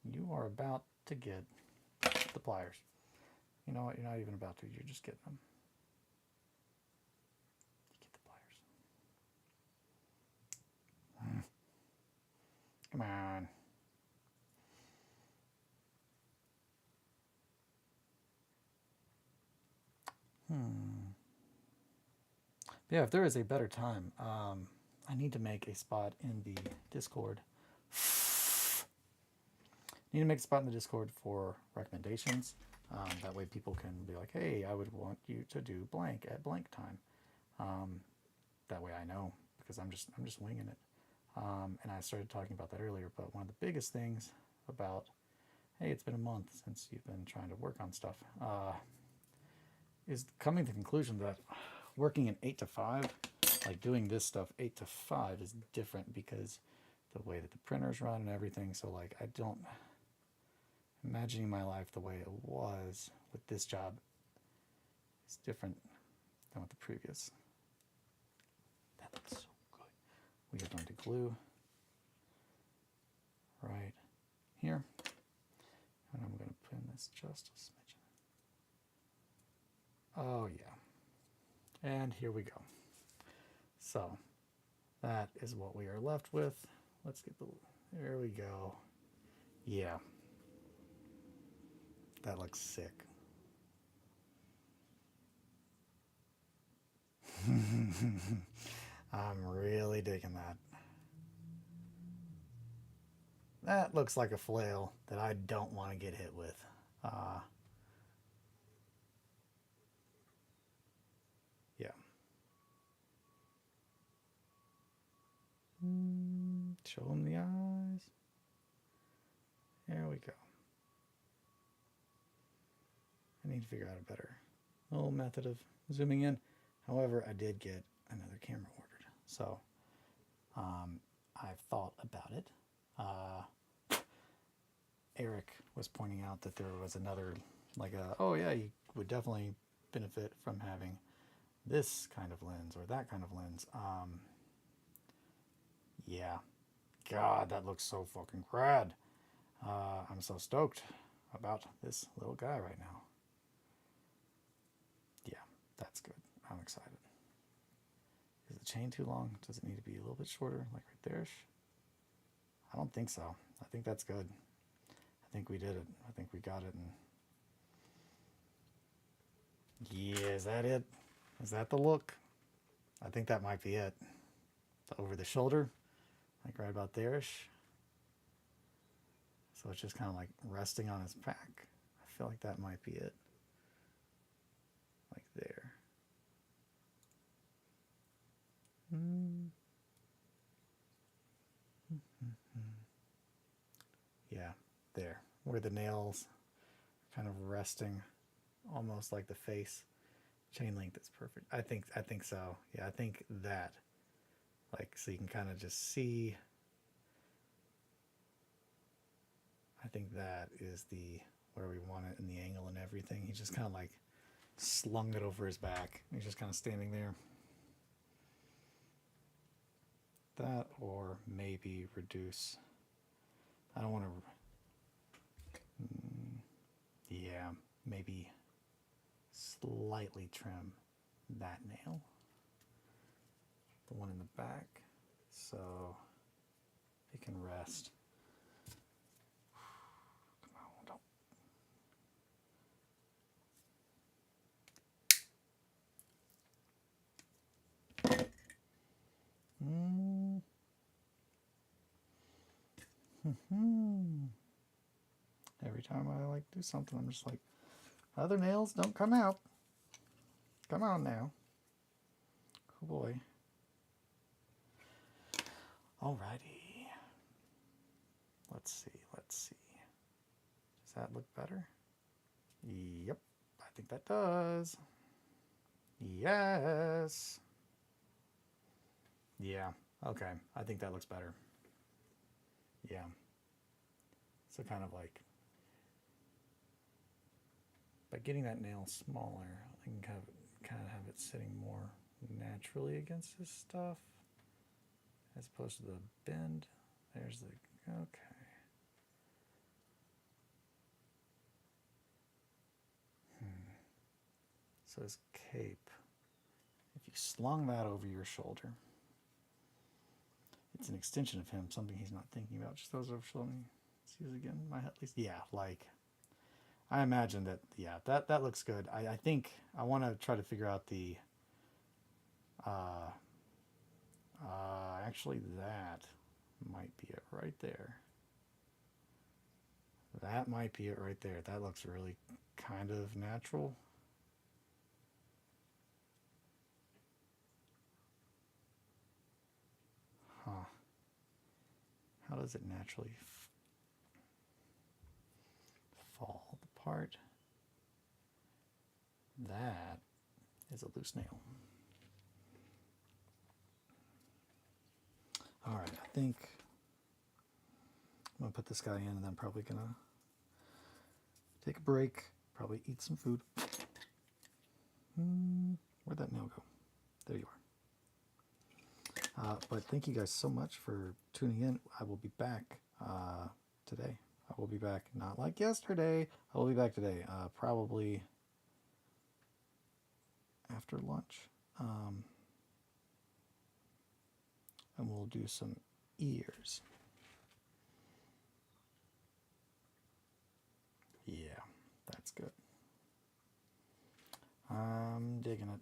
You are about to get the pliers. You know what? You're not even about to. You're just getting them. You get the pliers. Come on. Yeah, if there is a better time, I need to make a spot in the Discord. Need to make a spot in the Discord for recommendations. That way, people can be like, "Hey, I would want you to do blank at blank time." Um, that way, I know because I'm just winging it. And I started talking about that earlier. But one of the biggest things about, hey, it's been a month since you've been trying to work on stuff, is coming to the conclusion that working in 8 to 5, like doing this stuff 8 to 5, is different because the way that the printers run and everything. So like I don't imagining my life the way it was with this job is different than with the previous. That looks so good. We are going to glue right here, and I'm going to pin this just a smidgen. Oh yeah, and here we go. So that is what we are left with. Let's get the, there we go. Yeah, that looks sick. I'm really digging that. That looks like a flail that I don't want to get hit with. Yeah. Show them the eyes. There we go. I need to figure out a better little method of zooming in. However, I did get another camera ordered. So I've thought about it. Eric was pointing out that there was another, like a, oh yeah, you would definitely benefit from having this kind of lens or that kind of lens. Yeah, God, that looks so fucking rad. I'm so stoked about this little guy right now. Yeah, that's good. I'm excited. Is the chain too long? Does it need to be a little bit shorter, like right there? I don't think so. I think that's good. I think we did it. I think we got it. And yeah, is that it? Is that the look? I think that might be it. Over the shoulder, like right about there-ish. So it's just kind of like resting on his back. I feel like that might be it. Like there. Yeah, there. Where the nails are kind of resting, almost like the face. Chain length is perfect. I think so. Yeah, I think that. Like, so you can kind of just see. I think that is the where we want it in the angle and everything. He just kind of like slung it over his back. He's just kind of standing there. That, or maybe reduce. I don't want to. Yeah, maybe slightly trim that nail, the one in the back, so it can rest. Come on, don't. Every time I like do something, I'm just like, other nails don't come out. Come on now. Oh boy. Alrighty. Let's see. Does that look better? Yep. I think that does. Yes. Yeah. Okay. I think that looks better. Yeah. So kind of like by getting that nail smaller, I can kind of have it sitting more naturally against this stuff as opposed to the bend. There's the, okay. So his cape, if you slung that over your shoulder, it's an extension of him, something he's not thinking about. Just those over shoulder. See this again, my at least. Yeah, like I imagine that. Yeah, that looks good. I think I want to try to figure out the Uh, Actually, that might be it right there. That might be it right there. That looks really kind of natural. Huh. How does it naturally fall apart? That is a loose nail. All right, I think I'm gonna put this guy in, and then probably gonna take a break, probably eat some food. Where'd that nail go? There you are. But thank you guys so much for tuning in. I will be back today. I will be back, not like yesterday. I will be back today, probably after lunch. And we'll do some ears. Yeah, that's good. I'm digging it.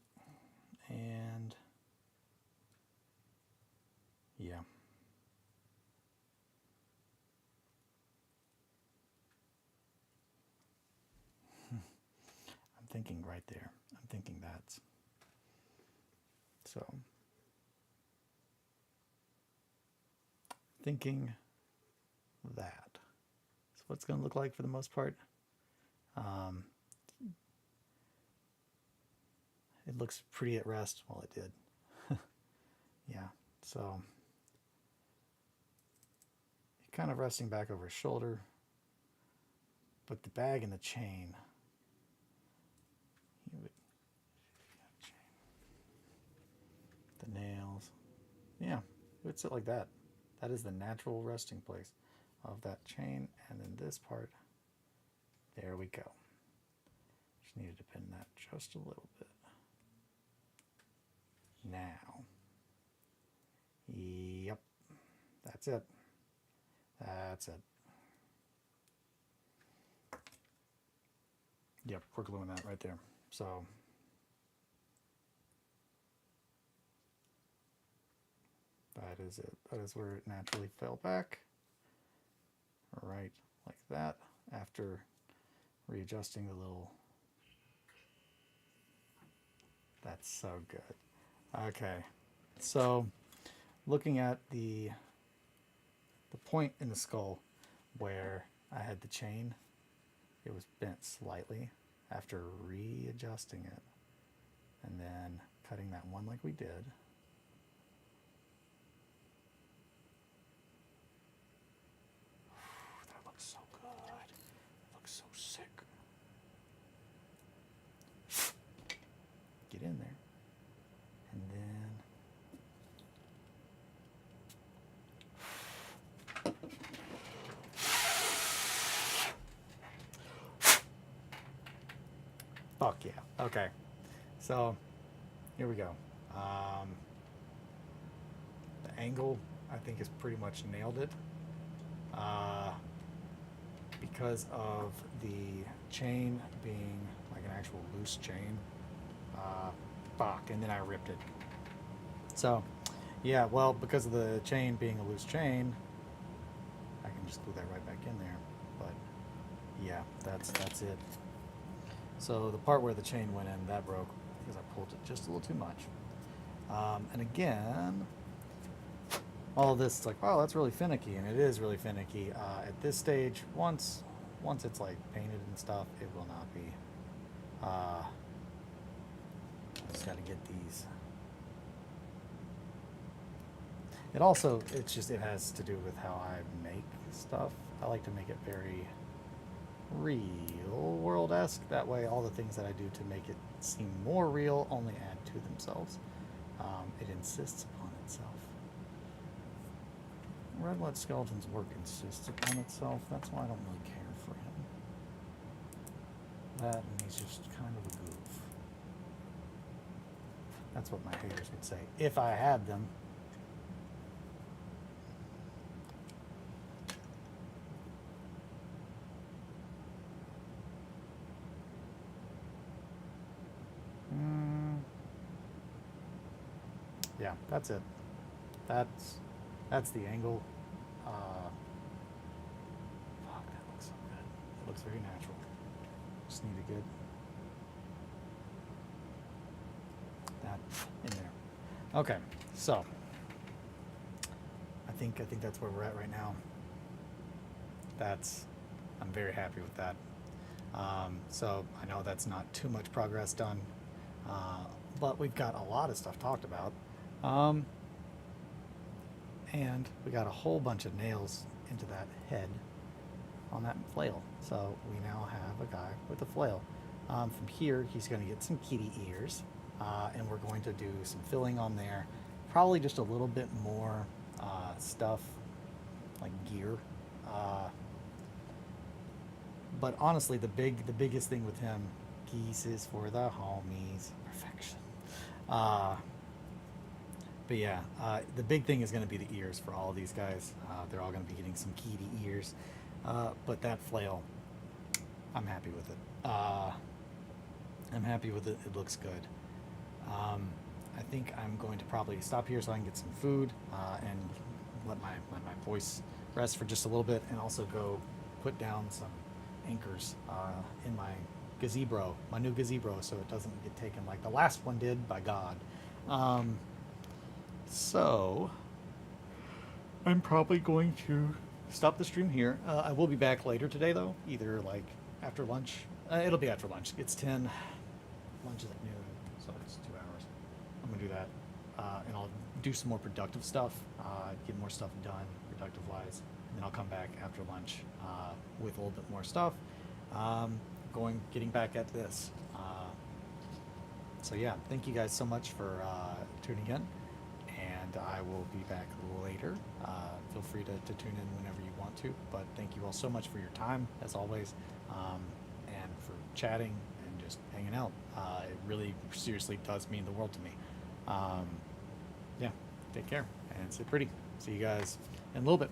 And yeah. I'm thinking right there. I'm thinking that's so. Thinking that. So what's going to look like for the most part. It looks pretty at rest. Well, it did. Yeah. So kind of resting back over his shoulder, but the bag and the chain. The nails. Yeah, it would sit like that. That is the natural resting place of that chain. And then this part, there we go. Just needed to pin that just a little bit. Now, yep, that's it. That's it. Yep, we're gluing that right there. So, that is it. That is where it naturally fell back. Right like that. After readjusting the little. That's so good. Okay, so looking at the point in the skull where I had the chain, it was bent slightly. After readjusting it and then cutting that one like we did, that looks so good. It looks so sick. Get in there. And then fuck yeah. Okay. So here we go. The angle, I think, is pretty much nailed it. Because of the chain being like an actual loose chain. Fuck, and then I ripped it. So, yeah, well, because of the chain being a loose chain, I can just glue that right back in there. But yeah, that's it. So the part where the chain went in, that broke because I pulled it just a little too much. And again, all of this is like, wow, that's really finicky, and it is really finicky. At this stage, once it's like painted and stuff, it will not be. I just got to get these. It also, it has to do with how I make stuff. I like to make it very real world-esque. That way all the things that I do to make it seem more real only add to themselves. It insists upon itself. Red Blood Skeleton's work insists upon itself. That's why I don't really care for him. That, and he's just kind of a goof. That's what my haters would say, if I had them. Yeah, that's it. That's the angle. Fuck, that looks so good. It looks very natural. Just need to get that in there. Okay, so I think that's where we're at right now. I'm very happy with that. So I know that's not too much progress done, but we've got a lot of stuff talked about, and we got a whole bunch of nails into that head on that flail. So we now have a guy with a flail. From here, he's going to get some kitty ears, and we're going to do some filling on there. Probably just a little bit more stuff like gear. But honestly, the biggest thing with him, geese is for the homies, perfection. Uh, but yeah, the big thing is going to be the ears for all of these guys. They're all going to be getting some kitty ears. But that flail, I'm happy with it. I'm happy with it. It looks good. I think I'm going to probably stop here so I can get some food and let my voice rest for just a little bit, and also go put down some anchors in my gazebo, my new gazebo, so it doesn't get taken like the last one did by God. So I'm probably going to stop the stream here. I will be back later today, though, either like after lunch. It'll be after lunch. It's 10. Lunch is at noon, so it's 2 hours. I'm gonna do that, and I'll do some more productive stuff, get more stuff done, productive-wise, and then I'll come back after lunch with a little bit more stuff. Getting back at this. So yeah, thank you guys so much for tuning in, and I will be back later. Feel free to tune in whenever you want to, but thank you all so much for your time, as always, and for chatting and just hanging out. It really seriously does mean the world to me. Yeah, take care and sit pretty. See you guys in a little bit.